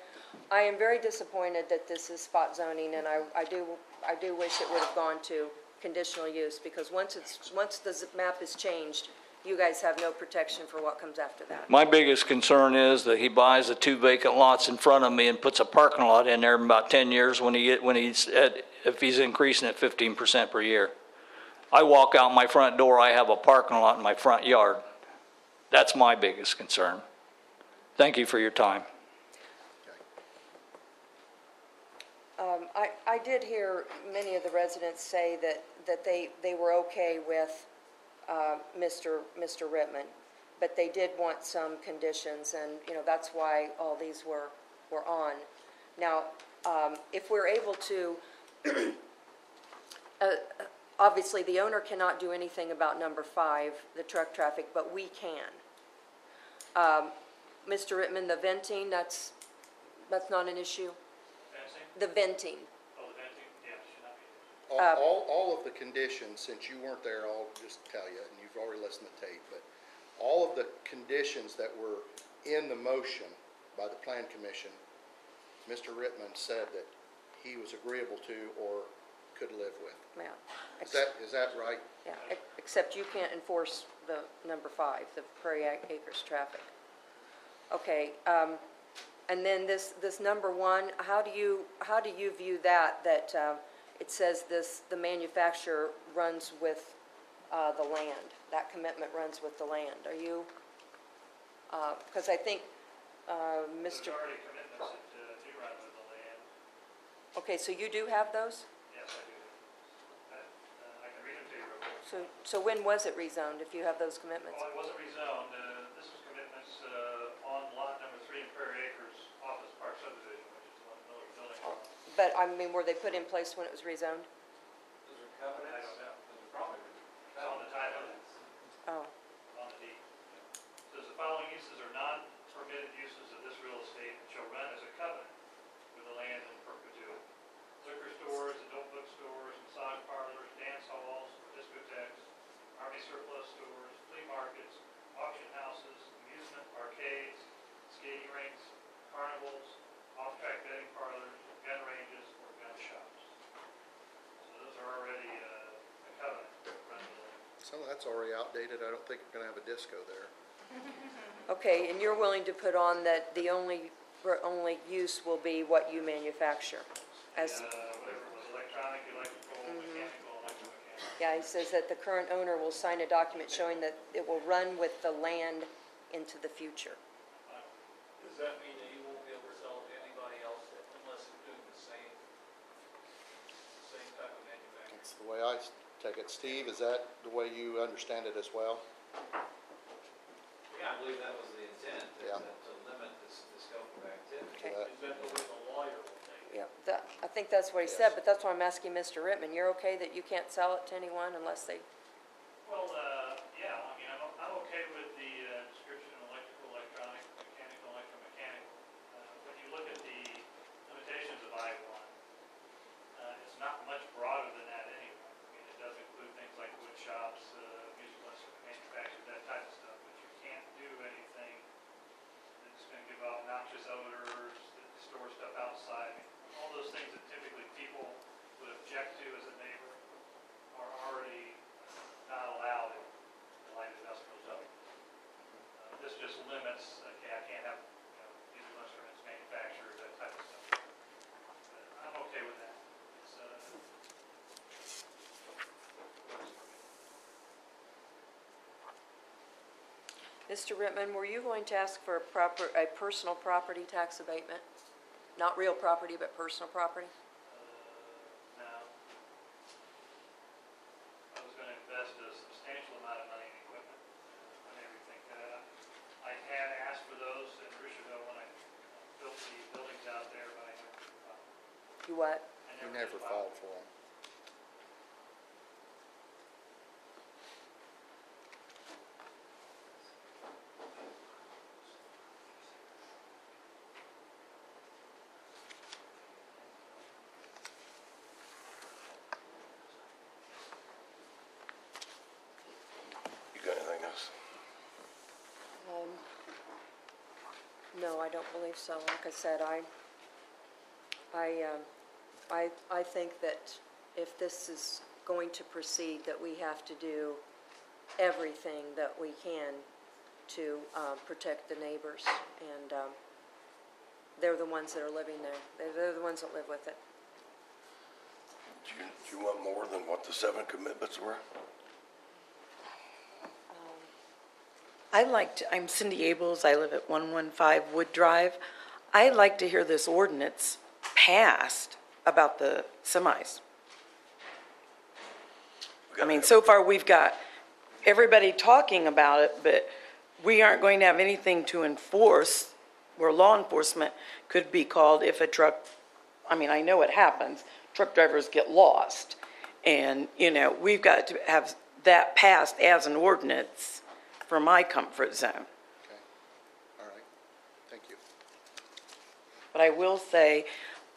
S3: am very disappointed that this is spot zoning, and I do wish it would have gone to conditional use, because once the map is changed, you guys have no protection for what comes after that.
S12: My biggest concern is that he buys the 2 vacant lots in front of me and puts a parking lot in there in about 10 years if he's increasing it 15% per year. I walk out my front door, I have a parking lot in my front yard. That's my biggest concern. Thank you for your time.
S3: I did hear many of the residents say that they were okay with Mr. Rittman, but they did want some conditions, and that's why all these were on. Now, if we're able to, obviously the owner cannot do anything about number 5, the truck traffic, but we can. Mr. Rittman, the venting, that's not an issue.
S10: Fencing?
S3: The venting.
S10: Oh, the venting, yeah, should not be.
S1: All of the conditions, since you weren't there, I'll just tell you, and you've already listened to tape, but all of the conditions that were in the motion by the Plan Commission, Mr. Rittman said that he was agreeable to or could live with.
S3: Yeah.
S1: Is that right?
S3: Yeah, except you can't enforce the number 5, the Prairie Acres traffic. Okay, and then this number 1, how do you view that it says the manufacturer runs with the land, that commitment runs with the land? Are you, because I think Mr.
S10: There's already commitments that do run with the land.
S3: Okay, so you do have those?
S10: Yes, I do. I can read them to you real quick.
S3: So when was it rezoned, if you have those commitments?
S10: Well, it wasn't rezoned. This was commitments on lot number 3 in Prairie Acres Office Park subdivision, which is the one Miller's building.
S3: But, I mean, were they put in place when it was rezoned?
S7: Those are covenants?
S10: I don't know.
S7: Those are probably
S10: It's on the title,
S3: Oh,
S10: on the deed. Says the following uses are non-permitted uses of this real estate and shall run as a covenant with the land in perpetuity. Liquor stores, adult bookstores, massage parlors, dance halls, discotheques, army surplus stores, flea markets, auction houses, amusement arcades, skating rinks, carnivals, off-track betting parlors, gun ranges, or gun shops. So those are already a covenant.
S1: Some of that's already outdated. I don't think we're going to have a disco there.
S3: okay, and you're willing to put on that the only use will be what you manufacture? As
S10: Whatever it was, electronic, electrical, mechanical, electromechanical.
S3: Yeah, he says that the current owner will sign a document showing that it will run with the land into the future.
S14: Does that mean that he won't be able to sell it to anybody else unless he's doing the same type of manufacturing?
S1: That's the way I take it. Steve, is that the way you understand it as well?
S7: Yeah, I believe that was the intent,
S1: Yeah.
S7: to limit the scope
S3: think that's what he said, but that's why I'm asking Mr. Rittman, you're okay that you can't sell it to anyone unless they,
S10: Well, yeah, I mean, I'm okay with the description of electrical, electronic, mechanical, electromechanical. When you look at the limitations of I-1, it's not much broader than that anyway. I mean, it does include things like wood shops, musical instrument manufacturers, that type of stuff, but you can't do anything that's going to give off noxious odors, that store stuff outside. I mean, all those things that typically people would object to as a neighbor are already not allowed in the light industrial zone. This just limits, okay, I can't have, musical instruments manufacturers, that type of stuff. But I'm okay with that. It's,
S3: Mr. Rittman, were you going to ask for a personal property tax abatement? Not real property, but personal property?
S10: no. I was going to invest a substantial amount of money in equipment and everything. I had asked for those in Rushville when I built the buildings out there, but I never filed.
S3: You what?
S1: You never filed for them.
S4: You got anything else?
S3: No, I don't believe so. Like I said, I think that if this is going to proceed, that we have to do everything that we can to protect the neighbors. And they're the ones that are living there. They're the ones that live with it.
S4: Do you want more than what the 7 commitments were?
S9: I'm Cindy Ables, I live at 115 Wood Drive. I'd like to hear this ordinance passed about the semis. I mean, so far we've got everybody talking about it, but we aren't going to have anything to enforce where law enforcement could be called if a truck, I mean, I know it happens, truck drivers get lost. And, we've got to have that passed as an ordinance for my comfort zone.
S1: Okay, all right, thank you.
S9: But I will say,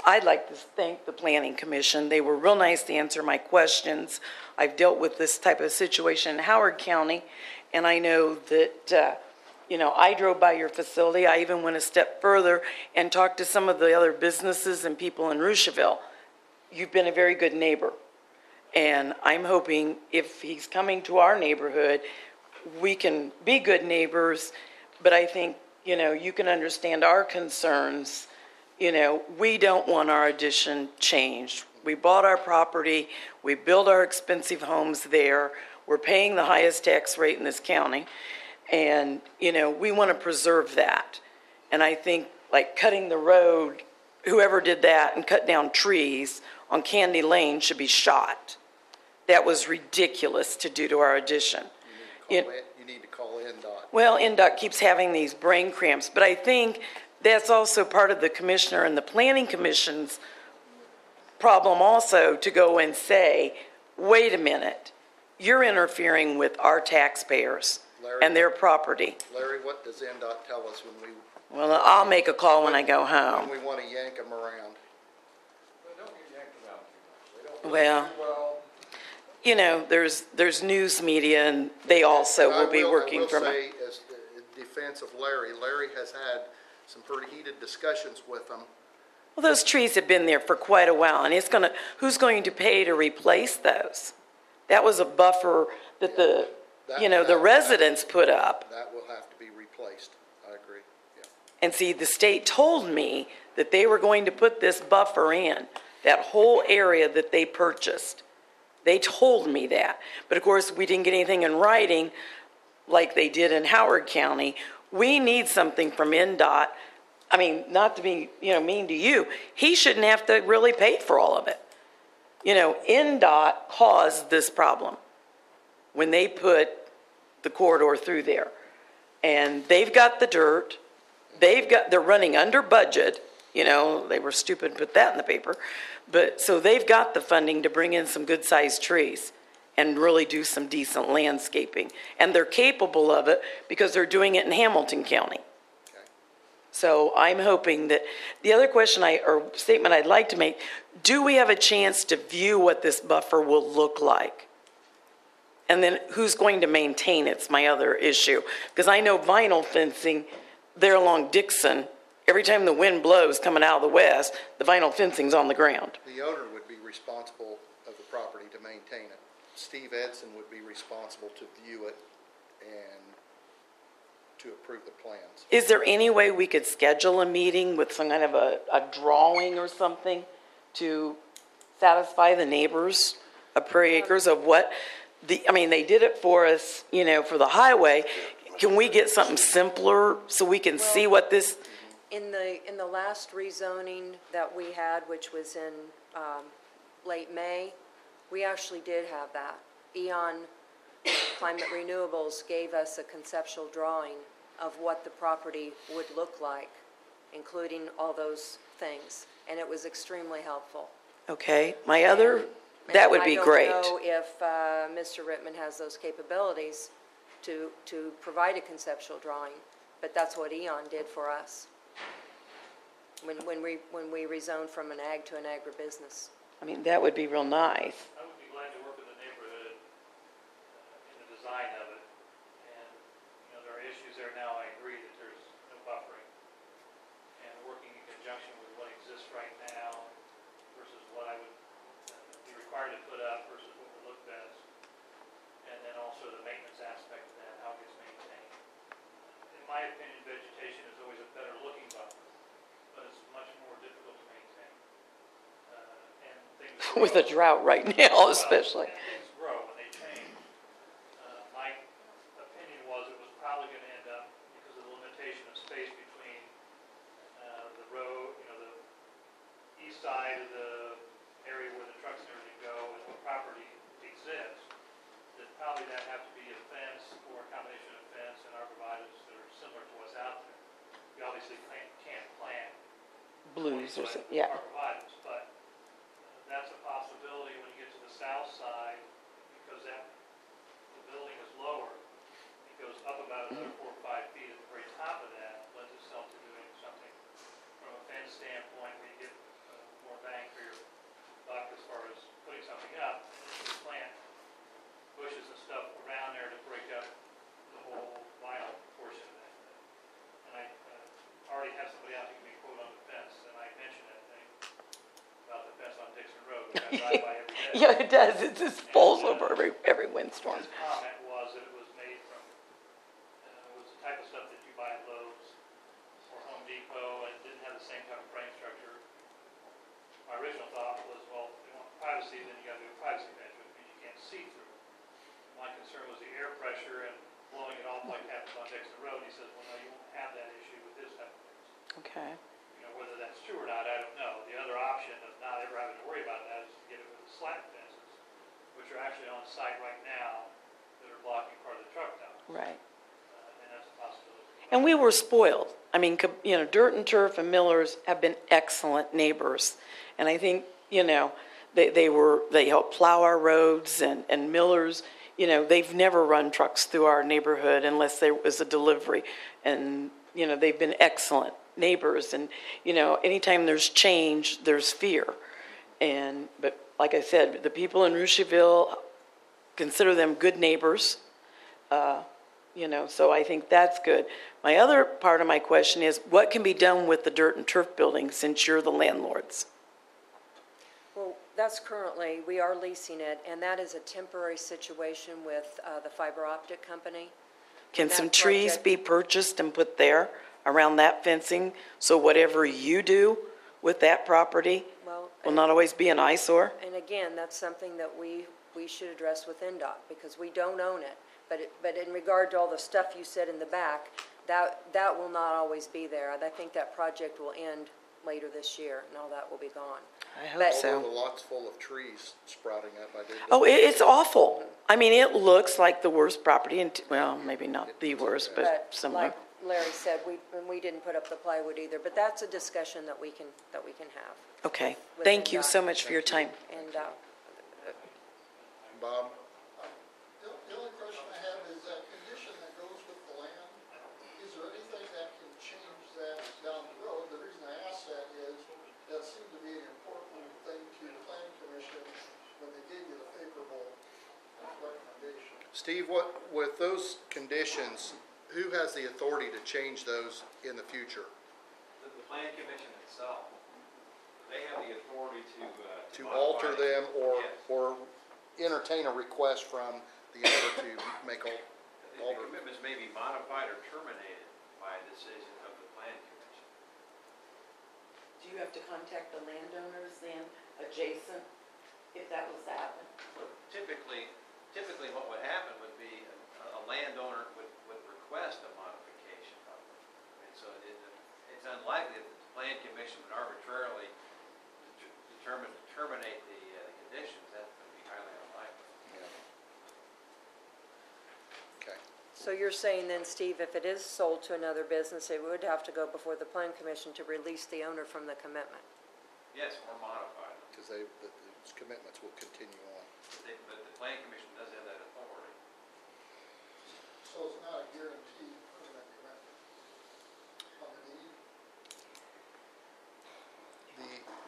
S9: I'd like to thank the Planning Commission. They were real nice to answer my questions. I've dealt with this type of situation in Howard County, and I know that, I drove by your facility. I even went a step further and talked to some of the other businesses and people in Rushville. You've been a very good neighbor, and I'm hoping if he's coming to our neighborhood, we can be good neighbors, but I think, you can understand our concerns. We don't want our addition changed. We bought our property, we built our expensive homes there, we're paying the highest tax rate in this county, and, we want to preserve that. And I think, like, cutting the road, whoever did that and cut down trees on Candy Lane should be shot. That was ridiculous to do to our addition.
S1: You need to call NDOT.
S9: Well, NDOT keeps having these brain cramps, but I think that's also part of the commissioner and the planning commission's problem also to go and say, wait a minute, you're interfering with our taxpayers and their property.
S1: Larry, what does NDOT tell us when we?
S9: Well, I'll make a call when I go home.
S1: When we want to yank them around?
S2: They don't get yanked around too much. They don't
S9: Well, there's news media, and they also will be working from.
S1: I will say, as the defense of Larry has had some pretty heated discussions with them.
S9: Well, those trees have been there for quite a while, and who's going to pay to replace those? That was a buffer that the residents put up.
S1: That will have to be replaced. I agree, yeah.
S9: And see, the state told me that they were going to put this buffer in, that whole area that they purchased. They told me that. But of course, we didn't get anything in writing like they did in Howard County. We need something from NDOT. I mean, not to be, mean to you, he shouldn't have to really pay for all of it. NDOT caused this problem when they put the corridor through there. And they've got the dirt. They're running under budget. You know, they were stupid to put that in the paper. But, so they've got the funding to bring in some good-sized trees and really do some decent landscaping. And they're capable of it because they're doing it in Hamilton County. So I'm hoping that, the other question or statement I'd like to make, do we have a chance to view what this buffer will look like? And then who's going to maintain it's my other issue. Because I know vinyl fencing, there along Dixon, every time the wind blows coming out of the west, the vinyl fencing's on the ground.
S1: The owner would be responsible of the property to maintain it. Steve Edson would be responsible to view it and to approve the plans.
S9: Is there any way we could schedule a meeting with some kind of a drawing or something to satisfy the neighbors of Prairie Acres of what I mean, they did it for us, you know, for the highway. Can we get something simpler so we can see what this?
S3: In the last rezoning that we had, which was in late May, we actually did have that. Eon Climate Renewables gave us a conceptual drawing of what the property would look like, including all those things, and it was extremely helpful.
S9: Okay, my other, that would be great.
S3: I don't know if Mr. Rittman has those capabilities to provide a conceptual drawing, but that's what Eon did for us when we rezoned from an ag to an agribusiness.
S9: I mean, that would be real nice.
S10: I would be glad to work with the neighborhood in the design of it. And, you know, there are issues there now, I agree that there's no buffering. And working in conjunction with what exists right now versus what I would be required to put up versus what would look best. And then also the maintenance aspect of that, how it gets maintained. In my opinion, vegetation is always a better looking buffer, but it's much more difficult to maintain. And things
S9: With a drought right now, especially.
S10: And things grow when they change. My opinion was it was probably going to end up, because of the limitation of space between the road, you know, the east side of the area where the trucks and everything go and what property exists, that probably that have to be a fence or a combination of fence and arborvitaes that are similar to what's out there. You obviously can't plant
S9: Blues or something, yeah.
S10: arborvitaes, but that's a possibility when you get to the south side, because the building is lower. It goes up about another 4 or 5 feet at the very top of that, lends itself to doing something from a fence standpoint where you get more bang for your buck as far as putting something up. And you plant bushes and stuff around there to break up the whole vinyl portion of that. And I already have somebody out to give me a quote on the fence, and I mentioned that thing about the fence on Dixon Road, which I drive by every day.
S9: Yeah, it does. It just falls over every windstorm.
S10: His comment was that it was made from, it was the type of stuff that you buy at Lowe's or Home Depot, and didn't have the same type of frame structure. My original thought was, well, if you want privacy, then you gotta do a privacy measurement, because you can't see through it. My concern was the air pressure and blowing it off like happens on Dixon Road. He says, well, no, you won't have that issue with this type of fence.
S9: Okay.
S10: You know, whether that's true or not, I don't know. The other option of not ever having to worry about that is to get it with the slat fences, which are actually on site right now that are blocking part of the truck dock.
S9: Right.
S10: And that's a possibility.
S9: And we were spoiled. I mean, you know, Dirt and Turf and Millers have been excellent neighbors. And I think, you know, they helped plow our roads, and Millers, you know, they've never run trucks through our neighborhood unless there was a delivery. And, you know, they've been excellent neighbors. And, you know, anytime there's change, there's fear. But like I said, the people in Rusheville consider them good neighbors. You know, so I think that's good. My other part of my question is, what can be done with the Dirt and Turf building since you're the landlords?
S3: Well, that's currently, we are leasing it, and that is a temporary situation with the fiber optic company.
S9: Can
S3: That
S9: some trees
S3: project-
S9: be purchased and put there around that fencing? So whatever you do with that property
S3: Well,
S9: will not always be an eyesore?
S3: and again, that's something that we should address with NDOT, because we don't own it. But in regard to all the stuff you said in the back, that will not always be there. I think that project will end later this year, and all that will be gone.
S9: I hope
S3: But-
S9: so.
S1: Although the lot's full of trees sprouting up, I did.
S9: Oh, it's awful. I mean, it looks like the worst property, well, maybe not the worst, but similar.
S3: Larry said, we didn't put up the plywood either, but that's a discussion that we can have.
S9: Okay,
S3: With
S9: thank you
S3: NDOT.
S9: so much for your time.
S3: And,
S1: Bob?
S15: The only question I have is that condition that goes with the land, is there anything that can change that down the road? The reason I ask that is, that seemed to be an important thing to the planning commission when they gave you the favorable recommendation.
S1: Steve, with those conditions, who has the authority to change those in the future?
S7: The plan commission itself, they have the authority
S1: To
S7: modify
S1: alter
S7: it.
S1: them
S7: Yes.
S1: or entertain a request from the owner to make
S7: The
S1: alter?
S7: commitments may be modified or terminated by a decision of the plan commission.
S9: Do you have to contact the landowners then, adjacent, if that was to happen?
S7: Typically what would happen would be a landowner would request a modification of it. And so it's unlikely that the plan commission would arbitrarily determine to terminate the conditions. That would be highly unlikely.
S1: Okay.
S3: so you're saying then, Steve, if it is sold to another business, it would have to go before the plan commission to release the owner from the commitment?
S7: Yes, or modified.
S1: Because those commitments will continue on.
S7: But the plan commission does have that authority.
S15: So it's not a guaranteed permanent commitment on the deed?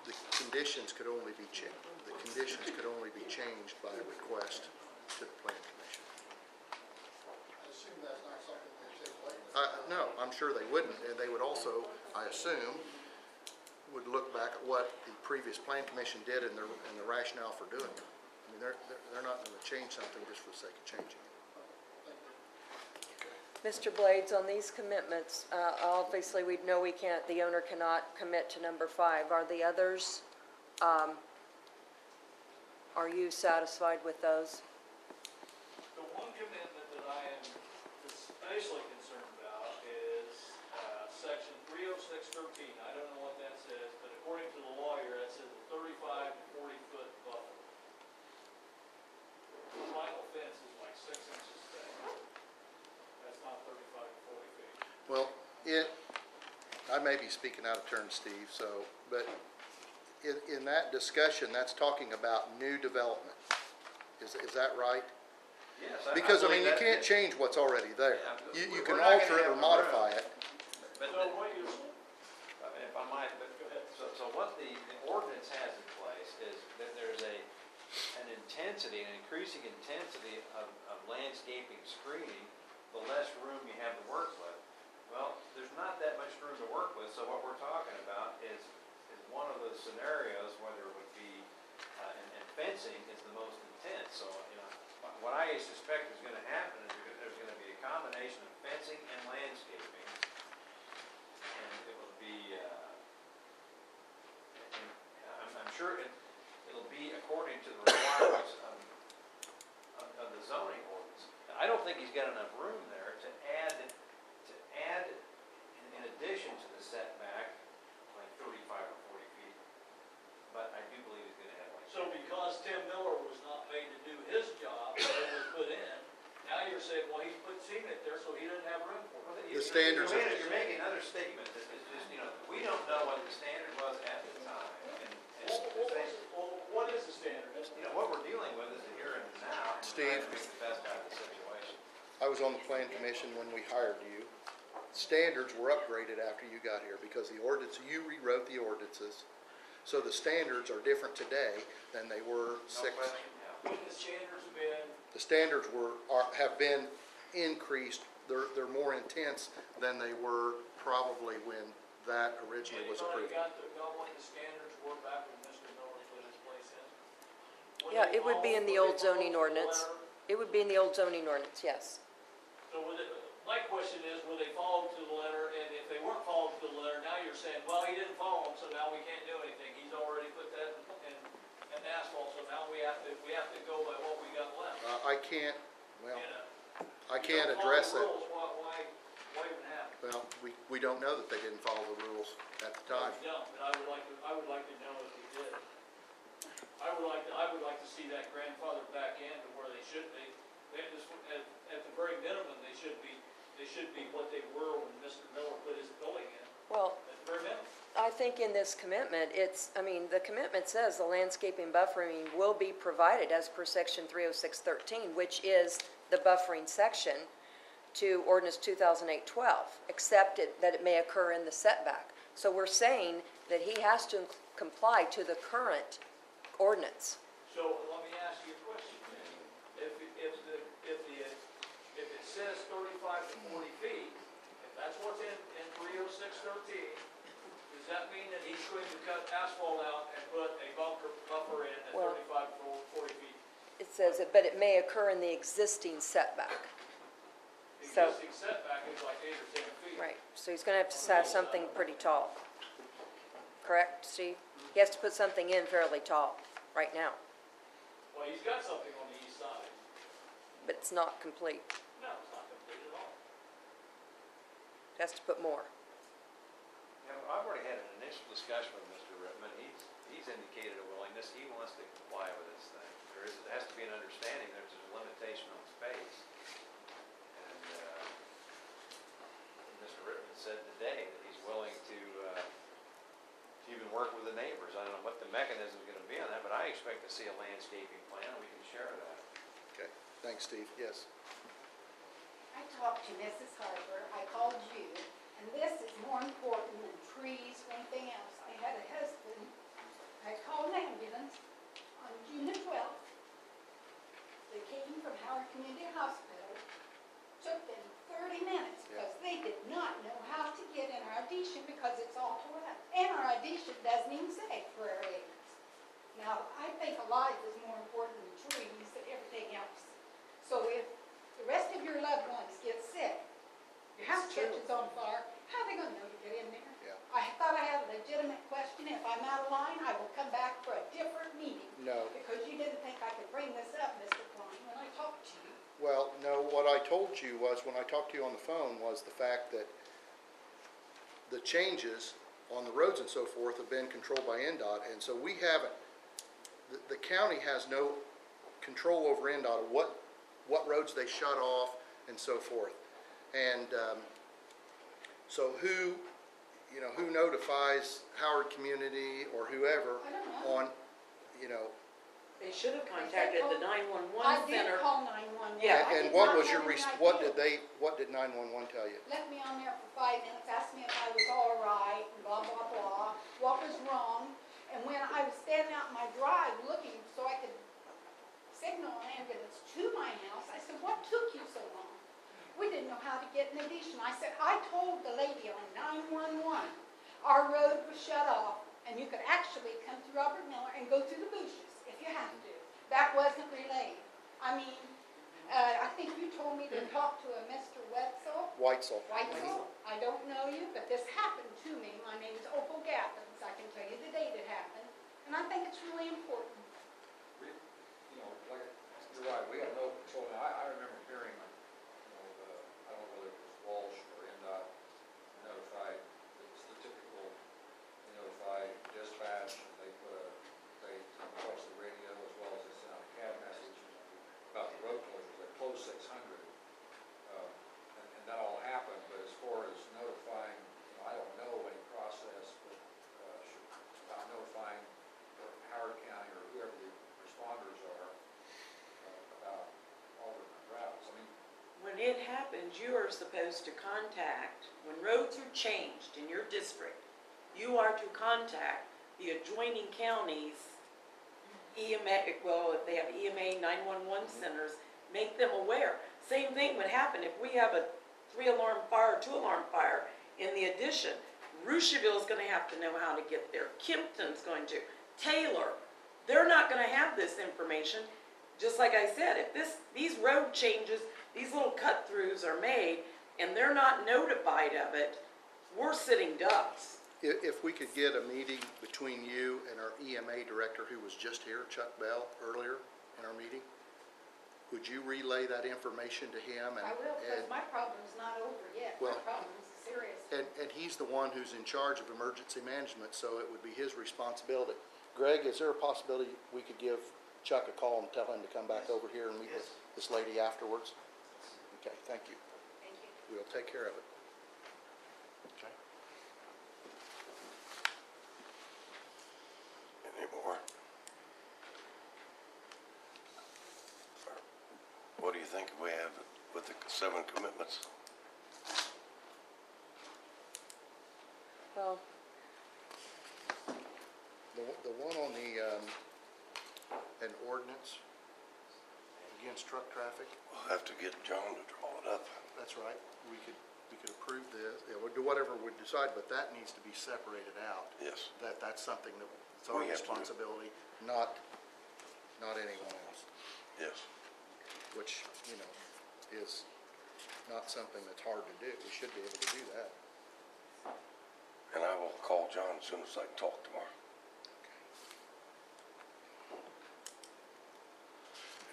S1: The conditions could only be changed by request to the plan commission.
S15: I assume that's not something they take lightly.
S1: No, I'm sure they wouldn't, and they would also, I assume, would look back at what the previous plan commission did and the rationale for doing it. I mean, they're not going to change something just for the sake of changing it.
S3: Mr. Blades, on these commitments, obviously we know the owner cannot commit to number 5. Are the others, are you satisfied with those?
S14: The one commitment that I am especially concerned about is section 30613. I don't know what that says, but according to the lawyer, it says a 35 to 40-foot buffer. The vinyl fence is like 6 inches thick. That's not 35 to 40 feet.
S1: Well, I may be speaking out of turn, Steve, but in that discussion, that's talking about new development. Is that right?
S7: Yes.
S1: Because, I mean, you
S7: believe
S1: can't
S7: that-
S1: change what's already there.
S7: Yeah,
S1: You
S7: we're
S1: can
S7: not gonna
S1: alter it
S7: have
S1: or
S7: a
S1: modify
S7: room.
S1: it.
S7: But
S14: So what you're,
S7: if I might, so what the ordinance has in place is that there's an intensity, an increasing intensity of landscaping screening, the less room you have to work with. Well, there's not that much room to work with, so what we're talking about is one of those scenarios, whether it would be, and fencing is the most intense. So, what I suspect is gonna happen is there's gonna be a combination of fencing and landscaping. And it will be, I'm sure it'll be according to the requirements of the zoning ordinance. I don't think he's got enough room there to add in addition to the setback, like 35 or 40 feet. But I do believe he's gonna have like.
S14: so because Tim Miller was not made to do his job, when it was put in, now you're saying, well, he's put cement there, so he doesn't have room for it.
S1: The standards are-
S7: You're making another statement that is just, we don't know what the standard was at the time.
S14: What is the standard?
S7: What we're dealing with is the here and now. And
S1: Steve?
S7: trying to make the best out of the situation.
S1: I was on the plan commission when we hired you. Standards were upgraded after you got here because you rewrote the ordinances. So the standards are different today than they were
S7: No question, yeah.
S14: When the standards have been,
S1: The standards have been increased. They're more intense than they were probably when that originally was
S14: anybody
S1: approved.
S14: got what the standards were back when Mr. Miller put his place in? Were
S3: Yeah,
S14: they
S3: it would be in the
S14: followed-
S3: old
S14: were they
S3: zoning
S14: followed to the
S3: ordinance.
S14: letter?
S3: It would be in the old zoning ordinance, yes.
S14: So my question is, were they followed to the letter, and if they weren't followed to the letter, now you're saying, well, he didn't follow them, so now we can't do anything. He's already put that in asphalt, so now we have to go by what we got left.
S1: I can't, well,
S14: You know?
S1: I
S14: You
S1: can't
S14: don't
S1: address
S14: follow
S1: it.
S14: the rules, why even have it?
S1: Well, we don't know that they didn't follow the rules at the time.
S14: No, but I would like to know if he did. I would like to see that grandfather back in to where they should be. They just, at the very minimum, they should be they should be what they were when Mr. Miller put his building in,
S3: Well,
S14: at the bare minimum.
S3: I think in this commitment, the commitment says the landscaping buffering will be provided as per section 30613, which is the buffering section to ordinance 2008-12, except that it may occur in the setback. So we're saying that he has to comply to the current ordinance.
S14: So let me ask you a question. If it says 35 to 40 feet, if that's what's in 30613, does that mean that he's going to cut asphalt out and put a buffer in at
S3: Well,
S14: 35 to 40 feet?
S3: It says it, but it may occur in the existing setback. So,
S14: Existing setback is like 8 or 10 feet.
S3: right, so he's gonna have to have something pretty tall. Correct, Steve? He has to put something in fairly tall right now,
S14: Well, he's got something on the east side.
S3: but it's not complete.
S14: No, it's not complete at all.
S3: He has to put more.
S7: You know, I've already had an initial discussion with Mr. Rittman. He's indicated a willingness. He wants to comply with this thing. There has to be an understanding that there's a limitation on space. And Mr. Rittman said today that he's willing to even work with the neighbors. I don't know what the mechanism is going to be on that, but I expect to see a landscaping plan, and we can share that.
S1: Okay, thanks, Steve. Yes.
S16: I talked to Mrs. Harper, I called you, and this is more important than trees or anything else. I had a husband, I called an ambulance on June the 12th. They came from Howard Community Hospital, took them 30 minutes because they did not know how to get in our addition because it's all tore up. And our addition doesn't even say prayer areas. Now, I think a life is more important than trees and everything else. So if the rest of your loved ones get sick, your house catches on fire, how are they going to know to get in there?
S1: Yeah.
S16: I thought I had a legitimate question. If I'm out of line, I will come back for a different meeting.
S1: No.
S16: Because you didn't think I could bring this up, Mr. Klein, when I talked to you.
S1: Well, no, what I told you was, when I talked to you on the phone, was the fact that the changes on the roads and so forth have been controlled by NDOT, and so we haven't, the county has no control over NDOT of what roads they shut off and so forth. And so who notifies Howard Community or whoever
S16: I don't know.
S1: on, you know,
S9: They should have contacted the 911
S16: I did
S9: center.
S16: call 911.
S9: Yeah.
S16: I
S1: and
S16: did
S1: what
S16: not
S1: was your,
S16: have any
S1: what
S16: idea.
S1: did 911 tell you?
S16: Left me on there for 5 minutes, asked me if I was all right, and blah, blah, blah, what was wrong. And when I was standing out in my drive looking so I could signal an ambulance to my house, I said, what took you so long? We didn't know how to get an addition. I said, I told the lady on 911, our road was shut off, and you could actually come through Robert Miller and go through the bushes if you have to. That wasn't relayed. I mean, I think you told me to talk to a Mr. Wetzel.
S1: Weitzel.
S16: Weitzel? I don't know you, but this happened to me. My name's Opal Gathens. I can tell you the date it happened. And I think it's really important.
S2: You know, like, you're right, we have no control. Now, I remember hearing, I don't know whether it was Walsh or NDOT notified, it's the typical, they notify dispatch, they watch the radio as well as they send out a cab message about the road closures. They closed 600, and that all happened, but as far as notifying, I don't know any process, but about notifying Howard County or whoever the responders are about alternate routes. I mean,
S9: When it happens, you are supposed to contact, when roads are changed in your district, you are to contact the adjoining counties, EMA, well, if they have EMA 911 centers, make them aware. Same thing would happen if we have a 3-alarm fire, 2-alarm fire in the addition. Rushville's going to have to know how to get there. Kimpton's going to. Taylor, they're not going to have this information. Just like I said, if these road changes, these little cut-throughs are made, and they're not notified of it, we're sitting ducks.
S1: If we could get a meeting between you and our EMA director, who was just here, Chuck Bell, earlier in our meeting, would you relay that information to him?
S16: I will, because my problem's not over yet.
S1: Well,
S16: My problem's serious.
S1: And he's the one who's in charge of emergency management, so it would be his responsibility. Greg, is there a possibility we could give Chuck a call and tell him to come back over here and meet with this lady afterwards? Okay, thank you.
S16: Thank you.
S1: we'll take care of it.
S4: Okay. Any more? What do you think we have with the 7 commitments?
S3: Well,
S1: The one on an ordinance against truck traffic,
S4: We'll have to get John to draw it up.
S1: that's right. We could approve this, yeah, we'll do whatever we decide, but that needs to be separated out.
S4: Yes.
S1: That's something that's our
S4: We have to do.
S1: responsibility, not anyone else,
S4: Yes.
S1: which, is not something that's hard to do. We should be able to do that.
S4: And I will call John as soon as I can talk tomorrow.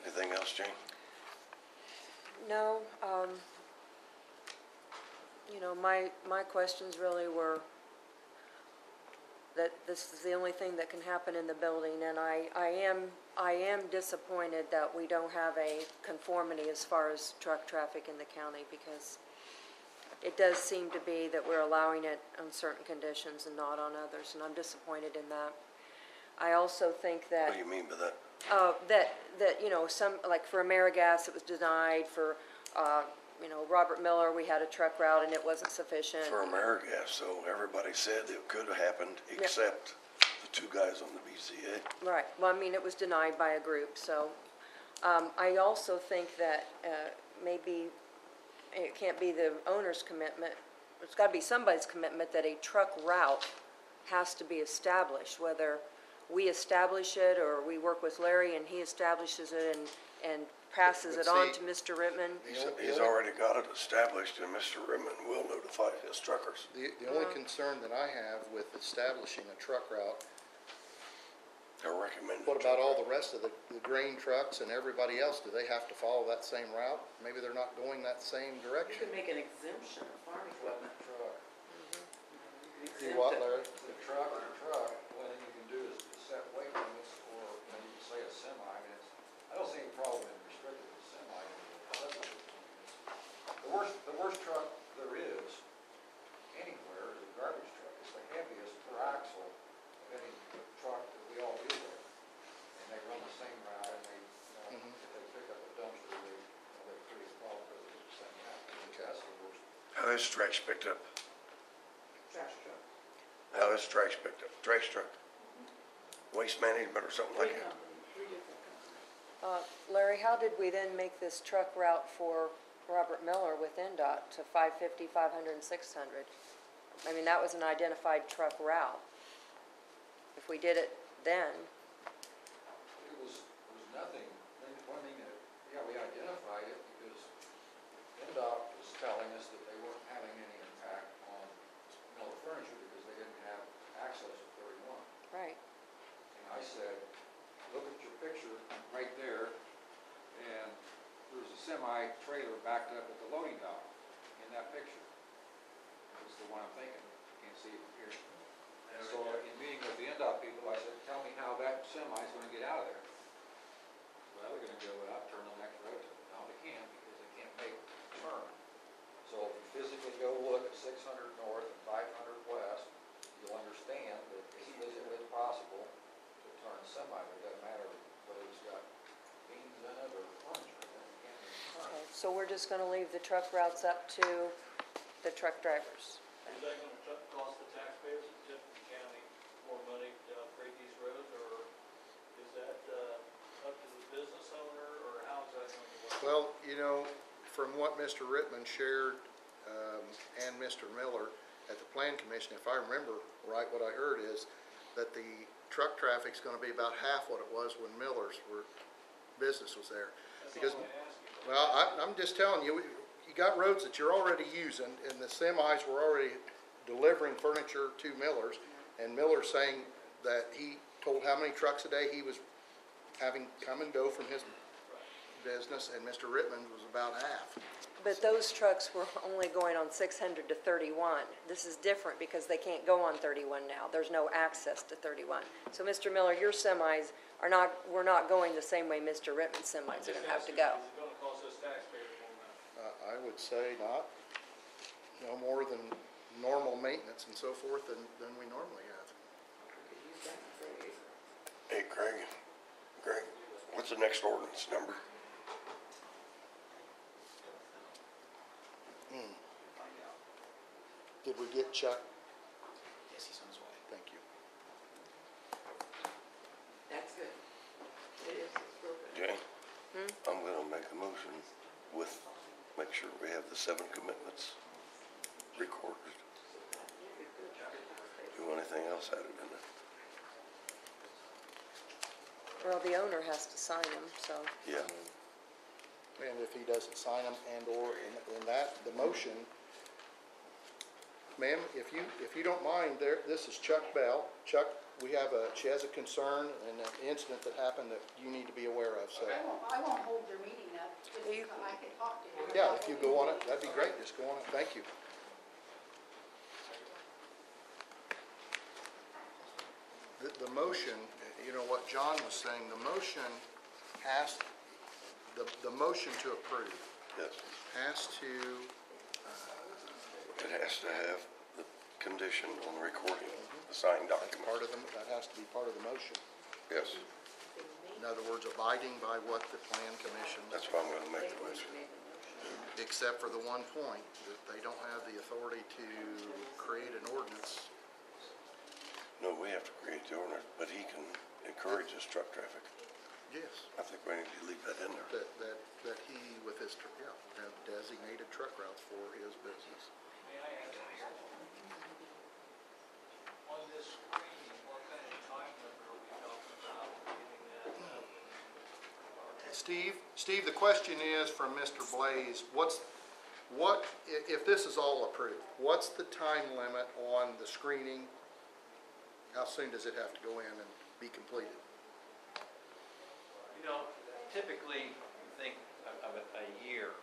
S4: Anything else, Jane?
S3: no, my questions really were that this is the only thing that can happen in the building, and I am disappointed that we don't have a conformity as far as truck traffic in the county, because it does seem to be that we're allowing it on certain conditions and not on others, and I'm disappointed in that. I also think that.
S4: What do you mean by that?
S3: That some, like for AmeriGas, it was denied. For, Robert Miller, we had a truck route and it wasn't sufficient.
S4: For AmeriGas, so everybody said it could have happened except the 2 guys on the BCA.
S3: Right. Well, I mean, it was denied by a group. So I also think that maybe it can't be the owner's commitment. It's got to be somebody's commitment that a truck route has to be established, whether we establish it or we work with Larry and he establishes it and passes it on to Mr. Rittman.
S4: He's already got it established, and Mr. Rittman will notify his truckers.
S1: The only concern that I have with establishing a truck route,
S4: They're recommended.
S1: what about all the rest of the grain trucks and everybody else? Do they have to follow that same route? Maybe they're not going that same
S9: You
S1: direction.
S9: could make an exemption of farm equipment.
S1: Do what, Larry?
S2: The truck, the only thing you can do is set weight limits, or you can say a semi. I mean, I don't see any problem in restricting the semi. The worst truck there is anywhere is a garbage truck. It's the heaviest per axle of any truck that we all deal with. And they run the same route, and they, if they pick up a dumpster, they create a problem because it's the same route. That's the worst.
S4: How is trash picked up?
S9: Trash truck.
S4: How is trash picked up? Trash truck? Waste management or something like that?
S9: 3 different companies.
S3: Larry, how did we then make this truck route for Robert Miller with NDOT to 550, 500, and 600? I mean, that was an identified truck route. If we did it then.
S2: It was nothing, one thing that, we identified it because NDOT was telling us that they weren't having any impact on Miller Furniture because they didn't have access to 31.
S3: Right.
S2: And I said, look at your picture right there, and there's a semi-trailer backed up at the loading dock in that picture. That's the one I'm thinking, you can't see it from here. And so in meeting with the NDOT people, I said, tell me how that semi's gonna get out of there. Well, they're gonna go out, turn the next road. No, they can't, because they can't make a turn. So if you physically go look at 600 north and 500 west, you'll understand that it's physically possible to turn a semi. It doesn't matter whether it's got beans in it or furniture. It can't make a turn.
S3: Okay, so we're just gonna leave the truck routes up to the truck drivers.
S14: Is that gonna cost the taxpayers of Tipton County more money to upgrade these roads, or is that, up to the business owner, or how is that going to work?
S1: Well, from what Mr. Rittman shared, and Mr. Miller at the Plan Commission, if I remember right, what I heard is that the truck traffic's gonna be about half what it was when Miller's business was there. Because, well, I'm just telling you, you got roads that you're already using, and the semis were already delivering furniture to Miller's, and Miller's saying that he told how many trucks a day he was having come and go from his business, and Mr. Rittman was about half.
S3: But those trucks were only going on 600 to 31. This is different because they can't go on 31 now. There's no access to 31. So, Mr. Miller, your semis we're not going the same way Mr. Rittman's semis are going to have to go.
S14: Is it going to cost us taxpayers more money?
S1: I would say not. no more than normal maintenance and so forth than we normally have.
S4: Hey, Greg, what's the next ordinance number?
S1: Did we get Chuck?
S6: Yes, he's on his way.
S1: Thank you.
S9: That's good. It is, it's real good.
S4: Jane? I'm gonna make a motion with, make sure we have the 7 commitments recorded. Do anything else added in it?
S3: Well, the owner has to sign them, so.
S4: Yeah.
S1: And if he doesn't sign them and/or in that, the motion, ma'am, if you don't mind, this is Chuck Bell. Chuck, she has a concern and an incident that happened that you need to be aware of, so.
S16: I won't hold your meeting up, just so I can talk to you.
S1: Yeah, if you go on it, that'd be great, just go on it, thank you. The motion, you know what John was saying, the motion has, the motion to approve
S4: Yes.
S1: has to,
S4: It has to have the condition on the recording, the signed
S1: that's
S4: document.
S1: part of the, that has to be part of the motion.
S4: Yes,
S1: In other words, abiding by what the plan commission,
S4: that's why I'm gonna make the motion.
S1: except for the one point, that they don't have the authority to create an ordinance.
S4: No, we have to create the ordinance, but he can encourage this truck traffic.
S1: Yes.
S4: I think we need to leave that in there.
S1: That he, with his, have designated truck routes for his business.
S14: May I ask, on this screening, what kind of time limit are we talking about getting that?
S1: Steve, the question is from Mr. Blaze, if this is all approved, what's the time limit on the screening? How soon does it have to go in and be completed?
S7: You know, typically, you think of a year.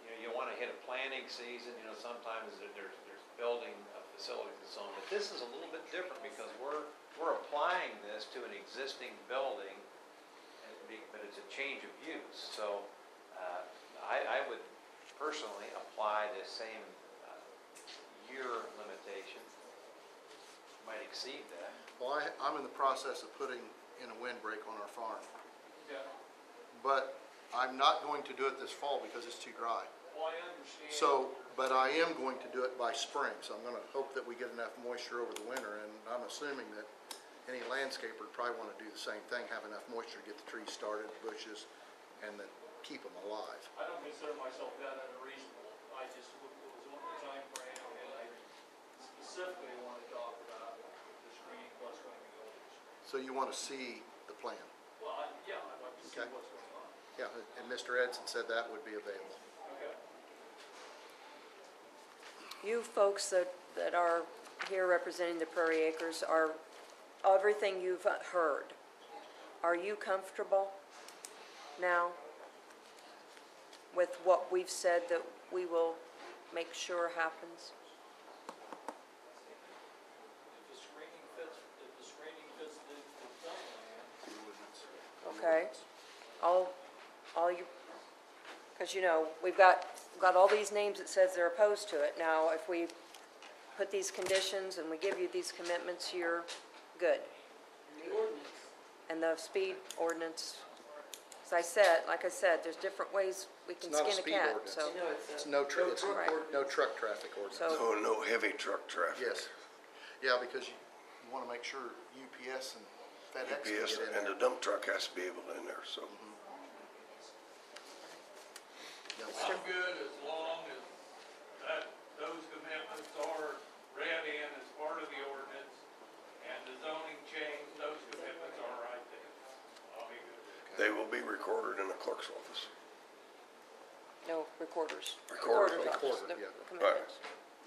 S7: You know, you want to hit a planting season, you know, sometimes there's building of facilities and so on. But this is a little bit different because we're applying this to an existing building, but it's a change of use. So I would personally apply the same year limitation. Might exceed that.
S1: Well, I'm in the process of putting in a windbreak on our farm.
S14: Yeah,
S1: But I'm not going to do it this fall because it's too dry.
S14: well, I understand.
S1: So, but I am going to do it by spring, so I'm gonna hope that we get enough moisture over the winter, and I'm assuming that any landscaper would probably wanna do the same thing, have enough moisture to get the trees started, bushes, and then keep them alive.
S14: I don't consider myself that unreasonable. I just was on the time frame, and I specifically want to talk about the screening plus when we go over the screen.
S1: So you wanna see the plan?
S14: Well, yeah, I'd like to see
S1: Okay.
S14: what's going on.
S1: Yeah, and Mr. Edson said that would be available.
S14: Okay.
S3: You folks that are here representing the Prairie Acres are, everything you've heard, are you comfortable now with what we've said that we will make sure happens?
S14: If the screening fits the plan,
S3: Okay? All you, because you know, we've got all these names that says they're opposed to it. Now, if we put these conditions and we give you these commitments, you're good.
S9: And the ordinance.
S3: And the speed ordinance, like I said, there's different ways we can
S1: It's not a
S3: skin a
S1: speed
S3: cat,
S1: ordinance.
S3: so.
S9: No,
S1: It's no
S3: Right.
S1: truck traffic ordinance.
S3: So-
S4: No heavy truck traffic.
S1: Yes. Yeah, because you wanna make sure UPS and FedEx can
S4: UPS
S1: get in
S4: and
S1: there.
S4: the dump truck has to be able to in there, so.
S14: I'm good as long as those commitments are read in as part of the ordinance and the zoning change, those commitments are right there. I'll be good.
S4: They will be recorded in the clerk's office.
S3: No, recorders.
S4: Recorders.
S3: Recorder's office,
S1: Recorder,
S3: the
S1: yeah.
S3: commitments.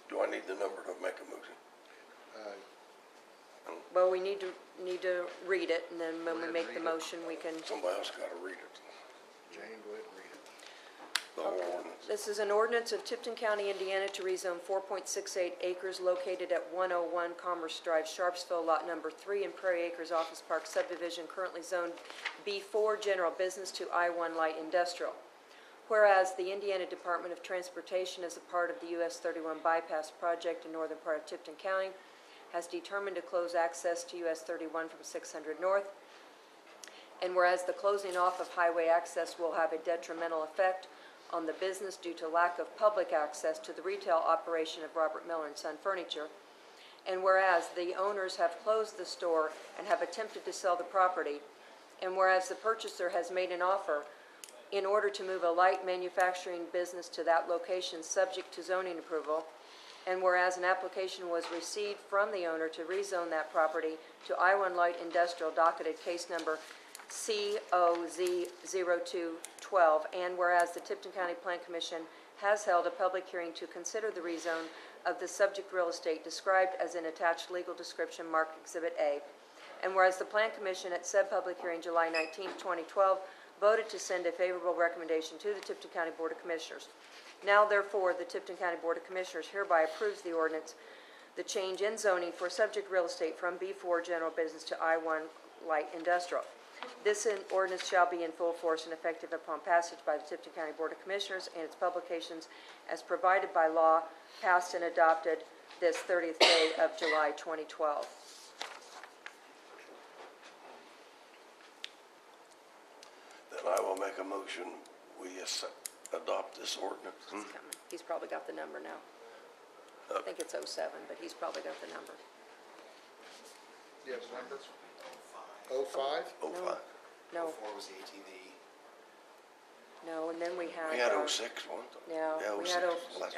S4: Do I need the number to make a motion?
S3: Well, we need to read it, and then when we
S1: ahead and
S3: make the
S1: read it.
S3: motion, we can.
S4: Somebody else gotta read it,
S1: Jane, go ahead and read it.
S4: the whole ordinance.
S3: This is an ordinance of Tipton County, Indiana to rezone 4.68 acres located at 101 Commerce Drive, Sharpsville, lot number 3 in Prairie Acres Office Park subdivision, currently zoned B4 General Business to I1 Light Industrial. Whereas the Indiana Department of Transportation, as a part of the US 31 bypass project in northern part of Tipton County, has determined to close access to US 31 from 600 north. And whereas the closing off of highway access will have a detrimental effect on the business due to lack of public access to the retail operation of Robert Miller and Son Furniture. And whereas the owners have closed the store and have attempted to sell the property. And whereas the purchaser has made an offer in order to move a light manufacturing business to that location subject to zoning approval. And whereas an application was received from the owner to rezone that property to I-1 Light Industrial docketed case number COZ0212. And whereas the Tipton County Plan Commission has held a public hearing to consider the rezone of the subject real estate described as an attached legal description marked Exhibit A. And whereas the Plan Commission at said public hearing July 19, 2012, voted to send a favorable recommendation to the Tipton County Board of Commissioners. Now, therefore, the Tipton County Board of Commissioners hereby approves the ordinance, the change in zoning for subject real estate from B4 general business to I1 light industrial. This ordinance shall be in full force and effective upon passage by the Tipton County Board of Commissioners and its publications as provided by law, passed and adopted this 30th day of July 2012.
S4: Then I will make a motion, we adopt this ordinance.
S3: He's probably got the number now. I think it's 07, but he's probably got the number.
S1: Do you have the number? 05?
S4: 05.
S3: No,
S17: 04 was the ATV.
S3: no, and then we had.
S4: We had 06 one time.
S3: Yeah,
S4: Yeah,
S3: we
S4: 06
S3: had,
S4: last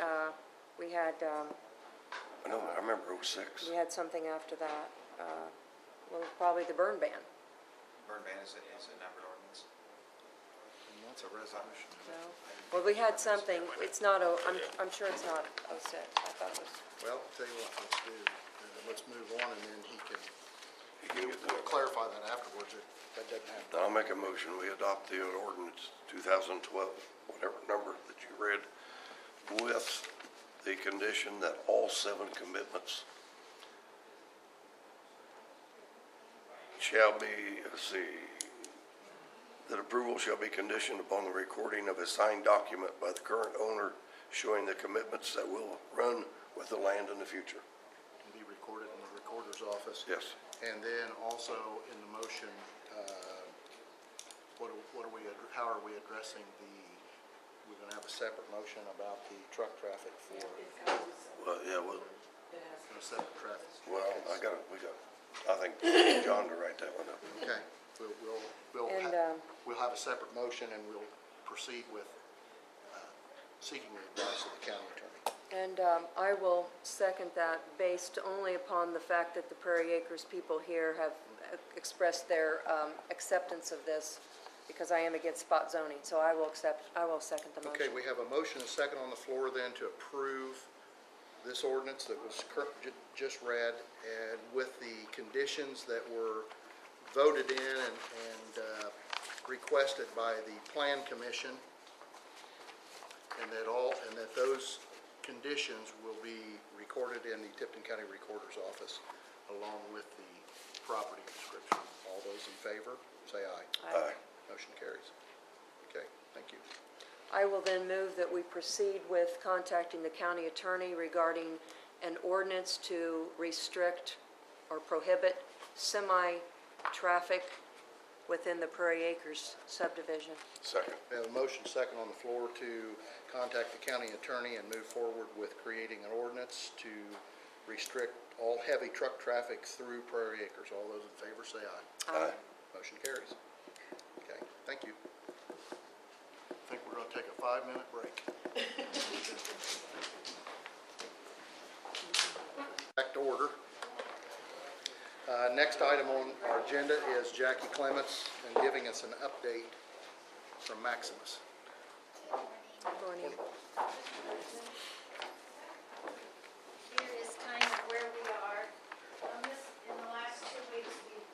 S3: we had,
S4: I know, I remember 06.
S3: we had something after that. Well, probably the burn ban.
S17: Burn ban is a numbered ordinance.
S1: That's a resolution.
S3: No. Well, we had something, it's not, I'm sure it's not 06. I thought it was,
S1: Well, I'll tell you what, let's move on, and then he can,
S4: You can get
S1: we'll clarify that afterwards, if that doesn't happen.
S4: I'll make a motion, we adopt the ordinance 2012, whatever number that you read, with the condition that all 7 commitments shall be, let's see, that approval shall be conditioned upon the recording of a signed document by the current owner showing the commitments that will run with the land in the future.
S1: Can be recorded in the recorder's office.
S4: Yes.
S1: And then also in the motion, how are we addressing we're gonna have a separate motion about the truck traffic for,
S4: Well, yeah, well,
S1: a separate traffic.
S4: I think John to write that one up.
S1: Okay,
S3: And,
S1: we'll have a separate motion, and we'll proceed with seeking the advice of the county attorney.
S3: and I will second that based only upon the fact that the Prairie Acres people here have expressed their acceptance of this, because I am against spot zoning, so I will second the motion.
S1: Okay, we have a motion and a second on the floor then to approve this ordinance that was just read, and with the conditions that were voted in and requested by the Plan Commission, and that those conditions will be recorded in the Tipton County Recorder's Office along with the property description. All those in favor, say aye.
S4: Aye.
S1: Motion carries. Okay, thank you.
S3: I will then move that we proceed with contacting the county attorney regarding an ordinance to restrict or prohibit semi-traffic within the Prairie Acres subdivision.
S4: Second.
S1: We have a motion second on the floor to contact the county attorney and move forward with creating an ordinance to restrict all heavy truck traffic through Prairie Acres. All those in favor say aye.
S4: Aye.
S1: Motion carries. Okay, thank you. I think we're going to take a 5-minute break. Back to order. Next item on our agenda is Jackie Clements and giving us an update from Maximus.
S3: Good morning.
S13: Here is kind of where we are. In the last 2 weeks, we've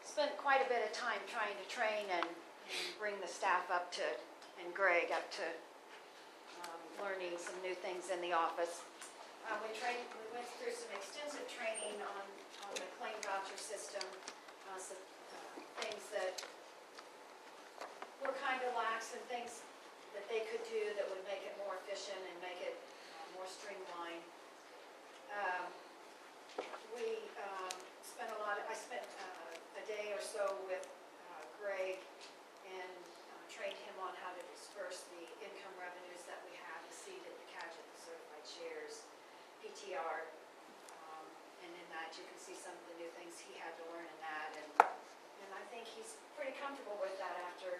S13: spent quite a bit of time trying to train and bring the staff up to, and Greg up to learning some new things in the office. We went through some extensive training on the claim voucher system, some things that were kind of lax and things
S16: that they could do that would make it more efficient and make it more streamlined. I spent a day or so with Greg and trained him on how to disperse the income revenues that we have, the seed at the cadget, the certified shares, PTR, and in that you can see some of the new things he had to learn in that, and I think he's pretty comfortable with that after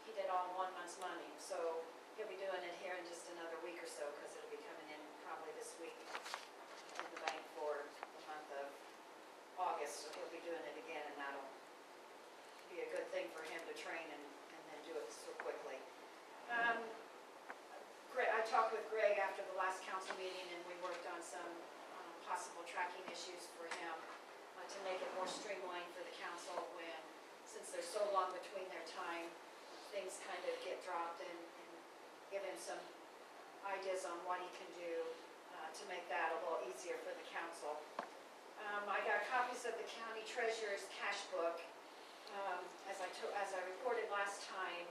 S16: he did all 1 month's money. So he'll be doing it here in just another week or so, because it'll be coming in probably this week in the bank for the month of August, so he'll be doing it again, and that'll be a good thing for him to train and then do it so quickly. I talked with Greg after the last council meeting, and we worked on some possible tracking issues for him to make it more streamlined for the council when, since there's so long between their time, things kind of get dropped, and give him some ideas on what he can do to make that a little easier for the council. I got copies of the county treasurer's cash book. As I reported last time,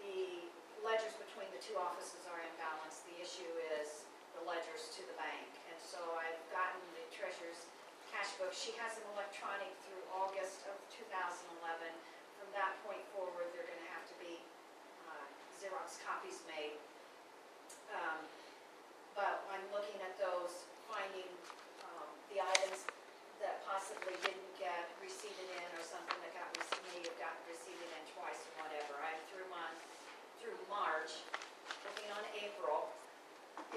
S16: the ledgers between the two offices are in balance. The issue is the ledgers to the bank. And so I've gotten the treasurer's cash book. She has an electronic through August of 2011. From that point forward, they're going to have to be Xerox copies made. But I'm looking at those, finding the items that possibly didn't get receipted in, or something that may have gotten receipted in twice or whatever. I'm through March, looking on April.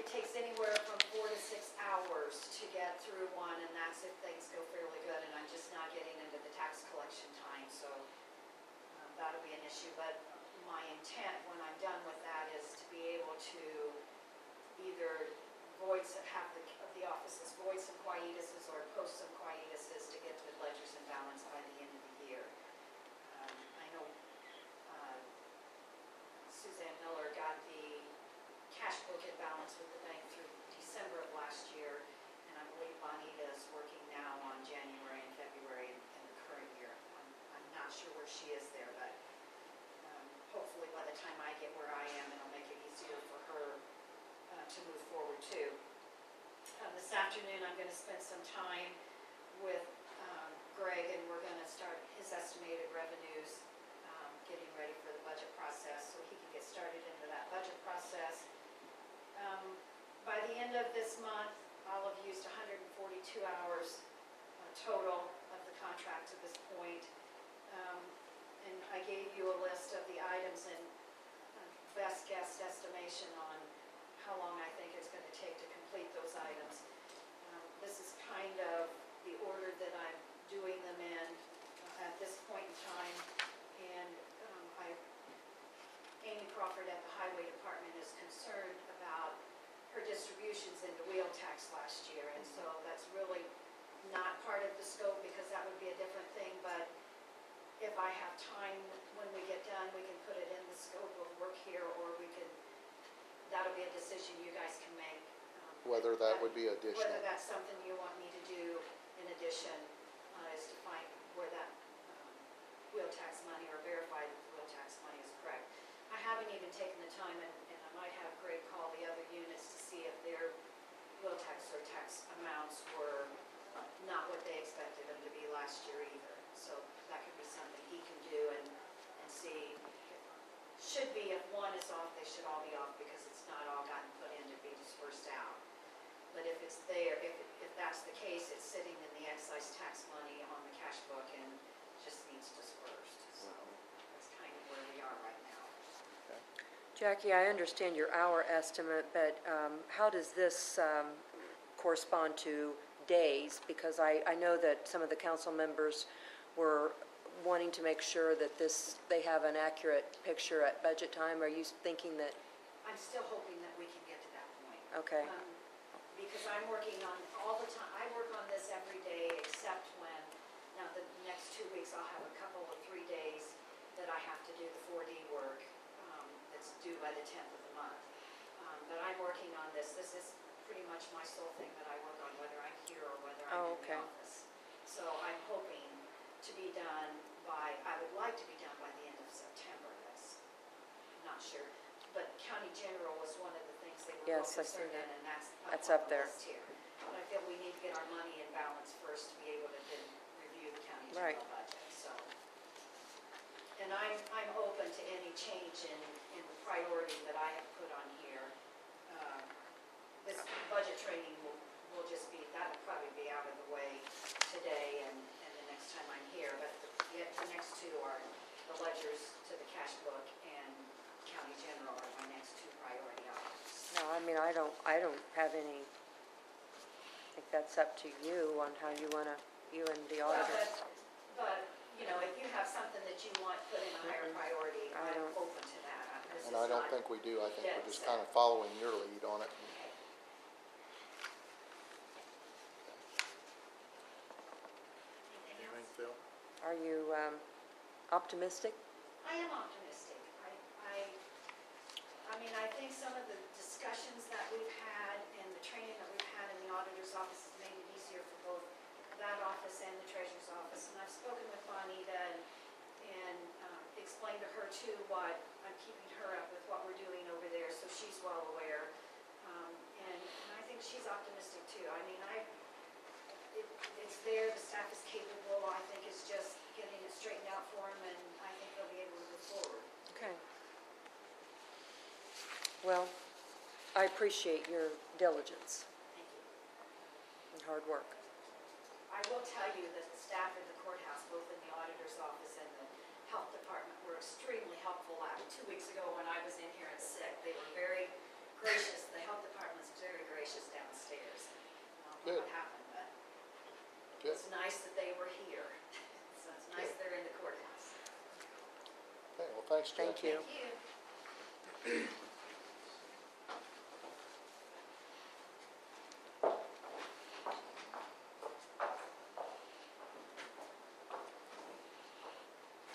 S16: It takes anywhere from 4 to 6 hours to get through one, and that's if things go fairly good, and I'm just not getting into the tax collection time, so that'll be an issue. But my intent when I'm done with that is to be able to either have the offices void some quietuses or post some quietuses to get the ledgers in balance by the end of the year. I know Suzanne Miller got the cash book in balance with the bank through December of last year, and I believe Bonita is working now on January and February in the current year. I'm not sure where she is there, but hopefully by the time I get where I am, it'll make it easier for her to move forward too. This afternoon I'm going to spend some time with Greg, and we're going to start his estimated revenues, getting ready for the budget process so he can get started into that budget process. By the end of this month, I'll have used 142 hours total of the contract to this point. And I gave you a list of the items and best guess estimation on how long I think it's going to take to complete those items. This is kind of the order that I'm doing them in at this point in time. And Amy Crawford at the Highway Department is concerned about her distributions into wheel tax last year. And so that's really not part of the scope, because that would be a different thing. But if I have time when we get done, we can put it in the scope of work here, or that'll be a decision you guys can make.
S1: Whether that would be additional.
S16: Whether that's something you want me to do in addition, is to find where that wheel tax money, or verify that the wheel tax money is correct. I haven't even taken the time, and I might have Greg call the other units to see if their wheel tax or tax amounts were not what they expected them to be last year either. So that could be something he can do and see. Should be, if one is off, they should all be off, because it's not all gotten put in to be dispersed out. But if it's there, if that's the case, it's sitting in the excise tax money on the cash book and just needs dispersed. So that's kind of where we are right now.
S3: Jackie, I understand your hour estimate, but how does this correspond to days? Because I know that some of the council members were wanting to make sure that they have an accurate picture at budget time. Are you thinking that?
S16: I'm still hoping that we can get to that point.
S3: Okay.
S16: Because I'm working on all the time. I work on this every day except when, now the next 2 weeks I'll have a couple of 3 days that I have to do the 4D work that's due by the 10th of the month. But I'm working on this. This is pretty much my sole thing that I work on, whether I'm here or whether I'm in the office. So I'm hoping to be done I would like to be done by the end of September. I'm not sure.
S18: but county general was one of the things they were
S3: Yes, I see
S18: concerned in,
S3: that.
S18: and
S3: That's
S18: on
S3: up
S18: the
S3: there.
S18: list here. But I feel we need to get our money in balance first to be able to then review the county
S3: Right.
S18: general budget, so. And I'm open to any change in the priority that I have put on here. This budget training will just be, that'll probably be out of the way today and the next time I'm here, but the next two are the ledgers to the cash book and county general are my next two priority items.
S3: No, I mean, I don't have any, I think that's up to you on how you want to, you and the
S18: Well,
S3: auditors.
S18: but, you know, if you have something that you want put in a higher priority,
S3: I
S18: I'm
S3: don't-
S18: open to that. This
S1: And
S18: is
S1: I don't
S18: not
S1: think we do. I think
S18: dead
S1: we're just
S18: set.
S1: kind of following your lead on it.
S18: Okay.
S1: Anything, Phil?
S3: Are you optimistic?
S18: I am optimistic. I mean, I think some of the discussions that we've had and the training that we've had in the auditor's office has made it easier for both that office and the treasurer's office. And I've spoken with Bonita and explained to her too what, I'm keeping her up with what we're doing over there, so she's well aware. And I think she's optimistic too. I mean, it's there, the staff is capable, I think it's just getting it straightened out for them, and I think they'll be able to move forward.
S3: Okay. Well, I appreciate your diligence
S18: Thank you.
S3: and hard work.
S18: I will tell you that the staff at the courthouse, both in the auditor's office and the health department, were extremely helpful. 2 weeks ago when I was in here and sick, they were very gracious. The health department was very gracious downstairs. I don't know
S1: Good.
S18: what happened, but
S1: Good.
S18: it's nice that they were here. So it's nice
S1: Good.
S18: they're in the courthouse.
S1: Okay, well, thanks, Jackie.
S3: Thank you.
S18: Thank you.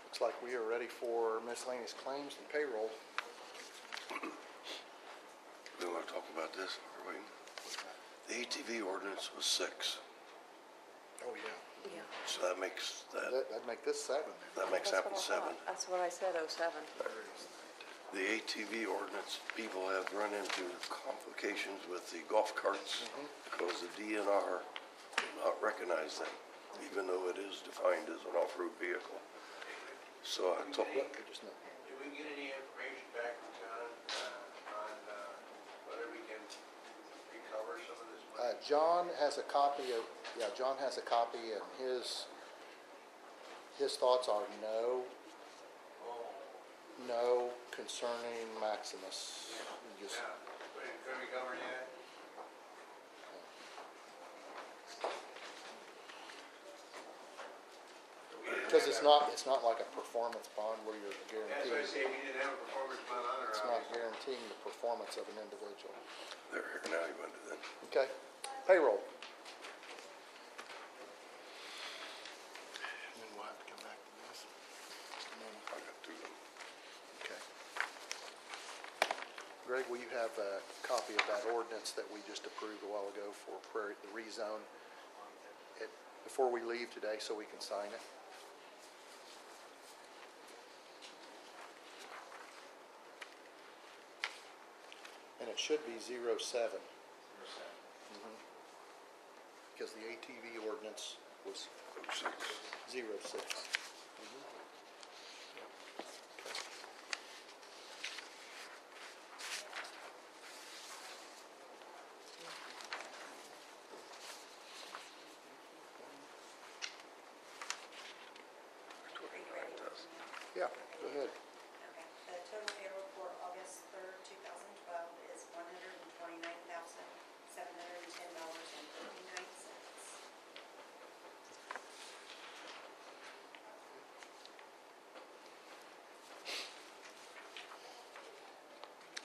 S1: Looks like we are ready for miscellaneous claims and payroll.
S4: We want to talk about this, are we? The ATV ordinance was 6,
S1: Oh, yeah.
S3: Yeah.
S4: so that makes
S1: That'd make this 7 then.
S4: that makes
S3: That's
S4: that
S3: what
S4: one
S3: I
S4: 7.
S3: thought. That's what I said, 07.
S4: The ATV ordinance, people have run into complications with the golf carts because the DNR will not recognize them, even though it is defined as an off-road vehicle. So I told,
S1: Did we get any information back from John on whether we can recover some of this money? John has a copy, and his thoughts are no. No concerning Maximus. Just,
S7: But it could be covered yet?
S1: because it's not like a performance bond where you're
S7: That's
S1: guaranteeing.
S7: why I say we didn't have a performance bond on
S1: It's
S7: it,
S1: not
S7: obviously.
S1: guaranteeing the performance of an individual.
S4: they're here now, you went to them.
S1: Okay, payroll. And then we'll have to come back to this.
S4: I got 2 of them.
S1: Okay. Greg, will you have a copy of that ordinance that we just approved a while ago for Prairie, the rezone, before we leave today so we can sign it? And it should be 07. Because the ATV ordinance was
S4: 06.
S1: 06. Yeah, go ahead.
S19: Okay, the total payroll for August 3rd, 2012 is $129,710.39.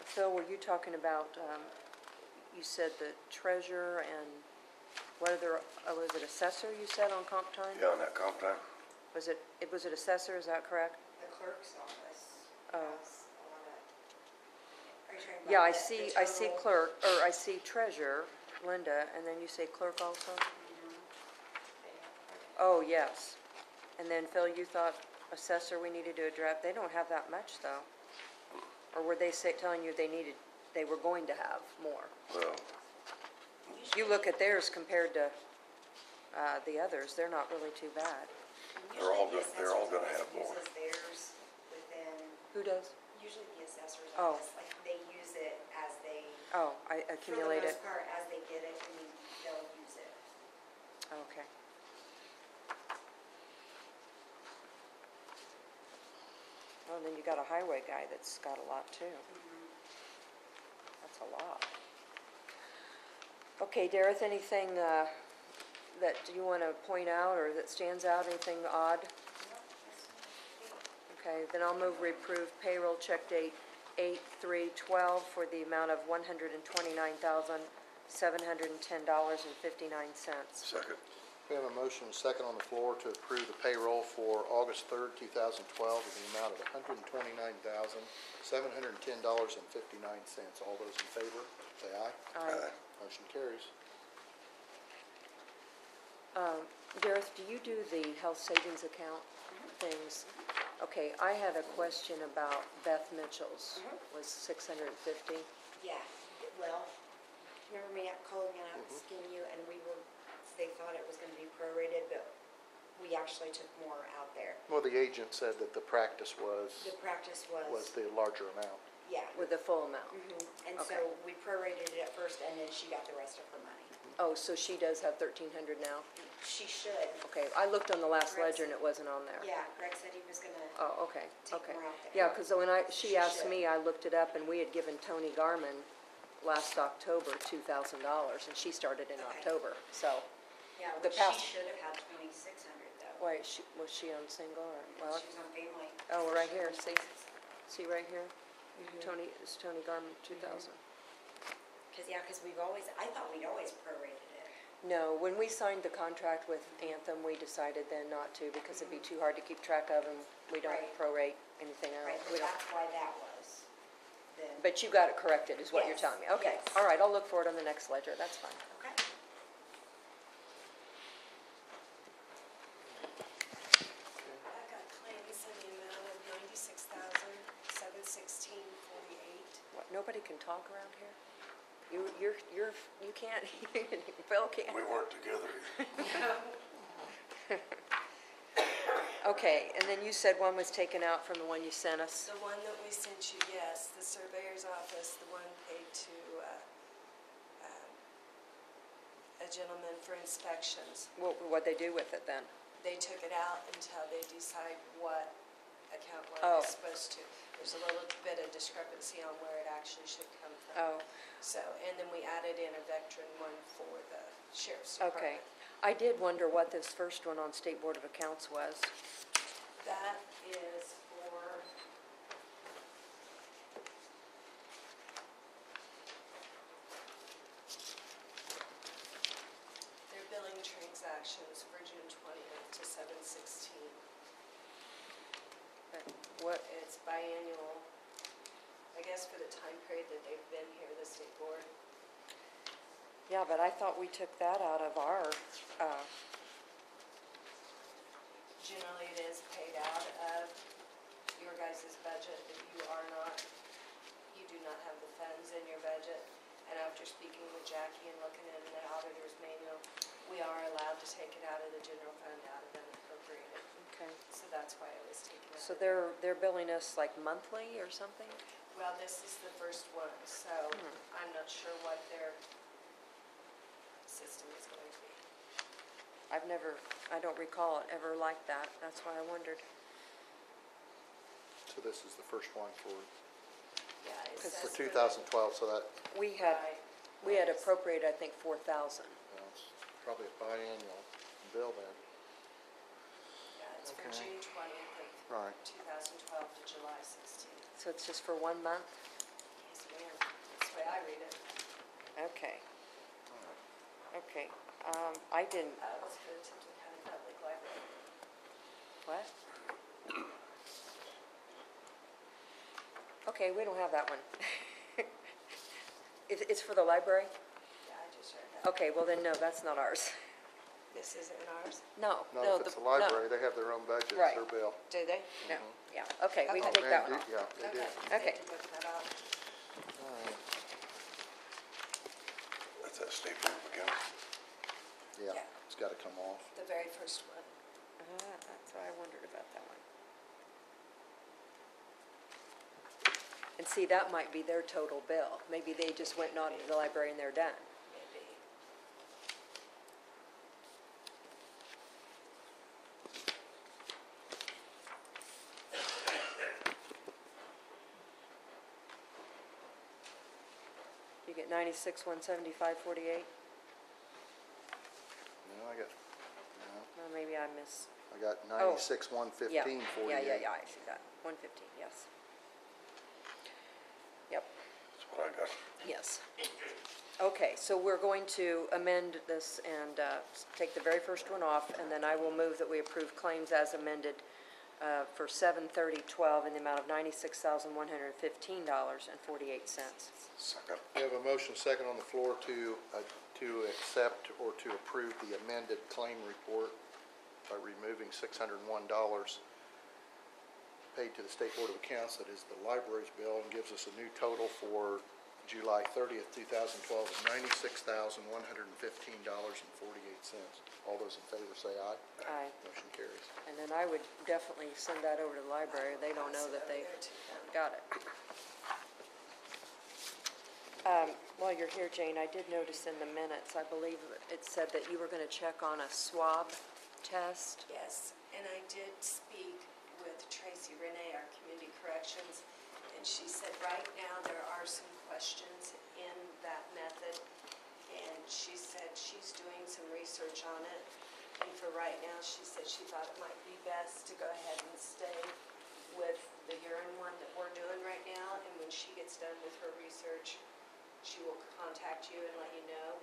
S3: Phil, were you talking about, you said the treasurer and what other, was it assessor you said on comp time?
S4: Yeah, on that comp time.
S3: Was it assessor, is that correct?
S19: The clerk's office
S3: Oh.
S19: has a lot of, are you talking about
S3: Yeah, I
S19: the
S3: see
S19: total?
S3: clerk, or I see treasurer, Linda, and then you say clerk also? Oh, yes. And then Phil, you thought assessor we needed to address, they don't have that much though. Or were they telling you they were going to have more?
S4: Well,
S3: You look at theirs compared to the others, they're not really too bad.
S4: they're all gonna have more.
S19: Uses theirs within,
S3: Who does?
S19: usually the assessor's
S3: Oh.
S19: office, like they use it as they,
S3: Oh, I accumulate
S19: for the
S3: it.
S19: most part, as they get it, they'll use it.
S3: Okay. Well, then you got a highway guy that's got a lot too. That's a lot. Okay, Dareth, anything that you want to point out or that stands out, anything odd? Okay, then I'll move reprove payroll check date 8/3/12 for the amount of $129,710.59.
S4: Second.
S1: We have a motion and a second on the floor to approve the payroll for August 3rd, 2012, in the amount of $129,710.59. All those in favor, say aye.
S3: Aye.
S1: Motion carries.
S3: Dareth, do you do the health savings account things? Okay, I had a question about Beth Mitchell's, was 650.
S19: Yeah, well, remember me calling out, asking you, and they thought it was gonna be prorated, but we actually took more out there.
S1: Well, the agent said that the practice was
S19: The practice was,
S1: the larger amount.
S19: yeah.
S3: With the full amount?
S19: And
S3: Okay.
S19: so we prorated it at first, and then she got the rest of her money.
S3: Oh, so she does have 1,300 now?
S19: She should.
S3: Okay, I looked on the last
S19: Greg
S3: ledger and it wasn't on there.
S19: Yeah, Greg said he was gonna,
S3: Oh, okay,
S19: Take
S3: okay.
S19: more out there.
S3: Yeah, because when she
S19: She
S3: asked
S19: should.
S3: me, I looked it up, and we had given Tony Garman last October $2,000, and she started in
S19: Okay.
S3: October, so.
S19: yeah,
S3: The
S19: well,
S3: past-
S19: she should have had 2,600 though.
S3: Wait, was she on single or, well,
S19: She was on family.
S3: oh, right here, see right here? It's Tony Garman, 2,000.
S19: Because we've always, I thought we'd always prorated it.
S3: No, when we signed the contract with Anthem, we decided then not to, because it'd be too hard to keep track of, and we don't
S19: Right.
S3: prorate anything else.
S19: Right,
S3: We
S19: but
S3: don't.
S19: that's why that was. Then,
S3: But you got it corrected, is what you're
S19: Yes,
S3: telling me? Okay,
S19: yes.
S3: all right, I'll look for it on the next ledger, that's fine.
S19: okay.
S18: I got claims in the amount of $96,716.48.
S3: What, nobody can talk around here? You can't, Bill can't?
S4: We weren't together.
S3: Okay, and then you said one was taken out from the one you sent us?
S18: The one that we sent you, yes, the surveyor's office, the one paid to a gentleman for inspections.
S3: What'd they do with it then?
S18: They took it out until they decide what account
S3: Oh.
S18: line is supposed to. There's a little bit of discrepancy on where it actually should come from.
S3: Oh,
S18: So, and then we added in a veteran one for the sheriff's
S3: okay.
S18: department.
S3: I did wonder what this first one on State Board of Accounts was.
S18: That is for, their billing transactions for June 20th to 7/16.
S3: What,
S18: It's biannual, I guess for the time period that they've been here, the state board.
S3: yeah, but I thought we took that out of our,
S18: Generally, it is paid out of your guys' budget, but you do not have the funds in your budget. And after speaking with Jackie and looking in the auditor's manual, we are allowed to take it out of the general fund, out of unappropriated.
S3: okay.
S18: So that's why it was taken out.
S3: So they're billing us like monthly or something?
S18: Well, this is the first one, so I'm not sure what their system is going to be.
S3: I don't recall it ever like that. That's why I wondered.
S1: So this is the first one for
S18: Yeah, it
S3: For
S18: says
S1: for 2012, so that,
S3: We had
S18: Right.
S3: appropriated, I think, 4,000.
S1: it's probably a biannual bill then.
S18: Yeah, it's for
S1: Okay.
S18: June 20th of
S1: Right.
S18: 2012 to July 16th.
S3: So it's just for 1 month?
S18: Yes, ma'am. That's the way I read it.
S3: Okay. Okay, I didn't,
S18: That was for the Tipton County Public Library.
S3: what? Okay, we don't have that one. It's for the library?
S18: Yeah, I just read that.
S3: Okay, well then, no, that's not ours.
S19: This isn't ours?
S3: No,
S1: No,
S3: no.
S1: if it's
S3: the-
S1: a library, they have their own budget, it's
S3: Right.
S1: their bill.
S19: Do they?
S3: No, yeah, okay, we can
S1: Oh,
S3: take
S1: they
S3: that
S1: do-
S3: one off.
S1: Yeah, they do.
S3: Okay.
S19: They can look that up.
S4: That's that state board of accounts.
S1: Yeah,
S19: Yeah.
S1: it's gotta come off.
S19: The very first one.
S3: That's why I wondered about that one. And see, that might be their total bill. Maybe they just went and audited the library and they're done.
S19: Maybe.
S3: You get 96, 175, 48?
S1: No, I got,
S3: Well, maybe I miss.
S1: I got
S3: Oh.
S1: 96, 115, 48.
S3: Yeah, I see that. 115, yes. Yep,
S4: That's what I got.
S3: yes. Okay, so we're going to amend this and take the very first one off, and then I will move that we approve claims as amended for 7/30/12 in the amount of $96,115.48.
S4: Second.
S1: We have a motion second on the floor to accept or to approve the amended claim report by removing $601 paid to the State Board of Accounts, that is the library's bill, and gives us a new total for July 30th, 2012 of $96,115.48. All those in favor say aye.
S3: Aye.
S1: Motion carries.
S3: And then I would definitely send that over to the library. They don't know that they got it. While you're here, Jane, I did notice in the minutes, I believe it said that you were going to check on a swab test.
S19: Yes, and I did speak with Tracy Renee, our community corrections, and she said right now there are some questions in that method, and she said she's doing some research on it, and for right now, she said she thought it might be best to go ahead and stay with the urine one that we're doing right now, and when she gets done with her research, she will contact you and let you know,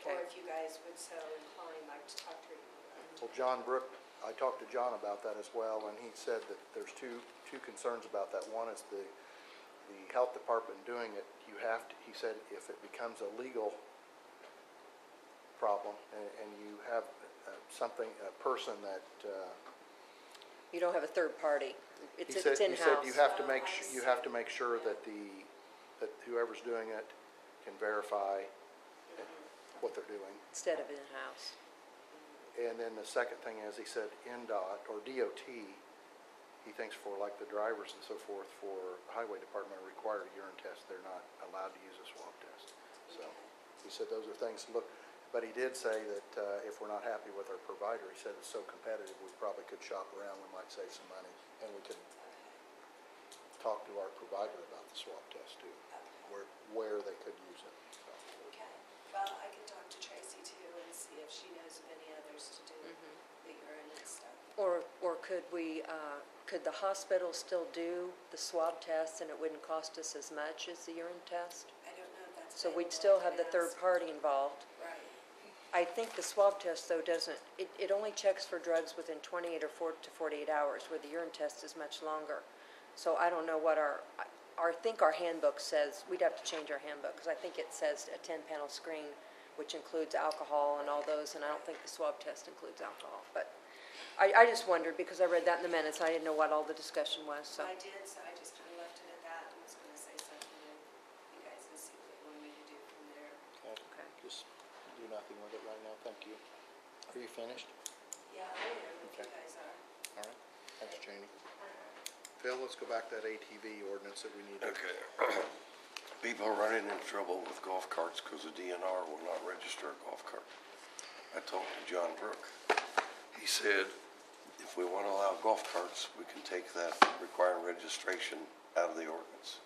S19: or
S3: Okay.
S19: if you guys would so inclined, like to talk to her.
S1: Well, John Brook, I talked to John about that as well, and he said that there's two concerns about that. One is the health department doing it, you have to, he said, if it becomes a legal problem and you have a person that,
S3: You don't have a third party.
S1: he
S3: It's
S1: said
S3: in-house.
S1: you have to make, you have to make sure that that whoever's doing it can verify what they're doing.
S3: Instead of in-house.
S1: And then the second thing is, he said NDOT or DOT, he thinks for like the drivers and so forth, for the highway department require a urine test, they're not allowed to use a swab test. So, he said those are things to look, but he did say that if we're not happy with our provider, he said it's so competitive, we probably could shop around, we might save some money, and we could talk to our provider about the swab test too, where they could use it. So,
S19: Okay, well, I can talk to Tracy too and see if she knows of any others to do the urine and stuff.
S3: Or could we, could the hospital still do the swab test and it wouldn't cost us as much as the urine test?
S19: I don't know if that's.
S3: So we'd
S19: available.
S3: still
S19: I
S3: have the
S19: can
S3: third
S19: ask.
S3: party involved.
S19: Right.
S3: I think the swab test, though, doesn't, it only checks for drugs within 28 or 4 to 48 hours, where the urine test is much longer. So I don't know what I think our handbook says, we'd have to change our handbook, because I think it says a 10-panel screen, which includes alcohol and all those, and I don't think the swab test includes alcohol. But I just wondered, because I read that in the minutes, I didn't know what all the discussion was, so.
S19: I did, so I just kind of left it at that and was going to say something and you guys can see what you want me to do from there.
S3: Okay.
S1: just do nothing with it right now, thank you. Are you finished?
S19: Yeah, I am, if you
S1: Okay.
S19: guys are.
S1: All right, thanks, Janie. Phil, let's go back to that ATV ordinance that we need to.
S4: Okay. People are running into trouble with golf carts because the DNR will not register a golf cart. I talked to John Brook. He said, if we want to allow golf carts, we can take that requiring registration out of the ordinance.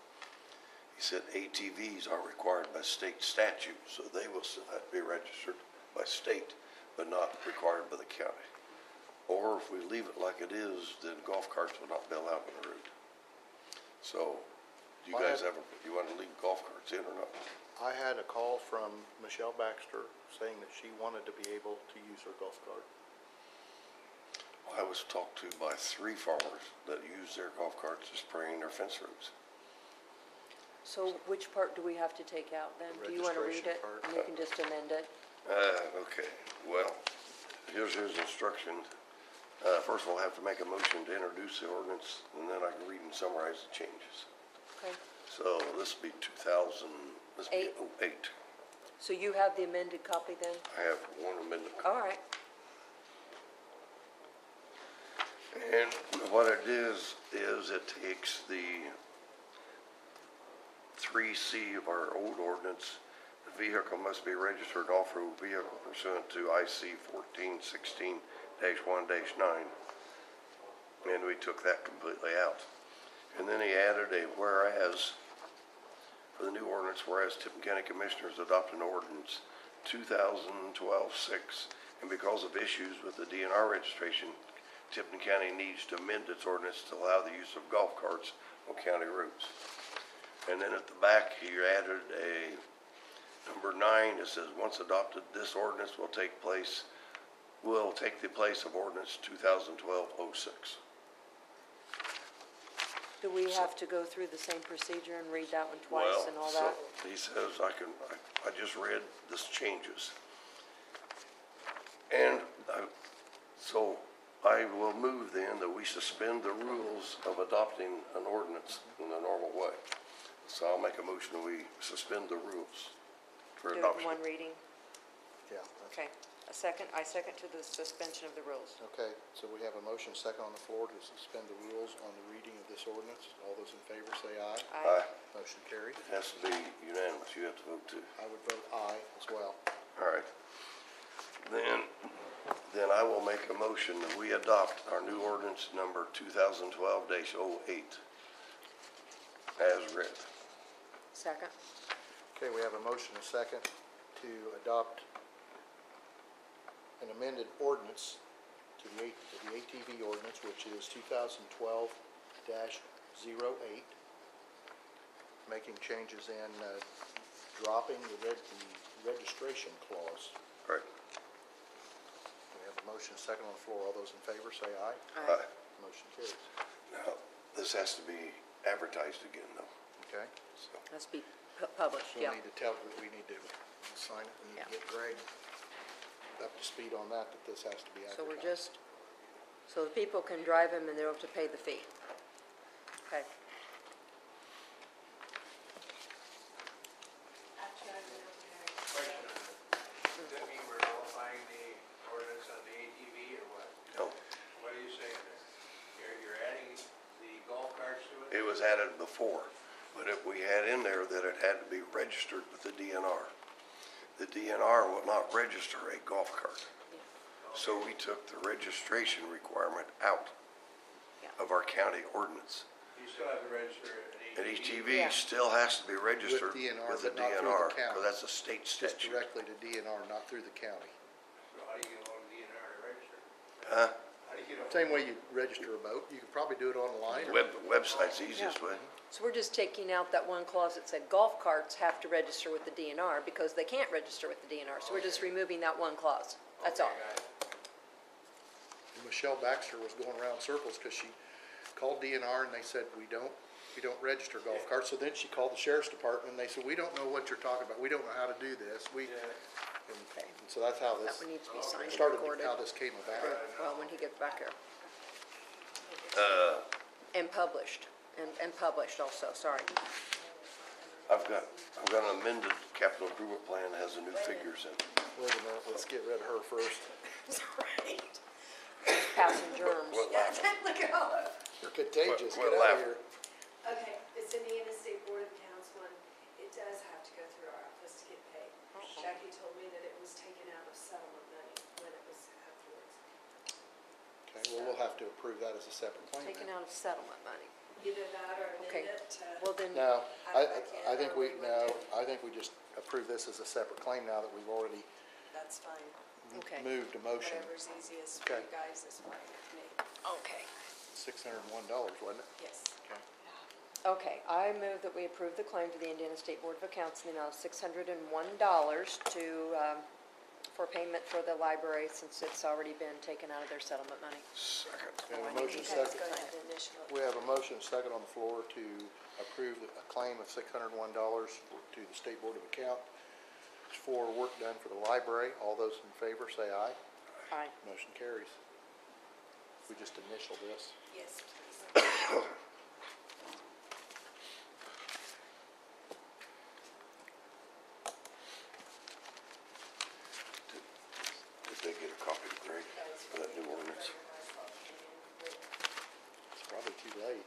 S4: He said ATVs are required by state statute, so they will still have to be registered by state, but not required by the county. Or if we leave it like it is, then golf carts will not be allowed on the route. So, do you guys you want to leave golf carts in or not?
S1: I had a call from Michelle Baxter saying that she wanted to be able to use her golf cart.
S4: I was talked to by 3 farmers that use their golf carts to spraying their fence rows.
S3: So which part do we have to take out then?
S1: The
S3: Do you want to read
S1: registration
S3: it?
S1: part.
S3: And we can just amend it?
S4: Okay, well, Here's his instructions. First, we'll have to make a motion to introduce the ordinance, and then I can read and summarize the changes.
S3: Okay.
S4: So this will be 08.
S3: So you have the amended copy then?
S4: I have one amendment.
S3: All right.
S4: And what it is it takes the 3C of our old ordinance. The vehicle must be registered off-road vehicle pursuant to IC 1416-1-9. And we took that completely out. And then he added a whereas for the new ordinance, whereas Tipton County Commissioners adopt an ordinance 2012-6, and because of issues with the DNR registration, Tipton County needs to amend its ordinance to allow the use of golf carts on county roads. And then at the back, he added a number 9. It says, once adopted, this ordinance will take the place of ordinance 2012-06.
S3: Do we have to go through the same procedure and read that one twice and all that?
S4: So he says I just read this changes. And so I will move then that we suspend the rules of adopting an ordinance in the normal way. So I'll make a motion that we suspend the rules for
S3: Do it in
S4: adoption.
S3: one reading?
S1: Yeah.
S3: Okay. A second, I second to the suspension of the rules.
S1: Okay, so we have a motion second on the floor to suspend the rules on the reading of this ordinance. All those in favor say aye.
S4: Aye.
S1: Motion carried.
S4: It has to be unanimous. You have to vote too.
S1: I would vote aye as well.
S4: All right. Then I will make a motion that we adopt our new ordinance number 2012-08 as read.
S3: Second?
S1: Okay, we have a motion and a second to adopt an amended ordinance to the ATV ordinance, which is 2012-08, making changes in dropping the registration clause.
S4: Right.
S1: We have a motion and a second on the floor. All those in favor say aye.
S4: Aye.
S1: Motion carries.
S4: Now, this has to be advertised again though.
S1: Okay?
S4: So,
S3: Must be published,
S1: We'll
S3: yeah.
S1: need to tell, we need to sign it. We need to get Greg up to speed on that this has to be
S3: So
S1: advertised.
S3: we're just, so the people can drive them and they don't have to pay the fee. Okay.
S7: Question. Does that mean we're nullifying the ordinance on the ATV or what?
S4: no,
S7: What are you saying there? You're adding the golf carts to it?
S4: it was added before, but if we had in there that it had to be registered with the DNR. The DNR will not register a golf cart. So we took the registration requirement out of our county ordinance.
S7: You still have to register
S4: An
S7: an
S4: ATV
S3: Yeah.
S4: still has to be registered
S1: DNR,
S4: with the
S1: but not through the
S4: DNR,
S1: county.
S4: because that's a state
S1: Just
S4: statute.
S1: directly to DNR, not through the county.
S7: So how do you get on DNR to register?
S4: Huh?
S7: How do you get on?
S1: Same way you register a boat, you could probably do it online.
S4: Website's the easiest way.
S3: So we're just taking out that one clause that said golf carts have to register with the DNR because they can't register with the DNR. So we're just removing that one clause. That's all.
S1: Michelle Baxter was going around circles because she called DNR and they said, we don't register golf carts. So then she called the sheriff's department and they said, we don't know what you're talking about. We don't know how to do this. And so that's how
S3: That
S1: this
S3: one needs to be signed and
S1: started,
S3: recorded.
S1: how this came about.
S3: Well, when he gets back here. And published, and published also, sorry.
S4: I've got an amended capital improvement plan that has the new figures in it.
S1: Wait a minute, let's get rid of her first.
S19: Right.
S3: Passing germs.
S4: What
S19: Yeah,
S4: laughing?
S19: look at all of
S1: You're contagious,
S4: Quit
S1: get out of
S4: laughing.
S1: here.
S19: Okay, it's in the Interstate Board of Accounts one. It does have to go through our office to get paid. Jackie told me that it was taken out of settlement money when it was afterwards.
S1: Okay, well, we'll have to approve that as a separate claim
S3: Taken
S1: then.
S3: out of settlement money.
S19: Either that or
S3: Okay.
S19: amend it to.
S3: Well, then,
S1: No,
S19: I
S1: I
S19: can't
S1: think we,
S19: remember what
S1: no, I think we just approve this as a separate claim now that we've already
S19: That's fine.
S3: okay.
S1: moved a motion.
S19: Whatever's easiest for
S1: Okay.
S19: you guys is fine with me.
S3: Okay.
S1: $601, wasn't it?
S19: Yes.
S1: Okay.
S3: Okay, I move that we approve the claim to the Indiana State Board of Accounts in the amount of $601 for payment for the library since it's already been taken out of their settlement money.
S4: Second.
S1: We have
S3: I
S1: a
S3: think
S1: motion
S3: you guys
S1: second.
S3: go
S19: Go ahead and initial it.
S1: We have a motion second on the floor to approve a claim of $601 to the State Board of Accounts for work done for the library. All those in favor say aye.
S3: Aye.
S1: Motion carries. We just initial this.
S19: Yes, please.
S4: Did they get a copy of Greg, for that new ordinance?
S1: It's probably too late.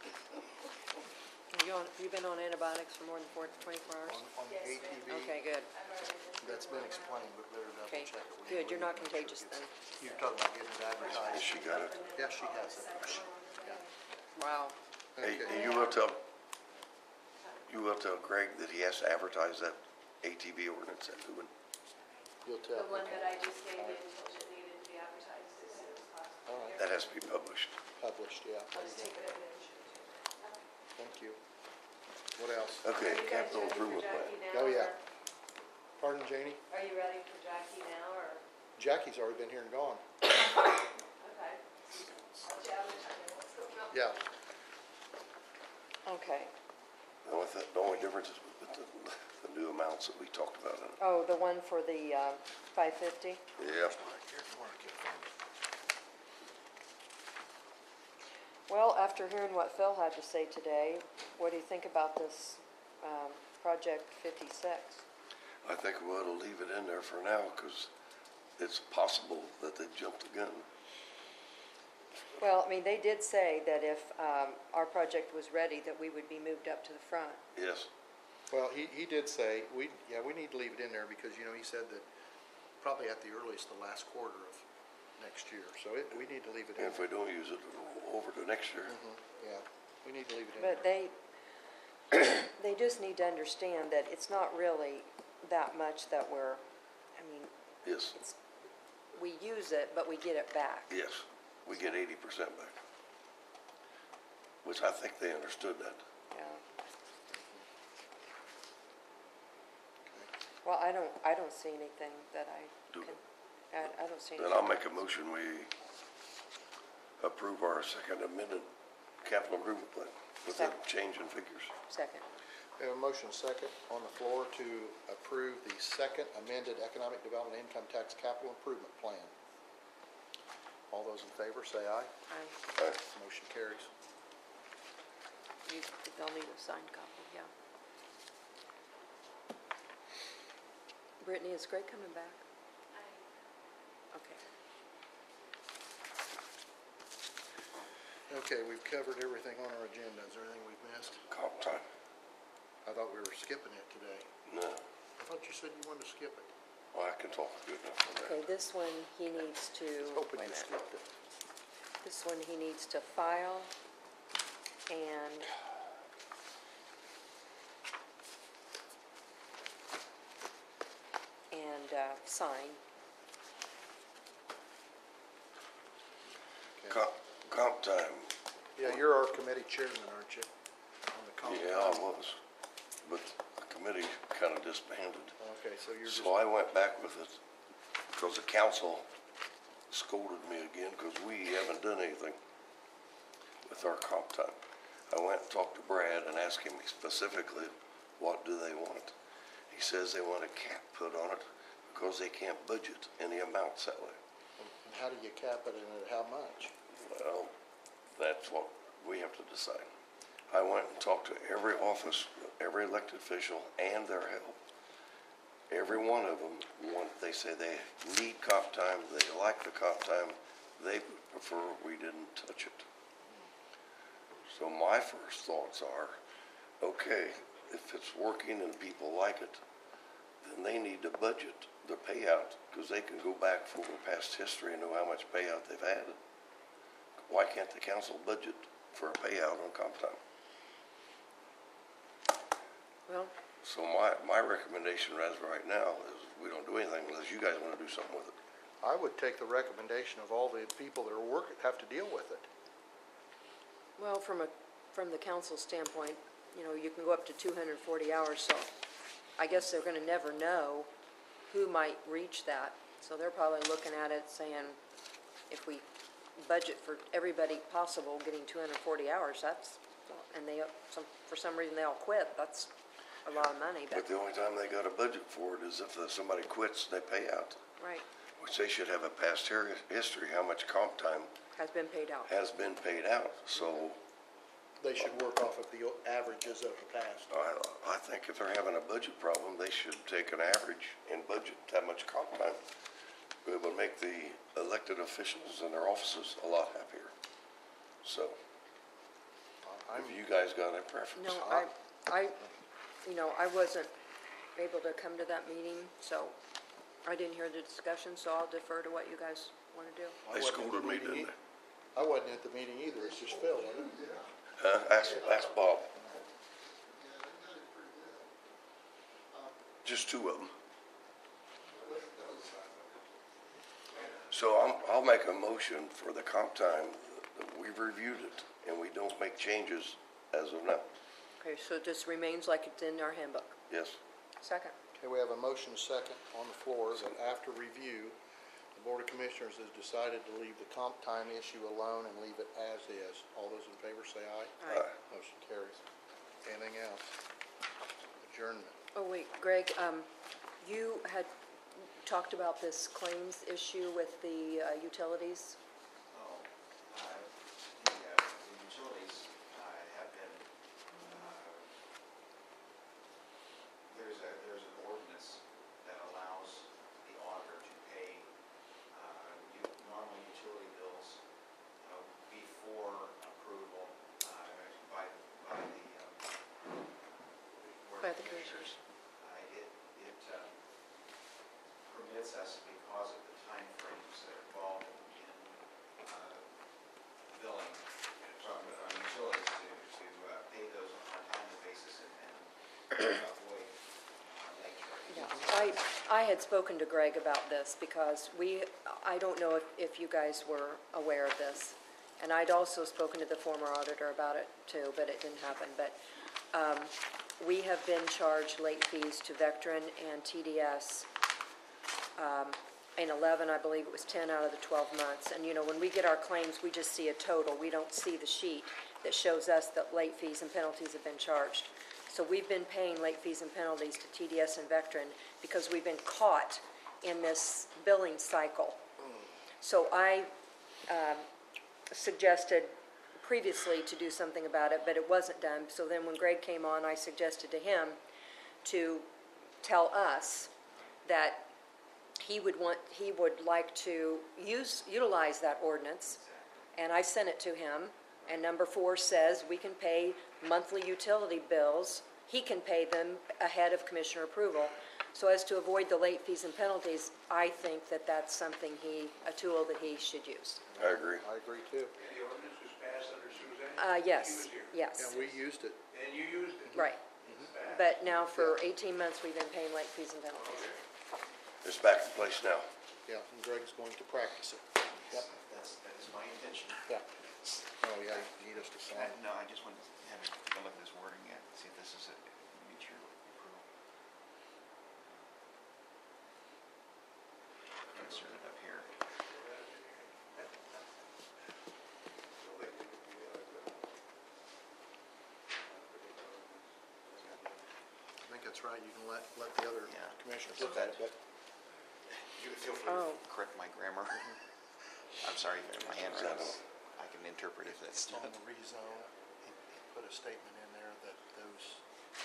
S3: You've been on antibiotics for more than 24 hours?
S1: On the ATV,
S3: Okay, good.
S1: that's been explained, but better double
S3: Okay,
S1: check it.
S3: good, you're not contagious then.
S1: You're talking about getting it
S4: Has
S1: advertised.
S4: she got it?
S1: Yeah, she has it. Yeah.
S3: Wow.
S4: Hey,
S1: Okay.
S4: you will tell Greg that he has to advertise that ATV ordinance, that new one.
S1: You'll tell.
S19: The one
S1: okay.
S19: that I just gave you and told you it needed to be advertised as soon as possible.
S1: All right.
S4: That has to be published.
S1: Published, yeah.
S19: I'll just take it over and show it to you.
S1: Thank you. What else?
S4: Okay,
S19: Are you guys
S4: capital
S19: ready for
S4: improvement plan.
S19: Jackie now,
S1: Oh, yeah.
S19: or-
S1: Pardon, Janie?
S19: Are you ready for Jackie now, or?
S1: Jackie's already been here and gone.
S19: Okay. I'll chat with you.
S1: Yeah.
S3: Okay.
S4: The only difference is with the new amounts that we talked about.
S3: Oh, the one for the 550?
S4: Yeah.
S3: Well, after hearing what Phil had to say today, what do you think about this Project 56?
S4: I think we ought to leave it in there for now, because it's possible that they jumped the gun.
S3: Well, I mean, they did say that if our project was ready, that we would be moved up to the front.
S4: Yes.
S1: Well, he did say, we need to leave it in there because, he said that probably at the earliest, the last quarter of next year. So we need to leave it in
S4: And if
S1: there.
S4: we don't use it, it'll roll over to next year.
S1: Yeah, we need to leave it in there.
S3: But they just need to understand that it's not really that much that
S4: Yes,
S3: we use it, but we get it back.
S4: yes. We get 80% back. Which I think they understood that.
S3: Yeah. Well, I don't see anything that I
S4: Do
S3: can, I don't see anything.
S4: Then I'll make a motion, we approve our second amended capital improvement plan with the
S3: Second.
S4: change in figures.
S3: Second.
S1: We have a motion second on the floor to approve the second amended Economic Development Income Tax Capital Improvement Plan. All those in favor, say aye.
S3: Aye.
S1: Motion carries.
S3: They'll need a signed copy, yeah. Brittany, is Greg coming back? Okay.
S1: Okay, we've covered everything on our agenda. Is there anything we've missed?
S4: Comp time.
S1: I thought we were skipping it today.
S4: No,
S1: I thought you said you wanted to skip it.
S4: well, I can talk good enough on
S3: Okay,
S4: that.
S3: this one, he needs to,
S1: Hoping
S3: wait a
S1: you
S3: minute.
S1: skipped it.
S3: This one, he needs to file and sign.
S4: Comp time.
S1: Yeah, you're our committee chairman, aren't you? On the comp
S4: Yeah, I
S1: time.
S4: was, but the committee kind of disbanded.
S1: Okay, so you're just,
S4: So I went back with it, because the council scolded me again, because we haven't done anything with our comp time. I went and talked to Brad and asked him specifically, what do they want? He says they want a cap put on it, because they can't budget any amounts that way.
S1: and how do you cap it and at how much?
S4: Well, that's what we have to decide. I went and talked to every office, every elected official, and their help. Every one of them they say they need comp time, they like the comp time, they prefer we didn't touch it. So my first thoughts are, okay, if it's working and people like it, then they need to budget the payout, because they can go back for past history and know how much payout they've had. Why can't the council budget for a payout on comp time?
S3: Well,
S4: So my recommendation as of right now is we don't do anything unless you guys want to do something with it.
S1: I would take the recommendation of all the people that are working, have to deal with it.
S3: well, from the council standpoint, you can go up to 240 hours, so I guess they're gonna never know who might reach that. So they're probably looking at it saying, if we budget for everybody possible getting 240 hours, and for some reason they all quit, that's a lot of money,
S4: But the only time they got a budget for it is if somebody quits, they pay out.
S3: right.
S4: which they should have a past history, how much comp time
S3: Has been paid out.
S4: has been paid out. So
S1: They should work off of the averages of the past.
S4: I think if they're having a budget problem, they should take an average and budget that much comp time. It would make the elected officials and their offices a lot happier. So, if you guys got a preference.
S3: No, I wasn't able to come to that meeting, so I didn't hear the discussion, so I'll defer to what you guys want to do.
S4: They scolded me, didn't they?
S1: I wasn't at the meeting either, it's just Phil, wasn't it?
S4: Ask Bob. Just two of them. So I'll make a motion for the comp time. We've reviewed it and we don't make changes as of now.
S3: Okay, so it just remains like it's in our handbook.
S4: Yes?
S3: Second.
S1: Okay, we have a motion second on the floor that after review, the Board of Commissioners has decided to leave the comp time issue alone and leave it as is. All those in favor say aye.
S3: Aye.
S1: Motion carries. Anything else? Adjournment.
S3: Oh, wait, Greg, you had talked about this claims issue with the utilities.
S17: The utilities have been, there's an ordinance that allows the auditor to pay normal utility bills before approval by the
S3: Commissioners.
S17: It permits us, because of the timeframes that are involved in billing from utilities, to pay those on a timely basis and avoid late charges.
S3: Yeah, I had spoken to Greg about this because I don't know if you guys were aware of this. And I'd also spoken to the former auditor about it too, but it didn't happen. But we have been charged late fees to Vectren and TDS in 11, I believe it was 10 out of the 12 months. And, when we get our claims, we just see a total. We don't see the sheet that shows us that late fees and penalties have been charged. So we've been paying late fees and penalties to TDS and Vectren because we've been caught in this billing cycle. So I suggested previously to do something about it, but it wasn't done. So then when Greg came on, I suggested to him to tell us that he would like to utilize that ordinance, and I sent it to him. And number 4 says we can pay monthly utility bills. He can pay them ahead of commissioner approval. So as to avoid the late fees and penalties, I think that that's something a tool that he should use.
S4: I agree.
S1: I agree too.
S11: And the ordinance was passed under Suzanne?
S3: Yes,
S11: She was here.
S3: yes.
S1: And we used it.
S11: And you used it?
S3: Right. But now for 18 months, we've been paying late fees and penalties.
S4: It's back in place now.
S1: Yeah, and Greg's going to practice it. Yep.
S17: That is my intention.
S1: Yeah. Oh, yeah, you need us to sign.
S17: No, I just wanted to have a look at this wording yet, see if this is meets your approval. Insert it up here.
S1: I think that's right. You can let the other commissioners look at it, but
S17: You feel free to correct my grammar. I'm sorry, my handwriting, I can interpret if that's
S1: on the rezone, he put a statement in there that those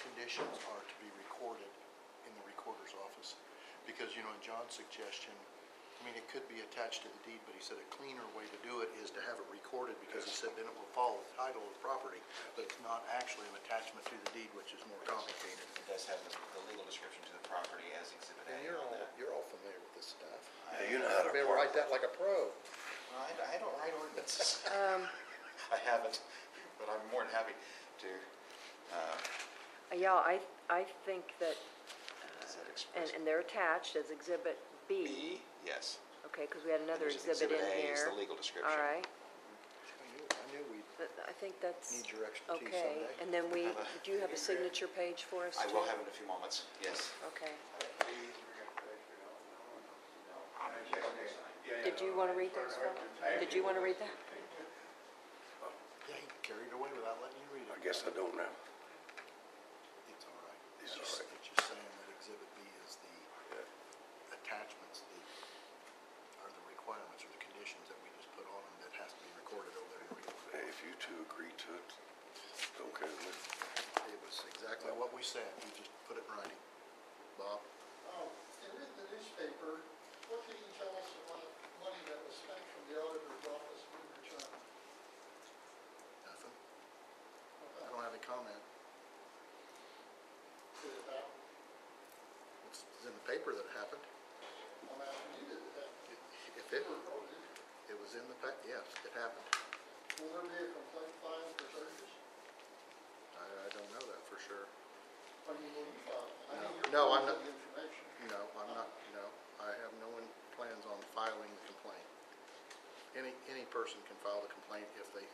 S1: conditions are to be recorded in the recorder's office. Because, in John's suggestion, it could be attached to the deed, but he said a cleaner way to do it is to have it recorded, because he said then it will follow the title of the property, but it's not actually an attachment to the deed, which is more complicated.
S17: It does have the legal description to the property as Exhibit A
S1: And
S17: on that.
S1: you're all familiar with this stuff.
S4: Yeah, you know how to
S1: Be able to write that like a pro.
S17: Well, I don't write ordinances. I haven't, but I'm more than happy to.
S3: Yeah, I think that,
S17: Is that expressed?
S3: and they're attached as Exhibit B.
S17: B, yes.
S3: Okay, because we had another
S17: There's an
S3: exhibit in
S17: A
S3: here.
S17: is the legal description.
S3: All right.
S1: I knew we'd
S3: I think that's
S1: need your expertise
S3: okay.
S1: someday.
S3: And then do you have a signature page for us
S17: I
S3: too?
S17: will have in a few moments, yes.
S3: Okay.
S11: Yeah,
S3: Did you want to read those, Phil? Did you want to read that?
S1: Yeah, he carried away without letting you read it.
S4: I guess I don't know.
S1: It's all right.
S4: It's all right.
S1: It's just saying that Exhibit B is the attachments, the
S4: agree to it. Okay with me.
S1: It was exactly what we said. You just put it in writing. Bob?
S15: In reading the newspaper, what can you tell us about money that was spent from the auditor's office in return?
S1: Nothing. I don't have any comment.
S15: Did it happen?
S1: It's in the paper that it happened.
S15: I'm asking you, did it happen?
S1: If it was in the yes, it happened.
S15: Will there be a complaint filed for charges?
S1: I don't know that for sure.
S15: I mean, will you file? I mean,
S1: No,
S15: you're
S1: I'm not.
S15: the information.
S1: No, I'm not, no. I have no plans on filing the complaint. Any person can file the complaint if they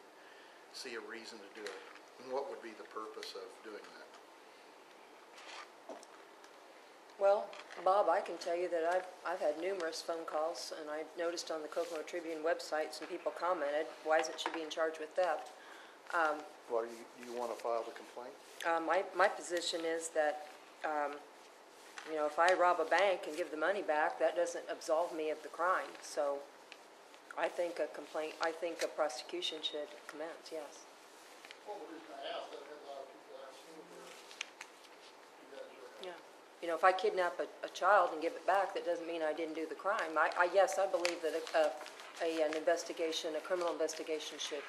S1: see a reason to do it. And what would be the purpose of doing that?
S3: Well, Bob, I can tell you that I've had numerous phone calls, and I noticed on the Kokomo Tribune website, some people commented, why isn't she being charged with theft?
S1: Well, do you want to file the complaint?
S3: My position is that, if I rob a bank and give the money back, that doesn't absolve me of the crime. So I think a prosecution should commence, yes.
S15: Well, the reason I asked that, I had a lot of people asking where you guys are.
S3: Yeah. If I kidnap a child and give it back, that doesn't mean I didn't do the crime. Yes, I believe that an investigation, a criminal investigation should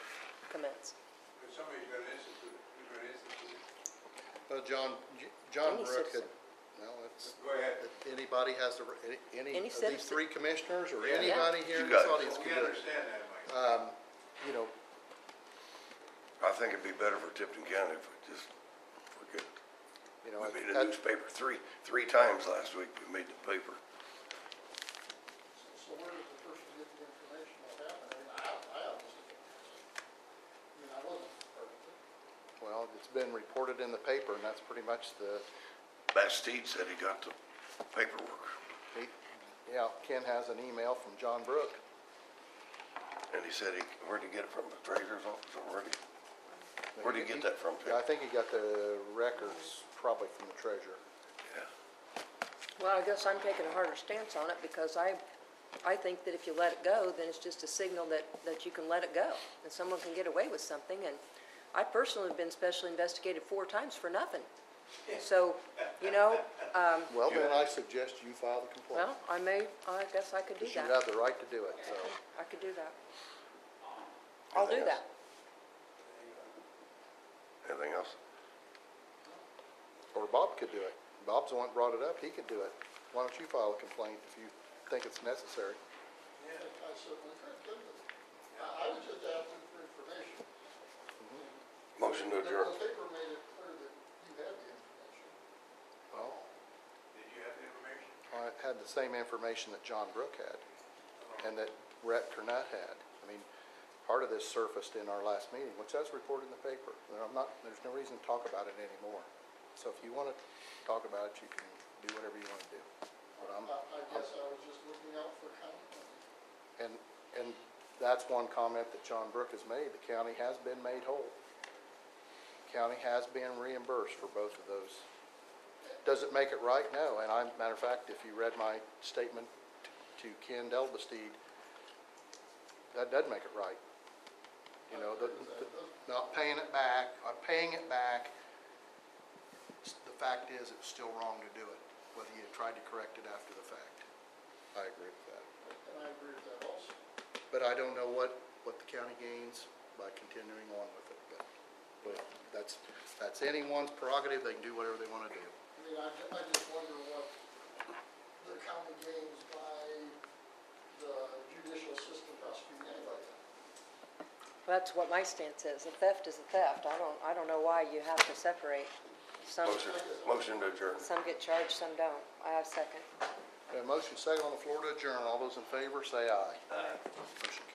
S3: commence.
S11: But somebody's got to institute it. Who's going to institute it?
S1: Well, John
S3: Any
S1: Brook had,
S3: citizen.
S1: well, it's,
S11: Go ahead.
S1: if anybody has the, any
S3: Any
S1: of these
S3: citizen.
S1: three commissioners or
S11: Yeah.
S1: anybody here in
S4: You
S1: this
S4: got it.
S1: audience
S11: We
S1: can do it.
S11: understand that, Mike.
S4: I think it'd be better for Tipton County if we just forget it. We made a newspaper three times last week. We made the paper.
S15: So where does the person get the information that happened? I obviously, I wasn't part of it.
S1: Well, it's been reported in the paper, and that's pretty much the,
S4: Bastide said he got the paperwork,
S1: Ken has an email from John Brook.
S4: and he said where'd he get it from, the treasurer's office, or where'd he get that from?
S1: Yeah, I think he got the records probably from the treasurer.
S4: Yeah.
S3: Well, I guess I'm taking a harder stance on it because I think that if you let it go, then it's just a signal that you can let it go and someone can get away with something. And I personally have been specially investigated 4 times for nothing. So,
S1: Well, then I suggest you file the complaint.
S3: well, I guess I could do
S1: Because you
S3: that.
S1: have the right to do it, so.
S3: I could do that. I'll do that.
S4: Anything else?
S1: Or Bob could do it. Bob's the one that brought it up, he could do it. Why don't you file a complaint if you think it's necessary?
S15: Yeah, I certainly could, couldn't it? I was just asking for information.
S4: Motion to adjourn.
S15: The paper made it clear that you had the information.
S1: Well,
S11: Did you have the information?
S1: I had the same information that John Brook had, and that Rhett Kernett had. I mean, part of this surfaced in our last meeting, which that's reported in the paper. And there's no reason to talk about it anymore. So if you want to talk about it, you can do whatever you want to do. But
S15: I guess I was just looking out for county.
S1: And that's one comment that John Brook has made. The county has been made whole. The county has been reimbursed for both of those. Does it make it right? No. And matter of fact, if you read my statement to Ken Delbesteed, that does make it right. Not paying it back, paying it back. The fact is, it's still wrong to do it, whether you tried to correct it after the fact. I agree with that.
S15: And I agree with that also.
S1: But I don't know what the county gains by continuing on with it. But that's anyone's prerogative. They can do whatever they want to do.
S15: I mean, I just wonder what the county gains by the judicial system prosecuting anybody.
S3: That's what my stance is. A theft is a theft. I don't know why you have to separate.
S4: Motion to adjourn.
S3: Some get charged, some don't. I have second.
S1: A motion second on the floor to adjourn. All those in favor, say aye. Aye. Motion